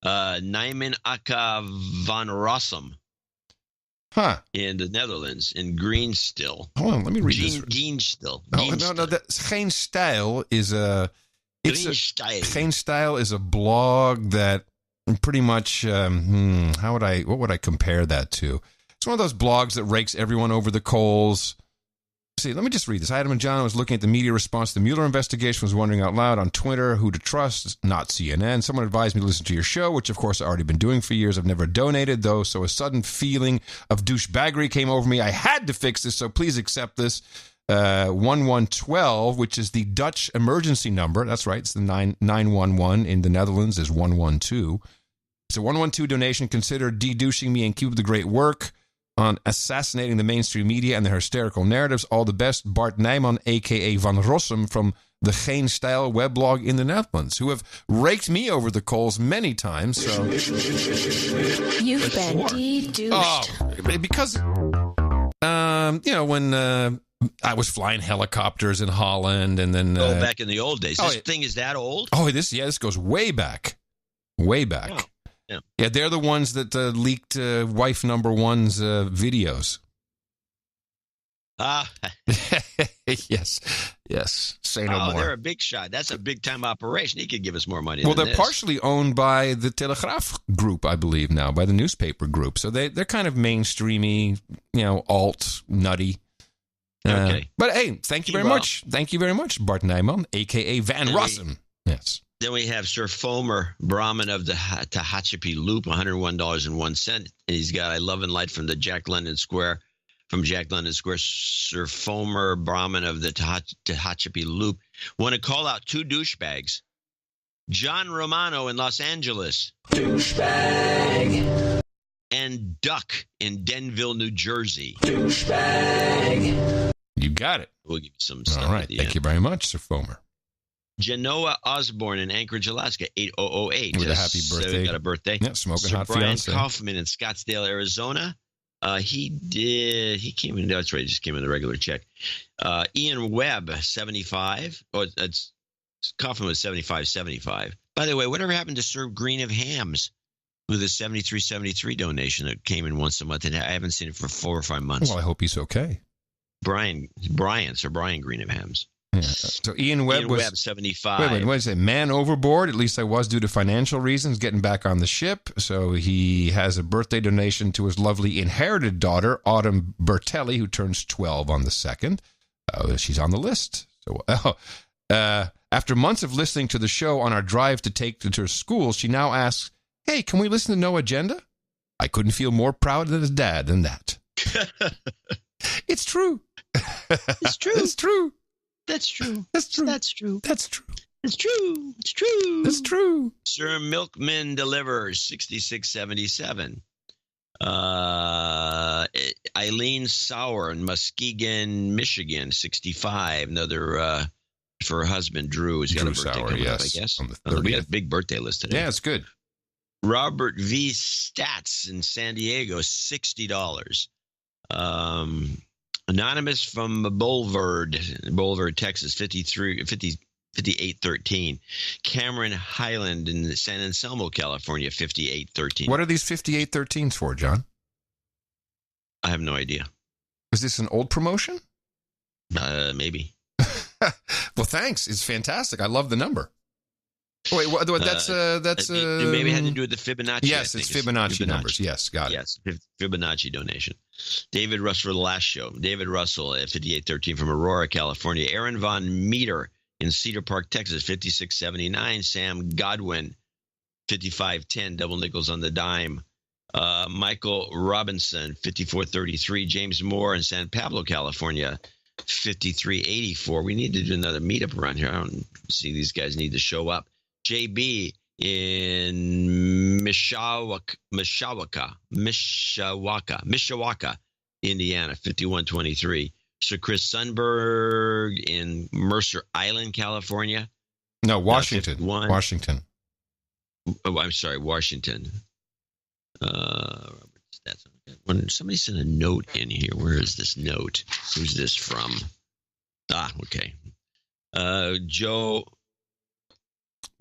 Nijman Akka van Rossum. In the Netherlands, in Greenstill. Hold on, let me read this. Greenstill. No, that's Geen Stijl is a... Geen Stijl is a blog that pretty much... what would I compare that to? It's one of those blogs that rakes everyone over the coals. See, let me just read this. Adam and John was looking at the media response to the Mueller investigation, was wondering out loud on Twitter who to trust, not CNN. Someone advised me to listen to your show, which of course I've already been doing for years. I've never donated, though, so a sudden feeling of douchebaggery came over me. I had to fix this, so please accept this. 1112, which is the Dutch emergency number. That's right, it's the 911 in the Netherlands is 112. It's a 112 donation. Consider de-douching me and keep up the great work on assassinating the mainstream media and their hysterical narratives. All the best, Bart Nijman, a.k.a. Van Rossum, from the Geen Stijl weblog in the Netherlands, who have raked me over the coals many times. So You've been de-douched. Because, when I was flying helicopters in Holland, and then... back in the old days. This thing is that old? This goes way back. Way back. Oh. Yeah, they're the ones that leaked wife number one's videos. Yes. Say no more. They're a big shot. That's a big time operation. He could give us more money. Well, they're partially owned by the Telegraaf group, I believe now, by the newspaper group. So they're kind of mainstreamy, alt nutty. Okay. But hey, thank you very much. Thank you very much, Bart Nijman, a.k.a. Van Rossum. Yes. Then we have Sir Fomer Brahmin of the Tehachapi Loop, $101.01. And he's got I Love and Light from Jack London Square. Sir Fomer Brahmin of the Tehachapi Loop. Want to call out two douchebags. John Romano in Los Angeles. Douchebag. And Duck in Denville, New Jersey. Douchebag. You got it. We'll give you some stuff. All right. Thank you very much, Sir Fomer. Genoa Osborne in Anchorage, Alaska, 8008. With a happy birthday. So he got a birthday. Yeah, smoking Sir hot Brian fiance. Kaufman in Scottsdale, Arizona. He came in, that's right, he just came in the regular check. Ian Webb, 75. Kaufman was 75. By the way, whatever happened to Sir Green of Hams with a 73 donation that came in once a month? And I haven't seen it for 4 or 5 months. Well, I hope he's okay. Sir Brian Green of Hams. Yeah. So Ian Webb was 75. Wait, what is it? Man overboard. At least I was, due to financial reasons, getting back on the ship. So he has a birthday donation to his lovely inherited daughter, Autumn Bertelli, who turns 12 on the 2nd. She's on the list. So after months of listening to the show on our drive to take to her school, she now asks, "Hey, can we listen to No Agenda?" I couldn't feel more proud than his dad than that. It's true. It's true. It's true. That's true. That's true. That's true. That's true. It's true. It's true. That's true. Sir Milkman delivers 6677. Eileen Sauer in Muskegon, Michigan, 65. Another for her husband Drew, who's got a birthday coming up, I guess. On the 30th. We got a big birthday list today. Yeah, it's good. Robert V. Stats in San Diego, $60. Anonymous from Boulevard, Texas, 5813. Cameron Highland in San Anselmo, California, 5813. What are these 5813s for, John? I have no idea. Is this an old promotion? Maybe. Well, thanks. It's fantastic. I love the number. Wait, that's maybe it had to do with the Fibonacci. Yes, it's Fibonacci numbers. Yes, got it. Yes, Fibonacci donation. David Russell for the last show. David Russell at 5813 from Aurora, California. Aaron Von Meter in Cedar Park, Texas, 5679. Sam Godwin, 5510. Double nickels on the dime. Michael Robinson, 5433. James Moore in San Pablo, California, 5384. We need to do another meetup around here. I don't see these guys need to show up. JB in Mishawaka, Indiana, 5123. Sir Chris Sundberg in Mercer Island, California. No, Washington. Washington. Oh, I'm sorry, Washington. Robert Stetson. Somebody sent a note in here. Where is this note? Who's this from? Okay. Joe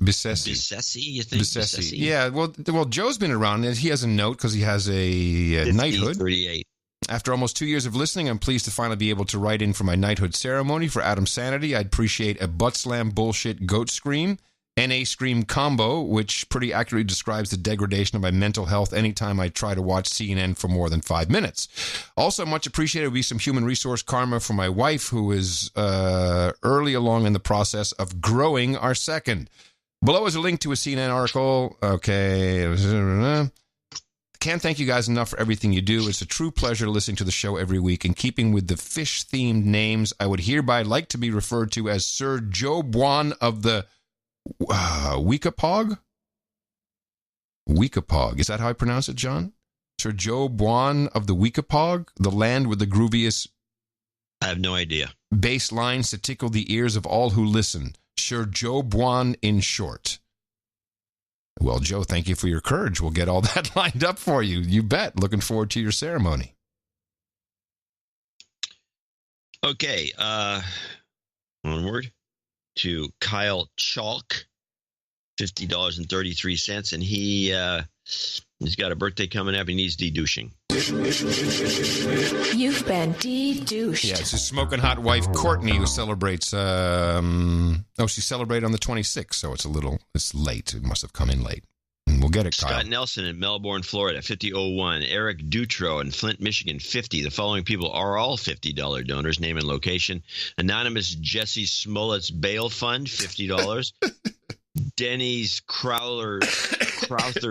Bissessi, you think? Bissessi. Yeah, well, Joe's been around. He has a note because he has a knighthood. 38. After almost 2 years of listening, I'm pleased to finally be able to write in for my knighthood ceremony. For Adam's sanity, I'd appreciate a butt slam bullshit goat scream, NA scream combo, which pretty accurately describes the degradation of my mental health anytime I try to watch CNN for more than 5 minutes. Also, much appreciated would be some human resource karma for my wife, who is early along in the process of growing our second. Below is a link to a CNN article. Okay. Can't thank you guys enough for everything you do. It's a true pleasure listening to the show every week. In keeping with the fish-themed names, I would hereby like to be referred to as Sir Joe Buon of the Weekapog? Weekapog. Is that how I pronounce it, John? Sir Joe Buon of the Weekapog, the land with the grooviest... I have no idea. ...bass lines to tickle the ears of all who listen. Sir Joe Buon in short. Well, Joe, thank you for your courage. We'll get all that lined up for you. You bet. Looking forward to your ceremony. Okay. Onward to Kyle Chalk, $50.33. And he's got a birthday coming up. He needs de-douching. You've been de-douched. Yeah, it's his smoking hot wife, Courtney, who celebrates... she celebrated on the 26th, so it's late. It must have come in late. And we'll get it, Kyle. Scott Nelson in Melbourne, Florida, 5001. Eric Dutro in Flint, Michigan, 50. The following people are all $50 donors, name and location. Anonymous Jesse Smollett's Bail Fund, $50. Denny's Crowther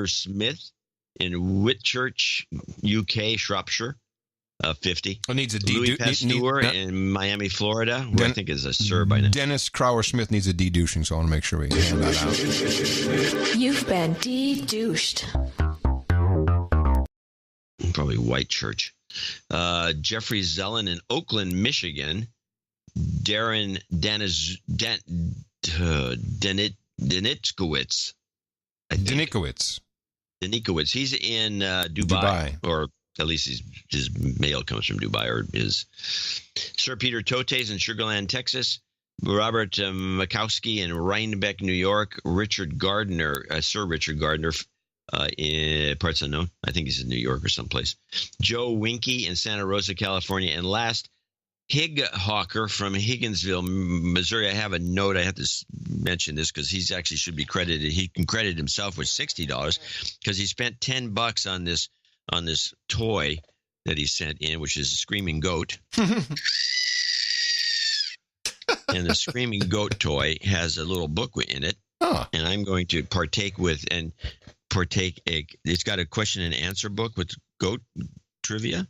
Smith in Whitchurch, UK, Shropshire, 50. Oh, needs a Louis Pasteur in Miami, Florida, who I think is a sir by now. Dennis Crowther Smith needs a de-douching, so I want to make sure we hand that out. You've been de-douched. Probably Whitechurch. Jeffrey Zellen in Oakland, Michigan. Darren Denitkowitz. Denikowitz. He's in Dubai, or at least his mail comes from Dubai, or his. Sir Peter Totes in Sugarland, Texas. Robert Makowski in Rhinebeck, New York. Richard Gardner, Sir Richard Gardner, in parts unknown. I think he's in New York or someplace. Joe Winky in Santa Rosa, California. And last, Hig Hawker from Higginsville, Missouri. I have a note. I have to mention this because he's actually should be credited. He can credit himself with $60 because he spent $10 on this toy that he sent in, which is a screaming goat. And the screaming goat toy has a little book in it. Oh. And I'm going to it's got a question and answer book with goat trivia.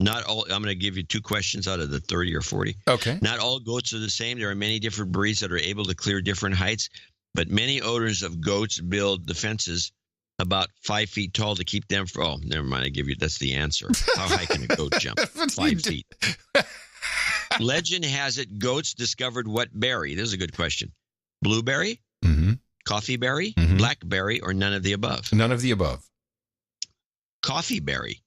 Not all. I'm going to give you 2 questions out of the 30 or 40. Okay. Not all goats are the same. There are many different breeds that are able to clear different heights, but many owners of goats build the fences about 5 feet tall to keep them from. Oh, never mind. That's the answer. How high can a goat jump? 5 feet. Legend has it goats discovered what berry? This is a good question. Blueberry, coffee berry, blackberry, or none of the above? None of the above. Coffee berry.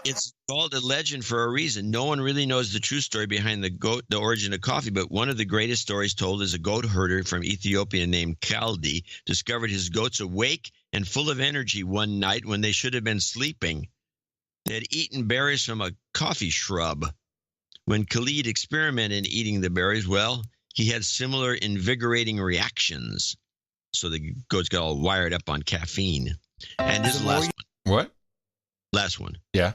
It's called a legend for a reason. No one really knows the true story behind the origin of coffee, but one of the greatest stories told is a goat herder from Ethiopia named Kaldi discovered his goats awake and full of energy one night when they should have been sleeping. They had eaten berries from a coffee shrub. When Khalid experimented in eating the berries, well, he had similar invigorating reactions. So the goats got all wired up on caffeine. And this is the last one. What? Last one. Yeah.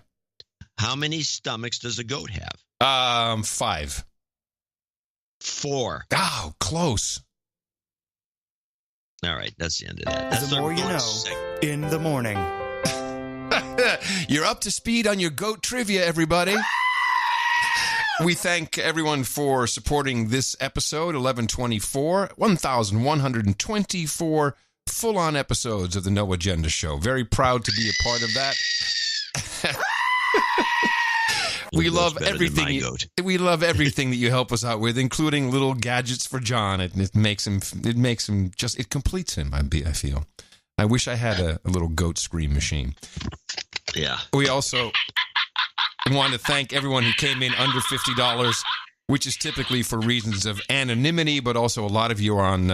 How many stomachs does a goat have? 5. 4. Oh, close. All right, that's the end of that. That's the more you know in the morning. You're up to speed on your goat trivia, everybody. We thank everyone for supporting this episode, 1124, 1,124 full-on episodes of the No Agenda Show. Very proud to be a part of that. We love everything. We love everything that you help us out with, including little gadgets for John. It makes him just. It completes him. I feel. I wish I had a little goat scream machine. Yeah. We also. I want to thank everyone who came in under $50, which is typically for reasons of anonymity, but also a lot of you are on,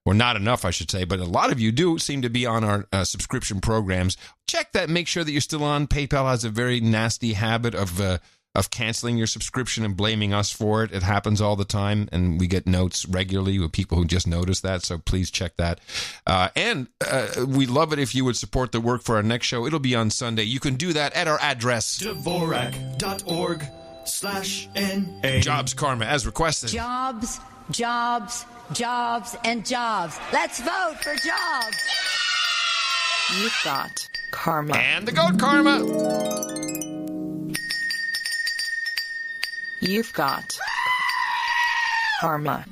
or not enough, I should say, but a lot of you do seem to be on our subscription programs. Check that. Make sure that you're still on. PayPal has a very nasty habit of canceling your subscription and blaming us for it. It happens all the time, and we get notes regularly with people who just notice that, so please check that. And we'd love it if you would support the work for our next show. It'll be on Sunday. You can do that at our address. Dvorak.org/NA. Jobs Karma, as requested. Jobs, jobs, jobs, and jobs. Let's vote for jobs. You've got karma. And the goat karma. You've got karma.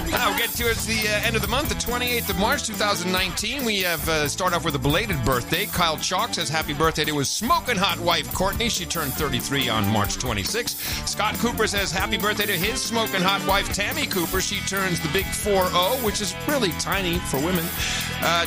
Now we'll get towards the end of the month, the 28th of March, 2019. We have start off with a belated birthday. Kyle Chalk says happy birthday to his smoking hot wife, Courtney. She turned 33 on March 26th. Scott Cooper says happy birthday to his smoking hot wife, Tammy Cooper. She turns the big 4-0, which is really tiny for women.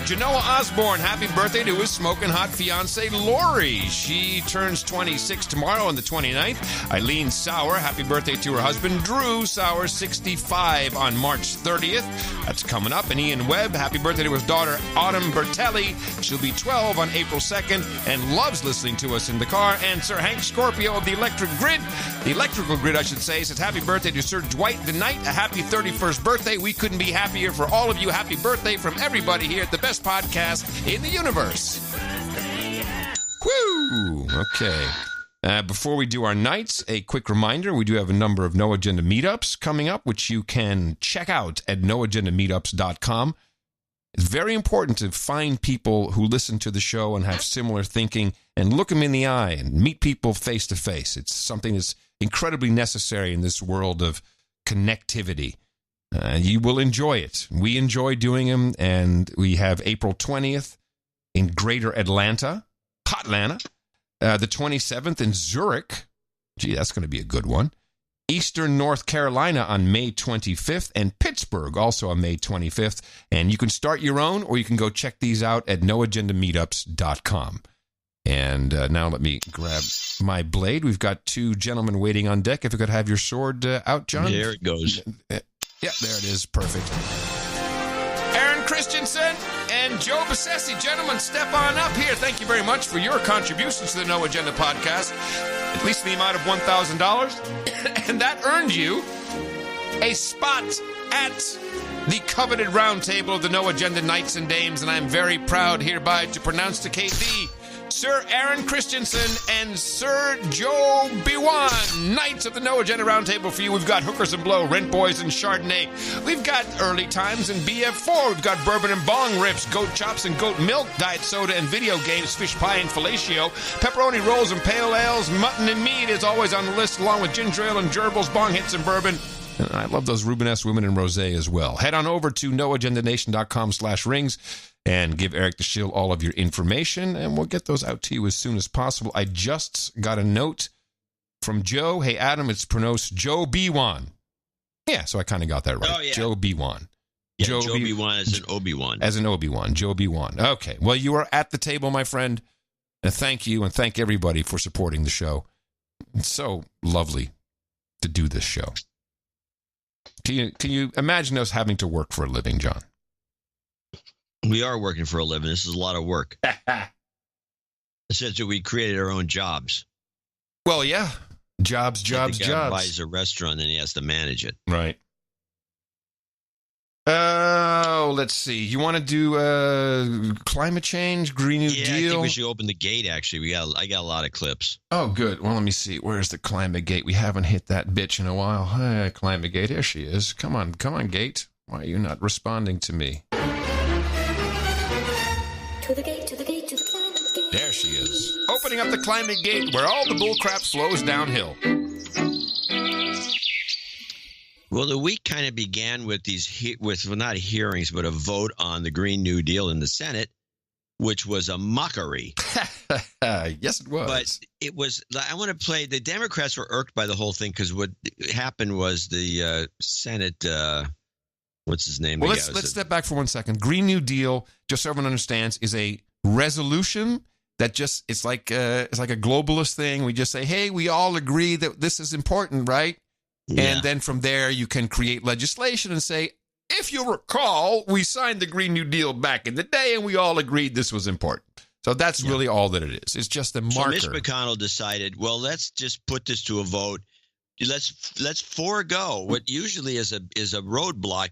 Genoa Osborne, happy birthday to his smoking hot fiance, Lori. She turns 26 tomorrow on the 29th. Eileen Sauer, happy birthday to her husband, Drew Sauer, 65 on March 30th. That's coming up. And Ian Webb, happy birthday to his daughter, Autumn Bertelli. She'll be 12 on April 2nd and loves listening to us in the car. And Sir Hank Scorpio of the Electrical Grid, I should say, says happy birthday to Sir Dwight the Knight. A happy 31st birthday. We couldn't be happier for all of you. Happy birthday from everybody here at the best podcast in the universe. Woo! Okay. Before we do our nights, a quick reminder, we do have a number of No Agenda meetups coming up, which you can check out at noagendameetups.com. It's very important to find people who listen to the show and have similar thinking and look them in the eye and meet people face to face. It's something that's incredibly necessary in this world of connectivity. You will enjoy it. We enjoy doing them, and we have April 20th in Greater Atlanta, Hotlanta. The 27th in Zurich. Gee, that's going to be a good one. Eastern North Carolina on May 25th, and Pittsburgh also on May 25th. And you can start your own, or you can go check these out at noagendameetups.com. And now let me grab my blade. We've got two gentlemen waiting on deck. If you could have your sword out, John. There it goes. Yeah, there it is. Perfect. Aaron Christensen and Joe Besessi. Gentlemen, step on up here. Thank you very much for your contributions to the No Agenda podcast, at least in the amount of $1,000. And that earned you a spot at the coveted round table of the No Agenda Knights and Dames, and I'm very proud hereby to pronounce to KD, Sir Aaron Christensen and Sir Joe Biwan, Knights of the No Agenda Roundtable for you. We've got Hookers and Blow, Rent Boys and Chardonnay. We've got Early Times and BF4. We've got Bourbon and Bong Rips, Goat Chops and Goat Milk, Diet Soda and Video Games, Fish Pie and Fellatio, Pepperoni Rolls and Pale Ales, Mutton and Meat is always on the list, along with Ginger Ale and Gerbils, Bong Hits and Bourbon. And I love those Rubenesque Women and Rosé as well. Head on over to noagendanation.com/rings and give Eric the Shill all of your information, and we'll get those out to you as soon as possible. I just got a note from Joe. Hey, Adam, it's pronounced Joe Biwan. Yeah, so I kind of got that right. Oh, yeah. Joe Biwan. Yeah, Joe Biwan as an Obi-Wan. As an Obi-Wan. Joe Biwan. Okay, well, you are at the table, my friend, and thank you, and thank everybody for supporting the show. It's so lovely to do this show. Can you imagine us having to work for a living, John? We are working for a living. This is a lot of work. Essentially, we created our own jobs. Well, yeah. Jobs. The guy buys a restaurant and he has to manage it. Right. Let's see. You want to do climate change, Green New Deal? I think we should open the gate, actually. I got a lot of clips. Oh, good. Well, let me see. Where's the climate gate? We haven't hit that bitch in a while. Hey, climate gate. Here she is. Come on, gate. Why are you not responding to me? To the gate, to the gate, to the climate gate. There she is. Opening up the climate gate where all the bullcrap flows downhill. Well, the week kind of began with not hearings, but a vote on the Green New Deal in the Senate, which was a mockery. Yes, it was. But it was. I want to play. The Democrats were irked by the whole thing because what happened was the Senate what's his name? Well, let's step back for 1 second. Green New Deal, just so everyone understands, is a resolution that just it's like a globalist thing. We just say, hey, we all agree that this is important, right? Yeah. And then from there, you can create legislation and say, if you recall, we signed the Green New Deal back in the day, and we all agreed this was important. So that's really all that it is. It's just a marker. So Mitch McConnell decided, well, let's just put this to a vote. Let's forego what usually is a roadblock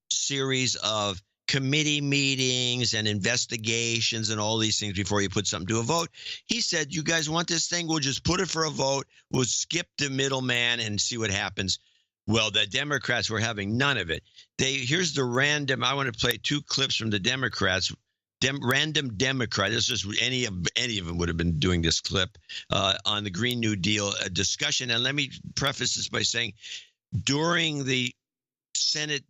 series of committee meetings and investigations and all these things before you put something to a vote. He said, you guys want this thing? We'll just put it for a vote. We'll skip the middleman and see what happens. Well, the Democrats were having none of it. Here's the random. I want to play 2 clips from the Democrats. Random Democrat. This is any of them would have been doing this clip on the Green New Deal discussion. And let me preface this by saying, during the Senate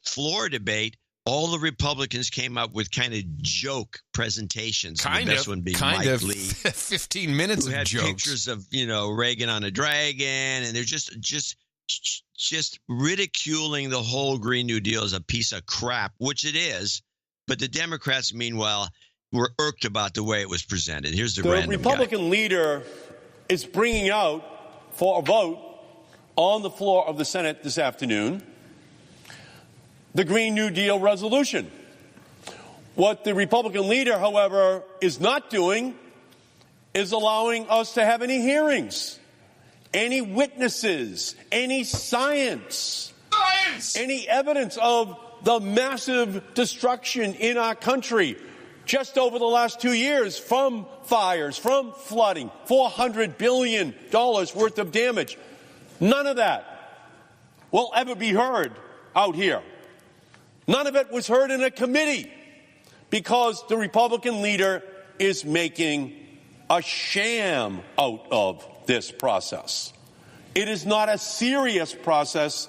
floor debate, all the Republicans came up with kind of joke presentations. The best one being Mike Lee, 15 minutes who of had jokes. Pictures of Reagan on a dragon, and they're just ridiculing the whole Green New Deal as a piece of crap, which it is. But the Democrats, meanwhile, were irked about the way it was presented. Here's the random Republican guy. leader is bringing out for a vote on the floor of the Senate this afternoon the Green New Deal resolution. What the Republican leader, however, is not doing is allowing us to have any hearings, any witnesses, any science, any evidence of the massive destruction in our country just over the last 2 years from fires, from flooding, $400 billion worth of damage. None of that will ever be heard out here. None of it was heard in a committee because the Republican leader is making a sham out of this process. It is not a serious process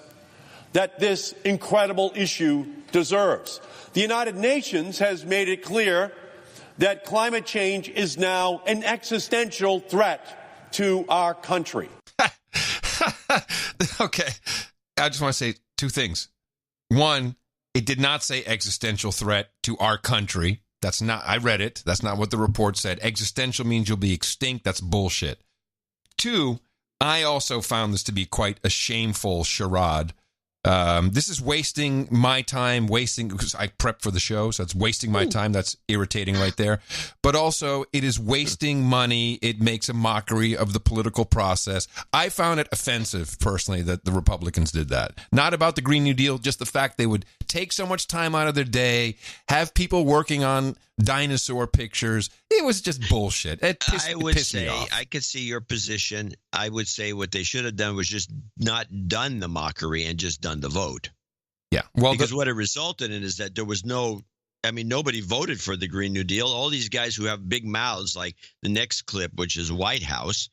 that this incredible issue deserves. The United Nations has made it clear that climate change is now an existential threat to our country. Okay. I just want to say 2 things. One, it did not say existential threat to our country. That's not, I read it. That's not what the report said. Existential means you'll be extinct. That's bullshit. 2, I also found this to be quite a shameful charade. This is wasting my time, because I prep for the show, so it's wasting my time. That's irritating right there. But also, it is wasting money. It makes a mockery of the political process. I found it offensive, personally, that the Republicans did that. Not about the Green New Deal, just the fact they would take so much time out of their day, have people working on dinosaur pictures. It was just bullshit. It pissed me off. I could see your position. I would say what they should have done was just not done the mockery and just done the vote. Yeah. Well, because what it resulted in is that there was nobody voted for the Green New Deal. All these guys who have big mouths, like the next clip, which is White House,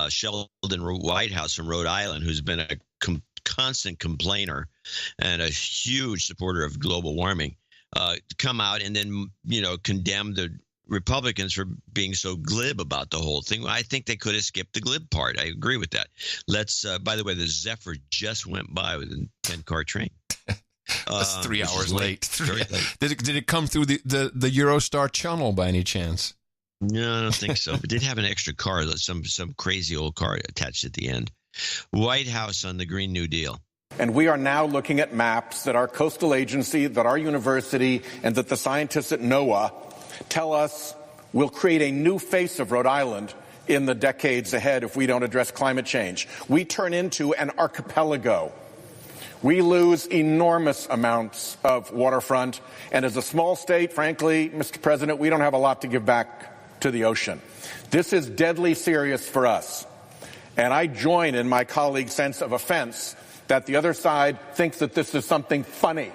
Sheldon Whitehouse from Rhode Island, who's been a constant complainer and a huge supporter of global warming, come out and then, condemn the Republicans for being so glib about the whole thing. I think they could have skipped the glib part. I agree with that. Let's, by the way, the Zephyr just went by with a 10-car train. That's 3 hours late. Very late. Did it come through the Eurostar channel by any chance? No, I don't think so. It did have an extra car, some crazy old car attached at the end. White House on the Green New Deal. And we are now looking at maps that our coastal agency, that our university, and that the scientists at NOAA tell us will create a new face of Rhode Island in the decades ahead if we don't address climate change. We turn into an archipelago. We lose enormous amounts of waterfront. And as a small state, frankly, Mr. President, we don't have a lot to give back to the ocean. This is deadly serious for us. And I join in my colleague's sense of offense that the other side thinks that this is something funny.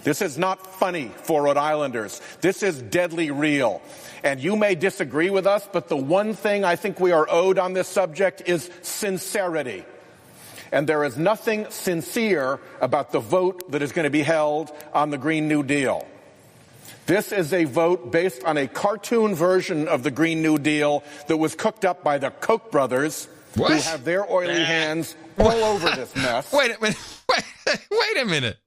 This is not funny for Rhode Islanders. This is deadly real. And you may disagree with us, but the one thing I think we are owed on this subject is sincerity. And there is nothing sincere about the vote that is going to be held on the Green New Deal. This is a vote based on a cartoon version of the Green New Deal that was cooked up by the Koch brothers, who have their oily hands all over this mess. Wait a minute.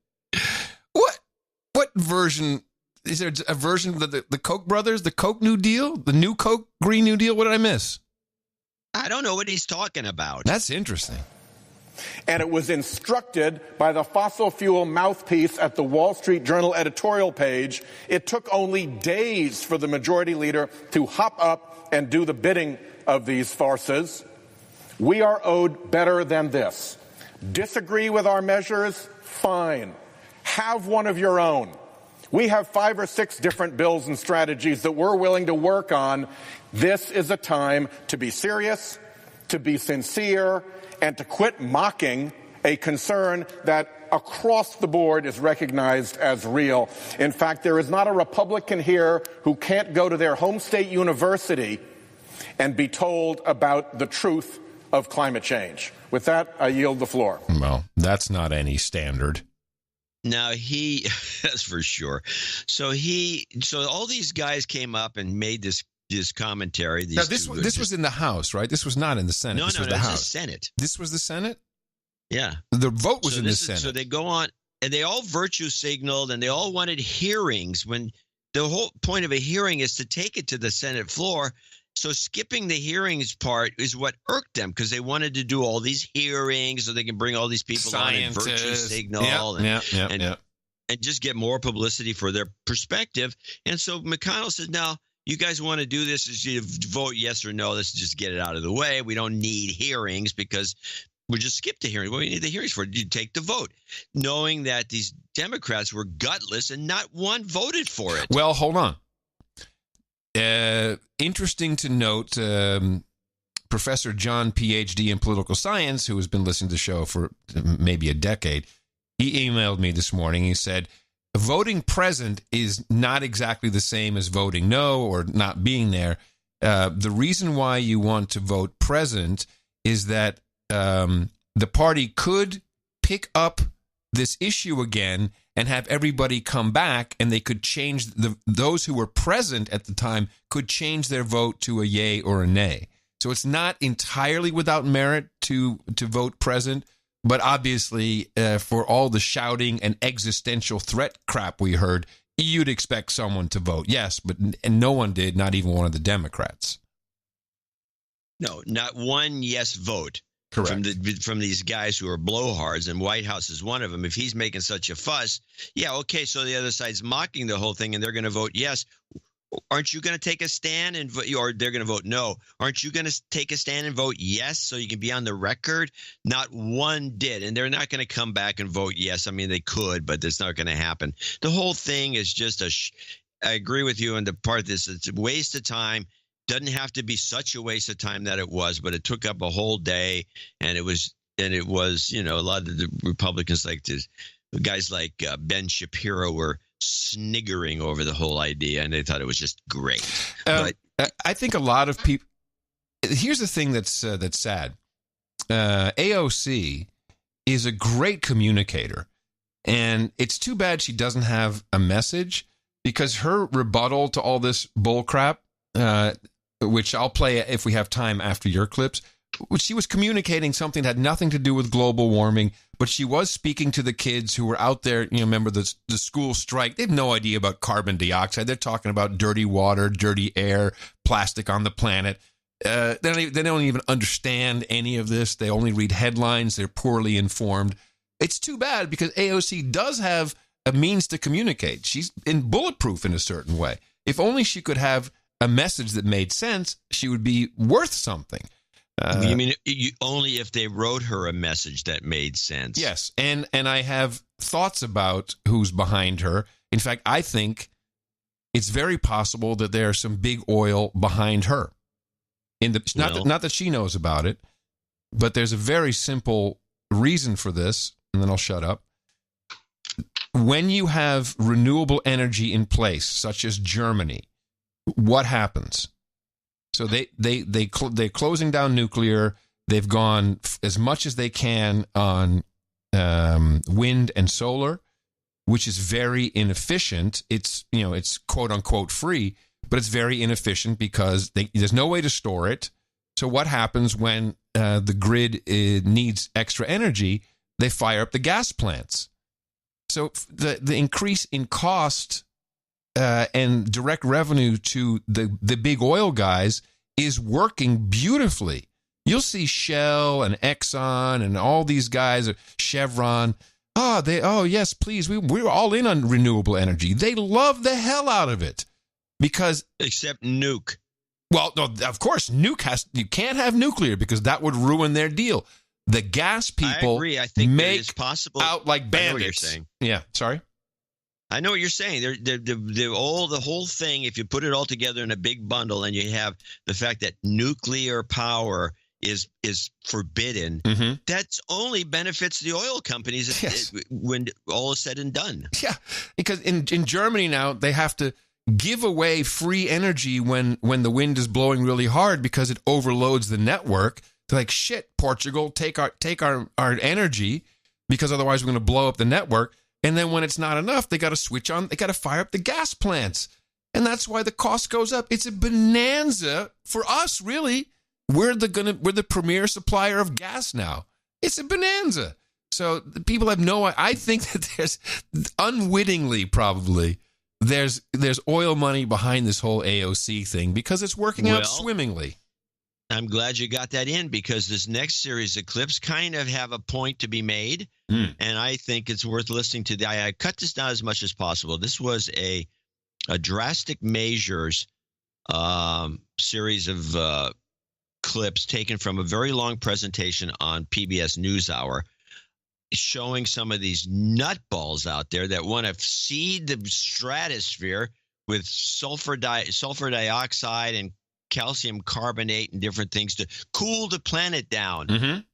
what version? Is there a version of the Koch brothers, the Koch New Deal, the new Koch Green New Deal? What did I miss? I don't know what he's talking about. That's interesting. And it was instructed by the fossil fuel mouthpiece at the Wall Street Journal editorial page. It took only days for the majority leader to hop up and do the bidding of these farces. We are owed better than this. Disagree with our measures? Fine. Have one of your own. We have 5 or 6 different bills and strategies that we're willing to work on. This is a time to be serious, to be sincere, and to quit mocking a concern that across the board is recognized as real. In fact, there is not a Republican here who can't go to their home state university and be told about the truth of climate change. With that, I yield the floor. Well, that's not any standard. Now that's for sure. So all these guys came up and made this commentary. Now this was in the House, right? This was not in the Senate. No, this was the House. was the Senate. This was the Senate? Yeah. The vote was in the Senate. So they go on, and they all virtue signaled, and they all wanted hearings, when the whole point of a hearing is to take it to the Senate floor. So skipping the hearings part is what irked them, because they wanted to do all these hearings so they can bring all these people on and virtue signal and just get more publicity for their perspective. And so McConnell says, now, you guys want to do this, is you vote yes or no. Let's just get it out of the way. We don't need hearings because we'll just skip the hearing. What do we need the hearings for? You take the vote, knowing that these Democrats were gutless and not one voted for it. Well, hold on. Interesting to note, Professor John, Ph.D. in political science, who has been listening to the show for maybe a decade, he emailed me this morning. He said, voting present is not exactly the same as voting no or not being there. The reason why you want to vote present is that the party could pick up this issue again and have everybody come back, and they could change those who were present at the time could change their vote to a yay or a nay. So it's not entirely without merit to vote present, but obviously for all the shouting and existential threat crap we heard, you'd expect someone to vote yes, and no one did, not even one of the Democrats. No, not one yes vote. Correct. From these guys who are blowhards, and White House is one of them. If he's making such a fuss, yeah, okay, so the other side's mocking the whole thing and they're going to vote yes. Aren't you going to take a stand and vote, or they're going to vote no? Aren't you going to take a stand and vote yes so you can be on the record? Not one did, and they're not going to come back and vote yes. I mean, they could, but it's not going to happen. The whole thing is just I agree with you on the part of this. It's a waste of time. Doesn't have to be such a waste of time that it was, but it took up a whole day, and it was, you know, a lot of the Republicans, like this, guys like Ben Shapiro, were sniggering over the whole idea, and they thought it was just great. But I think a lot of people. Here's the thing that's sad. AOC is a great communicator, and it's too bad she doesn't have a message, because her rebuttal to all this bull crap, which I'll play if we have time after your clips, which she was communicating something that had nothing to do with global warming, but she was speaking to the kids who were out there. You know, remember the school strike? They have no idea about carbon dioxide. They're talking about dirty water, dirty air, plastic on the planet. They don't even understand any of this. They only read headlines. They're poorly informed. It's too bad, because AOC does have a means to communicate. She's bulletproof in a certain way. If only she could have a message that made sense, she would be worth something. You mean only if they wrote her a message that made sense? Yes, and I have thoughts about who's behind her. In fact, I think it's very possible that there's some big oil behind her. Not that she knows about it, but there's a very simple reason for this, and then I'll shut up. When you have renewable energy in place, such as Germany, what happens? So they're closing down nuclear. They've gone as much as they can on wind and solar, which is very inefficient. It's quote unquote free, but it's very inefficient because there's no way to store it. So what happens when the grid needs extra energy? They fire up the gas plants. So the increase in cost and direct revenue to the big oil guys is working beautifully. You'll see Shell and Exxon and all these guys, Chevron. Yes, please. We're all in on renewable energy. They love the hell out of it because except nuke. Well, no, of course, you can't have nuclear because that would ruin their deal. The gas people I agree. I think make it's possible. out like bandits. I know what you're saying. Yeah, sorry. I know what you're saying. The whole thing, if you put it all together in a big bundle and you have the fact that nuclear power is forbidden, that's only benefits the oil companies when all is said and done. Yeah, because in Germany now, they have to give away free energy when the wind is blowing really hard because it overloads the network. They're like, shit, Portugal, take our energy because otherwise we're going to blow up the network. And then when it's not enough, they got to switch on. They got to fire up the gas plants. And that's why the cost goes up. It's a bonanza for us, really. We're the premier supplier of gas now. It's a bonanza. So the people have I think that there's unwittingly probably there's oil money behind this whole AOC thing because it's working out swimmingly. I'm glad you got that in because this next series of clips kind of have a point to be made. And I think it's worth listening to. I cut this down as much as possible. This was a drastic measures series of clips taken from a very long presentation on PBS NewsHour showing some of these nutballs out there that want to seed the stratosphere with sulfur dioxide and calcium carbonate and different things to cool the planet down.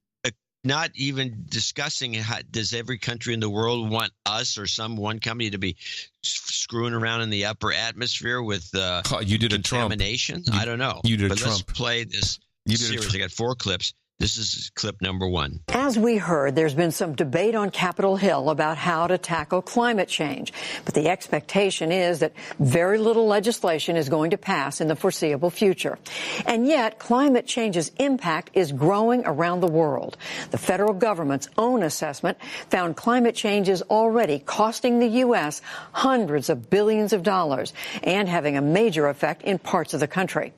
Not even discussing does every country in the world want us or one company to be screwing around in the upper atmosphere with contamination? I don't know. But let's play this series. I got 4 clips. This is clip number 1. As we heard, there's been some debate on Capitol Hill about how to tackle climate change. But the expectation is that very little legislation is going to pass in the foreseeable future. And yet, climate change's impact is growing around the world. The federal government's own assessment found climate change is already costing the U.S. hundreds of billions of dollars and having a major effect in parts of the country.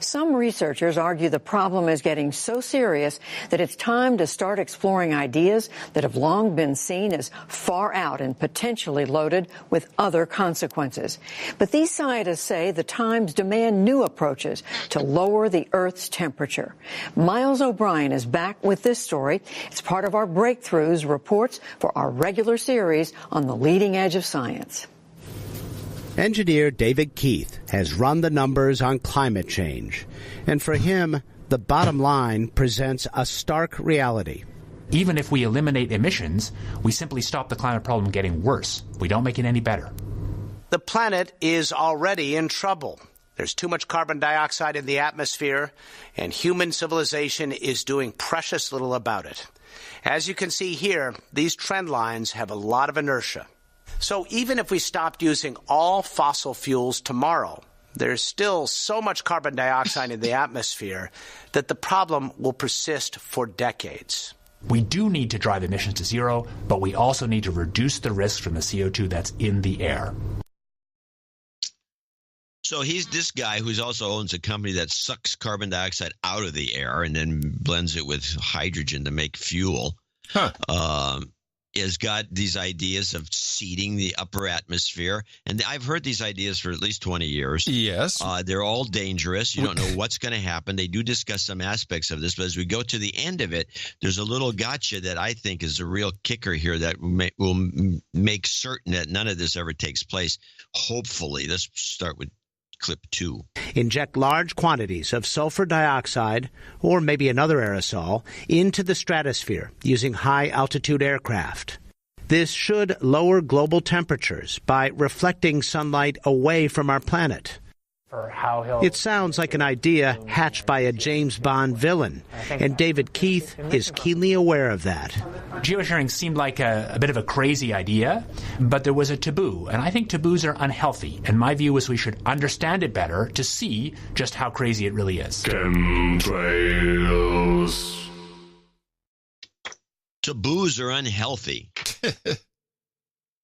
Some researchers argue the problem is getting so serious that it's time to start exploring ideas that have long been seen as far out and potentially loaded with other consequences. But these scientists say the times demand new approaches to lower the Earth's temperature. Miles O'Brien is back with this story. It's part of our Breakthroughs reports for our regular series on the leading edge of science. Engineer David Keith has run the numbers on climate change, and for him, the bottom line presents a stark reality. Even if we eliminate emissions, we simply stop the climate problem getting worse. We don't make it any better. The planet is already in trouble. There's too much carbon dioxide in the atmosphere, and human civilization is doing precious little about it. As you can see here, these trend lines have a lot of inertia. So even if we stopped using all fossil fuels tomorrow, there's still so much carbon dioxide in the atmosphere that the problem will persist for decades. We do need to drive emissions to zero, but we also need to reduce the risk from the CO2 that's in the air. So he's this guy who also owns a company that sucks carbon dioxide out of the air and then blends it with hydrogen to make fuel. Has got these ideas of seeding the upper atmosphere. And I've heard these ideas for at least 20 years. Yes. They're all dangerous. You don't know what's going to happen. They do discuss some aspects of this. But as we go to the end of it, there's a little gotcha that I think is a real kicker here that will make certain that none of this ever takes place. Hopefully. Let's start with clip 2. Inject large quantities of sulfur dioxide, or maybe another aerosol, into the stratosphere using high-altitude aircraft. This should lower global temperatures by reflecting sunlight away from our planet. It sounds like an idea hatched by a James Bond villain, and David Keith is keenly aware of that. Geosharing seemed like a bit of a crazy idea, but there was a taboo, and I think taboos are unhealthy, and my view is we should understand it better to see just how crazy it really is. Chemtrails. Taboos are unhealthy.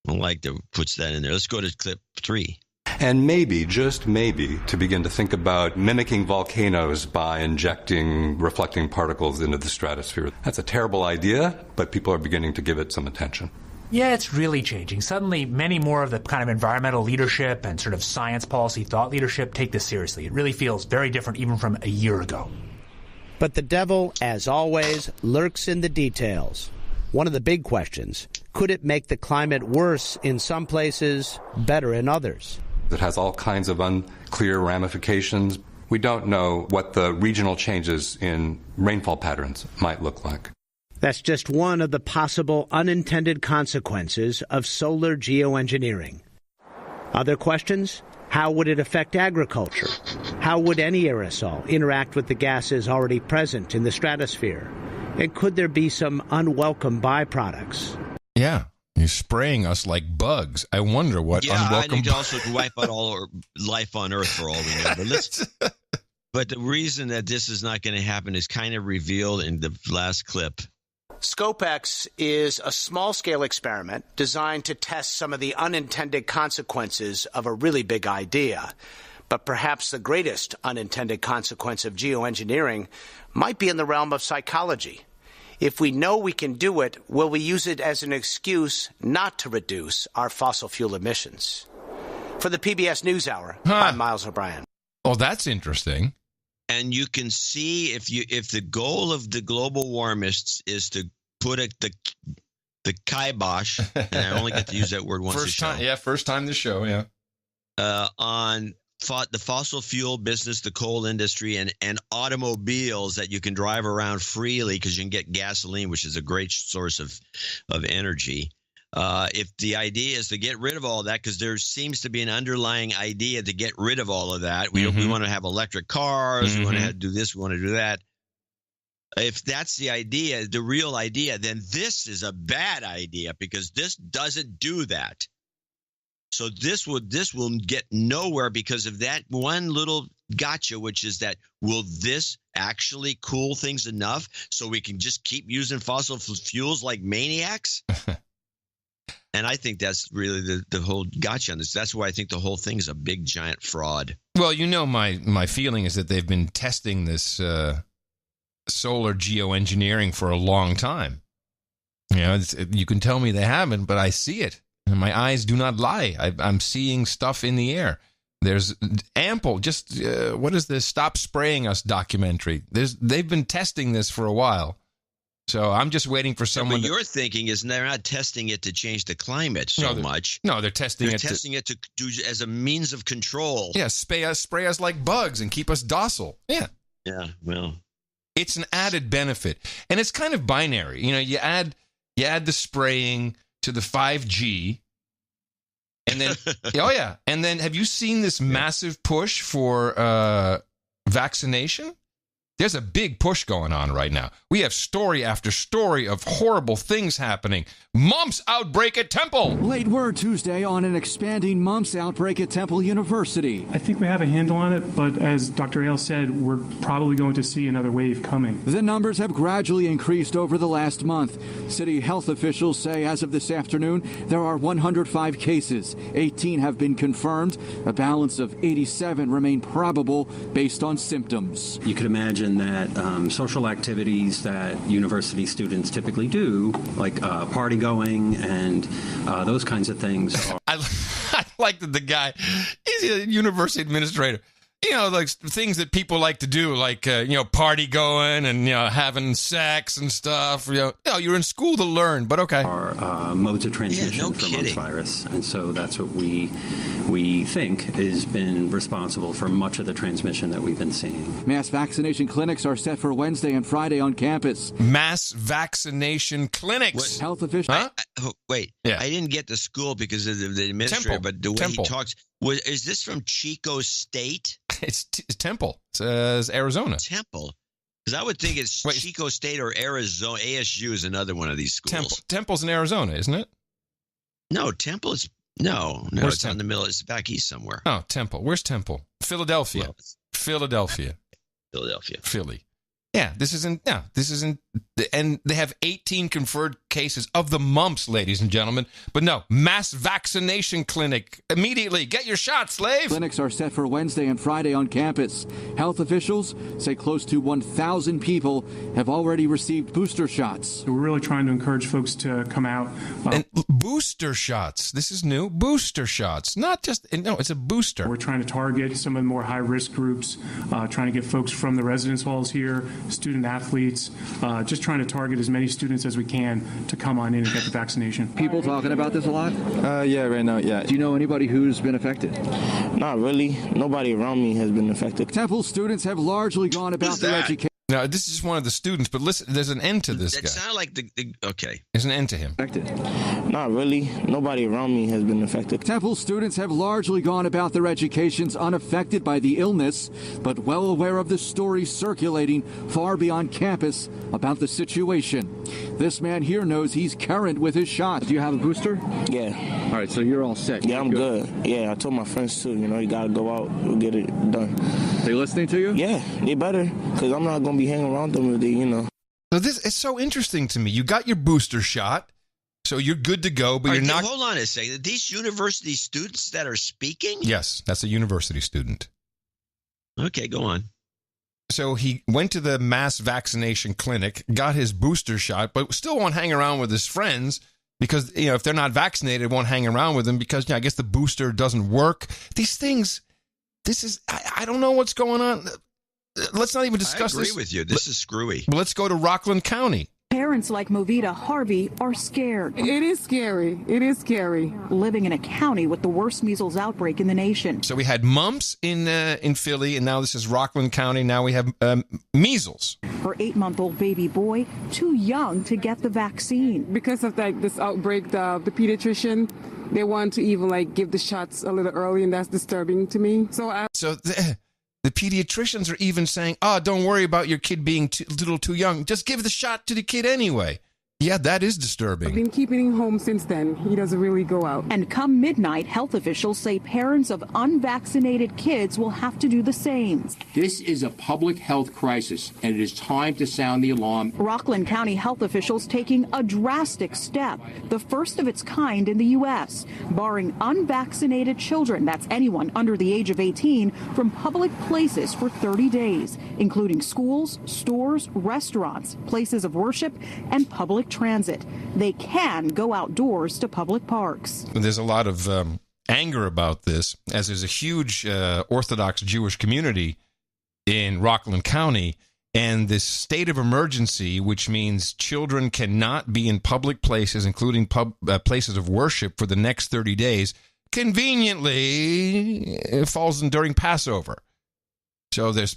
I like that puts that in there. Let's go to clip 3. And maybe, just maybe, to begin to think about mimicking volcanoes by injecting reflecting particles into the stratosphere. That's a terrible idea, but people are beginning to give it some attention. Yeah, it's really changing. Suddenly, many more of the kind of environmental leadership and sort of science policy thought leadership take this seriously. It really feels very different even from a year ago. But the devil, as always, lurks in the details. One of the big questions, could it make the climate worse in some places, better in others? It has all kinds of unclear ramifications. We don't know what the regional changes in rainfall patterns might look like. That's just one of the possible unintended consequences of solar geoengineering. Other questions? How would it affect agriculture? How would any aerosol interact with the gases already present in the stratosphere? And could there be some unwelcome byproducts? Yeah, you're spraying us like bugs. I wonder what unwelcome... I think also to wipe out all life on Earth for all we know. But the reason that this is not going to happen is kind of revealed in the last clip. ScopeX is a small-scale experiment designed to test some of the unintended consequences of a really big idea. But perhaps the greatest unintended consequence of geoengineering might be in the realm of psychology. If we know we can do it, will we use it as an excuse not to reduce our fossil fuel emissions? For the PBS NewsHour, I'm Miles O'Brien. Oh, that's interesting. And you can see if the goal of the global warmists is to put the kibosh, and I only get to use that word once a show. First time this show, on the fossil fuel business, the coal industry, and automobiles that you can drive around freely because you can get gasoline, which is a great source of energy. If the idea is to get rid of all that, because there seems to be an underlying idea to get rid of all of that. We want to have electric cars. We want to do this. We want to do that. If that's the idea, the real idea, then this is a bad idea because this doesn't do that. So this will get nowhere because of that one little gotcha, which is that will this actually cool things enough so we can just keep using fossil fuels like maniacs? And I think that's really the whole gotcha on this. That's why I think the whole thing is a big, giant fraud. Well, my feeling is that they've been testing this solar geoengineering for a long time. You can tell me they haven't, but I see it. And my eyes do not lie. I'm seeing stuff in the air. There's ample, what is this Stop Spraying Us documentary? They've been testing this for a while. So I'm just waiting for someone. What you're thinking is they're not testing it to change the climate so much. No, they're testing it to do as a means of control. Yeah, spray us like bugs and keep us docile. Yeah. Yeah, well. It's an added benefit. And it's kind of binary. You add the spraying to the 5G. And then and then have you seen this massive push for vaccination? There's a big push going on right now. We have story after story of horrible things happening. Mumps outbreak at Temple. Late word Tuesday on an expanding mumps outbreak at Temple University. I think we have a handle on it, but as Dr. Ailes said, we're probably going to see another wave coming. The numbers have gradually increased over the last month. City health officials say as of this afternoon, there are 105 cases. 18 have been confirmed. A balance of 87 remain probable based on symptoms. You could imagine that social activities that university students typically do, like party going and those kinds of things. I like that the guy, he's a university administrator. Like things that people like to do, like, party going and, having sex and stuff. You're in school to learn, but okay. Are modes of transmission for mumps virus. And so that's what we think has been responsible for much of the transmission that we've been seeing. Mass vaccination clinics are set for Wednesday and Friday on campus. Mass vaccination clinics. Health officials. Wait. Yeah. I didn't get to school because of the administrator, but the way he talks. Is this from Chico State? It's Temple. It's Arizona. Temple. Because I would think it's Chico State or Arizona. ASU is another one of these schools. Temple's in Arizona, isn't it? No, Temple is... No, it's out in the middle. It's back east somewhere. Oh, Temple. Where's Temple? Philadelphia. Well, Philadelphia. Philadelphia. Philly. Yeah, this isn't... And they have 18 confirmed cases of the mumps, ladies and gentlemen. But no, mass vaccination clinic. Immediately, get your shot, slave. Clinics are set for Wednesday and Friday on campus. Health officials say close to 1,000 people have already received booster shots. We're really trying to encourage folks to come out. And booster shots. This is new. Booster shots. Not just, no, it's a booster. We're trying to target some of the more high-risk groups, trying to get folks from the residence halls here, student athletes, just trying to target as many students as we can to come on in and get the vaccination. People talking about this a lot? Yeah, right now, yeah. Do you know anybody who's been affected? Not really. Nobody around me has been affected. Temple students have largely gone about their education. Now, this is just one of the students, but listen, there's an end to this guy. It sounded like okay. There's an end to him. Not really. Nobody around me has been affected. Temple students have largely gone about their educations unaffected by the illness, but well aware of the stories circulating far beyond campus about the situation. This man here knows he's current with his shot. Do you have a booster? Yeah. All right, so you're all set. Yeah, I'm good. Yeah, I told my friends too, you got to go out and get it done. They listening to you? Yeah, they better, because I'm not going to be hanging around them if they, So this is so interesting to me. You got your booster shot, so you're good to go, but you're not. Hold on a second. These university students that are speaking? Yes, that's a university student. Okay, go on. So he went to the mass vaccination clinic, got his booster shot, but still won't hang around with his friends because, if they're not vaccinated, won't hang around with them because, I guess the booster doesn't work. These things, I don't know what's going on. Let's not even discuss this. I agree with you. This is screwy. Let's go to Rockland County. Parents like Movita Harvey are scared. It is scary. It is scary. Living in a county with the worst measles outbreak in the nation. So we had mumps in Philly, and now this is Rockland County. Now we have measles. Her 8-month-old baby boy, too young to get the vaccine. Because of this outbreak, the pediatrician, they want to even give the shots a little early, and that's disturbing to me. The pediatricians are even saying, don't worry about your kid being a little too young. Just give the shot to the kid anyway. Yeah, that is disturbing. I've been keeping him home since then. He doesn't really go out. And come midnight, health officials say parents of unvaccinated kids will have to do the same. This is a public health crisis, and it is time to sound the alarm. Rockland County health officials taking a drastic step, the first of its kind in the U.S., barring unvaccinated children, that's anyone under the age of 18, from public places for 30 days, including schools, stores, restaurants, places of worship, and public transit. They can go outdoors to public parks. There's a lot of anger about this, as there's a huge Orthodox Jewish community in Rockland County, and this state of emergency, which means children cannot be in public places, including places of worship, for the next 30 days, conveniently falls in during Passover. So there's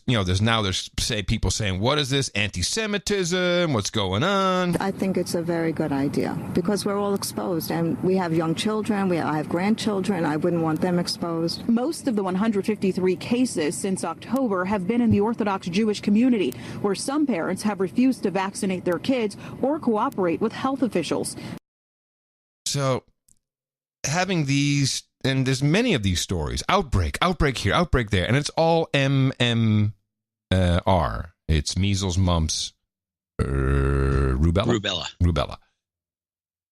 people saying, what is this, anti-Semitism? What's going on? I think it's a very good idea because we're all exposed and we have young children. I have grandchildren. I wouldn't want them exposed. Most of the 153 cases since October have been in the Orthodox Jewish community, where some parents have refused to vaccinate their kids or cooperate with health officials. So having these, and there's many of these stories, outbreak here, outbreak there, and it's all MMR. It's measles, mumps, rubella.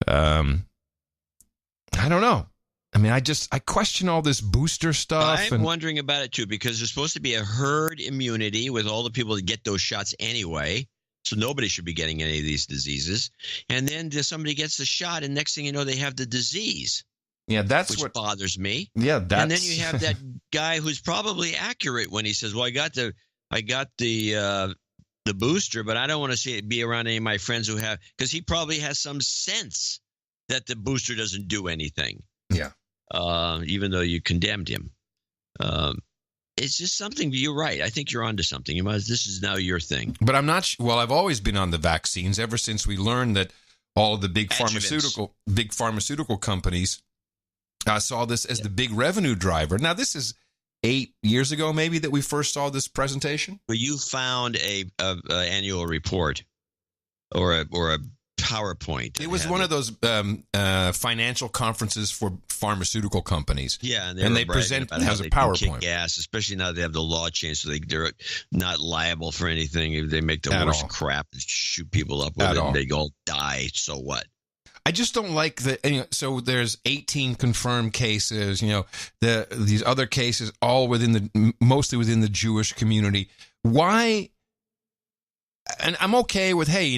I don't know. I mean, I question all this booster stuff. I'm wondering about it too, because there's supposed to be a herd immunity with all the people that get those shots anyway. So nobody should be getting any of these diseases. And then somebody gets the shot, and next thing you know, they have the disease. Yeah, that's what bothers me. Yeah, and then you have that guy who's probably accurate when he says, "Well, I got the booster, but I don't want to be around any of my friends who have," because he probably has some sense that the booster doesn't do anything. Yeah. Even though you condemned him, it's just something. You're right. I think you're onto something. This is now your thing. But I'm not. Well, I've always been on the vaccines ever since we learned that all of the big pharmaceutical companies. I saw this as the big revenue driver. Now, this is 8 years ago, maybe, that we first saw this presentation. Well, you found a annual report or a PowerPoint. It was one of those financial conferences for pharmaceutical companies. Yeah, and they present it as a PowerPoint. Kick ass, especially now they have the law changed, so they're not liable for anything. If they make the worst crap and shoot people up with it, and they all die. So what? I just don't like so there's 18 confirmed cases, these other cases all mostly within the Jewish community. Why? And I'm okay with, hey,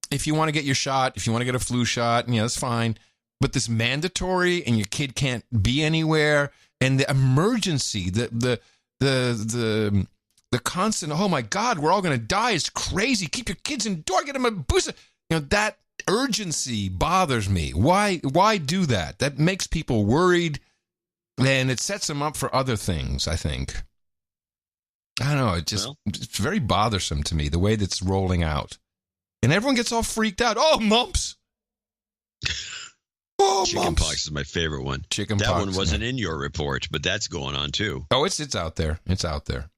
if you want to get your shot, if you want to get a flu shot, that's fine. But this mandatory and your kid can't be anywhere, and the emergency, the constant, oh my God, we're all going to die. It's crazy. Keep your kids indoors. Get them a booster. That urgency bothers me. Why do that? That makes people worried, and it sets them up for other things, I think. I don't know. It's very bothersome to me, the way that's rolling out. And everyone gets all freaked out. Oh, mumps. Chickenpox is my favorite one. Chickenpox. That one wasn't in your report, but that's going on too. Oh, it's out there. It's out there.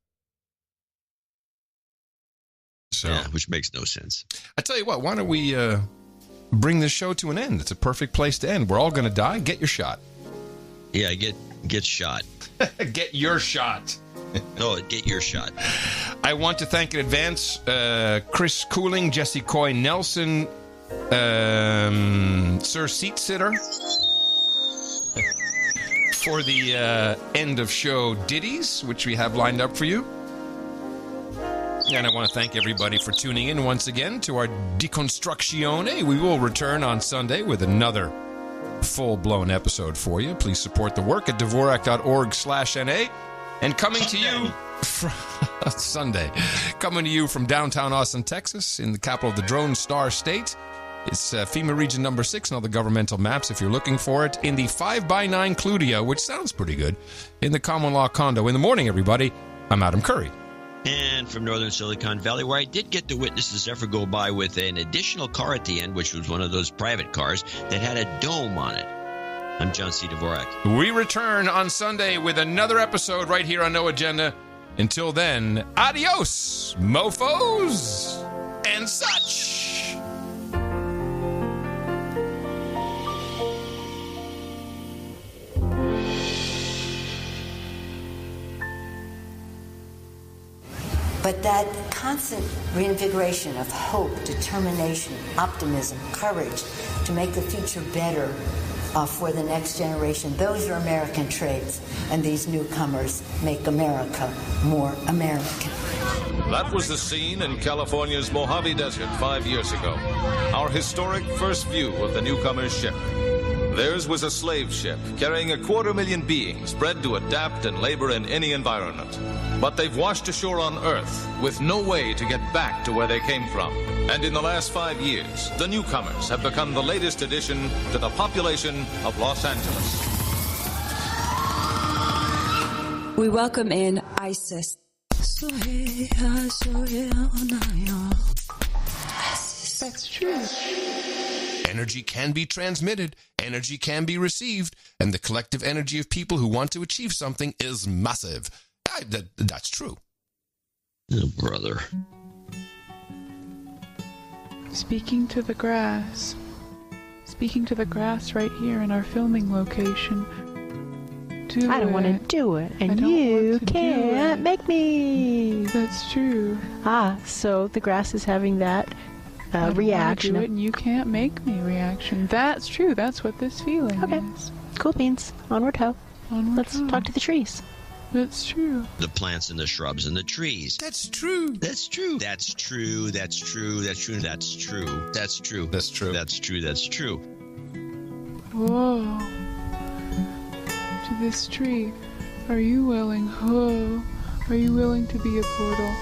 So, yeah, which makes no sense. I tell you what, why don't we bring this show to an end? It's a perfect place to end. We're all going to die. Get your shot. Yeah, get shot. Get your shot. Oh, get your shot. I want to thank in advance Chris Cooling, Jesse Coy Nelson, Sir Seat Sitter for the end of show ditties, which we have lined up for you. And I want to thank everybody for tuning in once again to our Deconstructione. We will return on Sunday with another full-blown episode for you. Please support the work at Dvorak.org/NA. And coming to you from Sunday, coming to you from downtown Austin, Texas, in the capital of the Drone Star State. It's FEMA Region number 6 and all the governmental maps if you're looking for it. In the 5x9 Cludio, which sounds pretty good, in the common law condo. In the morning, everybody, I'm Adam Curry. And from northern Silicon Valley, where I did get to witness this effort go by with an additional car at the end, which was one of those private cars that had a dome on it. I'm John C. Dvorak. We return on Sunday with another episode right here on No Agenda. Until then, adios, mofos, and such. But that constant reinvigoration of hope, determination, optimism, courage to make the future better for the next generation, those are American traits, and these newcomers make America more American. That was the scene in California's Mojave Desert 5 years ago. Our historic first view of the newcomer's ship. Theirs was a slave ship carrying 250,000 beings bred to adapt and labor in any environment. But they've washed ashore on Earth with no way to get back to where they came from. And in the last 5 years, the newcomers have become the latest addition to the population of Los Angeles. We welcome in ISIS. That's true. Energy can be transmitted, energy can be received, and the collective energy of people who want to achieve something is massive. That's true. Oh, brother. Speaking to the grass. Speaking to the grass right here in our filming location. I don't want to do it, and you can't make me. That's true. So the grass is having that reaction. Do it and you can't make me reaction. That's true. That's what this feeling is. Cool beans. Onward ho. Let's ho. Talk to the trees. That's true. The plants and the shrubs and the trees. That's true. That's true. That's true. That's true. That's true. That's true. That's true. That's true. That's true. That's true. Whoa. To this tree. Are you willing? Whoa. Are you willing to be a portal?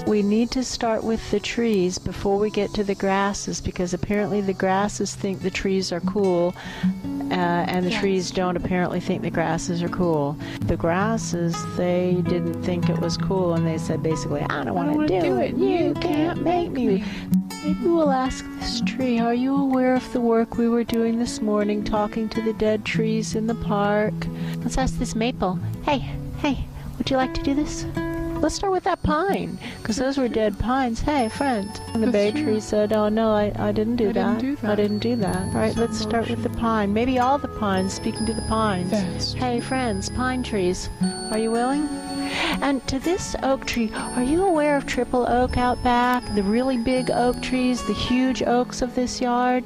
We need to start with the trees before we get to the grasses, because apparently the grasses think the trees are cool, and the trees don't apparently think the grasses are cool. The grasses, they didn't think it was cool, and they said basically, I don't want to do it. You can't make me. Maybe we'll ask this tree, are you aware of the work we were doing this morning, talking to the dead trees in the park? Let's ask this maple. Hey, would you like to do this? Let's start with that pine, because those were dead pines. Hey, friend. And the bay tree said, oh, no, I didn't do that. I didn't do that. All right, let's start with the pine. Maybe all the pines, speaking to the pines. Hey, friends, pine trees, are you willing? And to this oak tree, are you aware of triple oak out back? The really big oak trees, the huge oaks of this yard?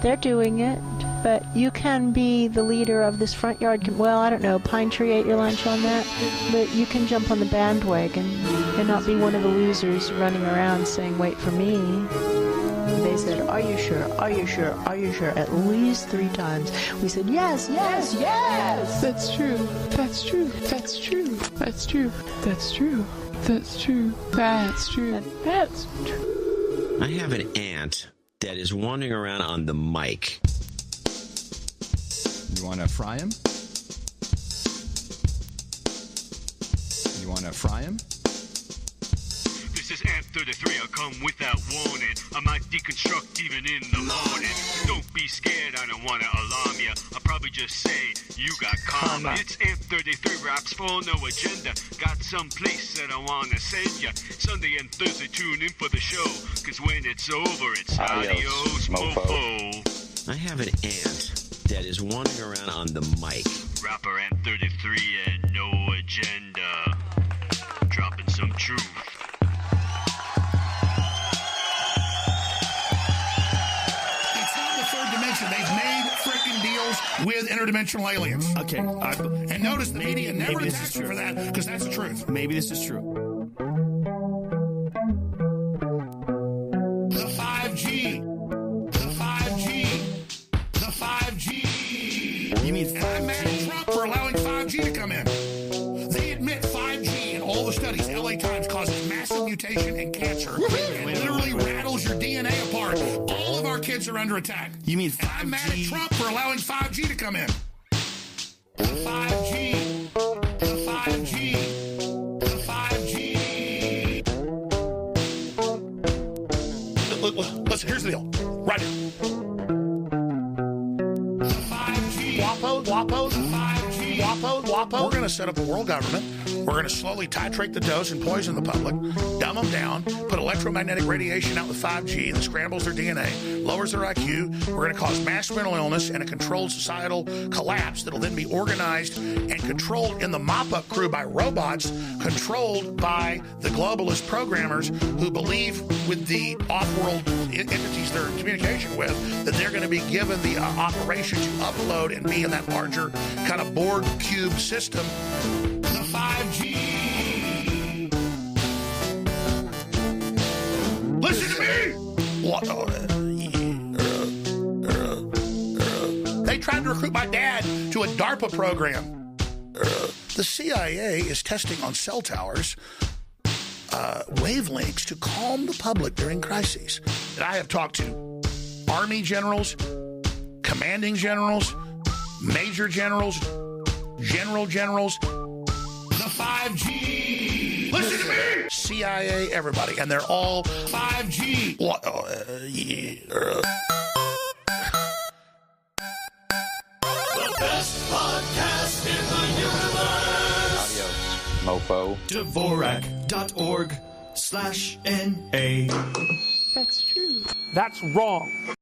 They're doing it. But you can be the leader of this front yard. Well, I don't know, Pine Tree ate your lunch on that. But you can jump on the bandwagon and not be one of the losers running around saying, wait for me. They said, are you sure? Are you sure? Are you sure? At least 3 times. We said, yes, yes, yes! That's true. That's true. That's true. That's true. That's true. That's true. That's true. That's true. I have an aunt that is wandering around on the mic. You want to fry him? You want to fry him? This is Amp 33, I'll come without warning. I might deconstruct even in the morning. Don't be scared, I don't want to alarm you. I'll probably just say, you got karma. It's Amp 33, raps for no agenda. Got some place that I want to send ya. Sunday and Thursday, tune in for the show. Cause when it's over, it's adios, mofo. I have an aunt that is wandering around on the mic. Rapper Amp 33 and no agenda. Dropping some truth. They've made freaking deals with interdimensional aliens. Okay. And notice the media never attacks you for that, because that's the truth. Maybe this is true. The 5G. The 5G. The 5G. You mean 5G? And I'm mad at Trump for allowing 5G to come in. They admit 5G in all the studies, LA Times, causes massive mutation and cancer. It literally rattles your DNA apart. All of our kids are under attack. You mean 5G? I'm mad at Trump for allowing 5G to come in. The 5G. The 5G. The 5G. Listen, here's the deal. Right here. The 5G. Guapo. The 5G. Guapo. We're going to set up a world government. We're going to slowly titrate the dose and poison the public, dumb them down, put electromagnetic radiation out with 5G that scrambles their DNA, lowers their IQ. We're going to cause mass mental illness and a controlled societal collapse that'll then be organized and controlled in the mop-up crew by robots, controlled by the globalist programmers who believe with the off-world entities they're in communication with that they're going to be given the operation to upload and be in that larger kind of board cube system. The 5G. Listen to me! What? They tried to recruit my dad to a DARPA program. The CIA is testing on cell towers wavelengths to calm the public during crises. And I have talked to Army generals, commanding generals, major generals, generals, the 5G. Listen to me! CIA, everybody, and they're all 5G. What? The best podcast in the universe. Adios, mofo. Dvorak.org/NA. That's true. That's wrong.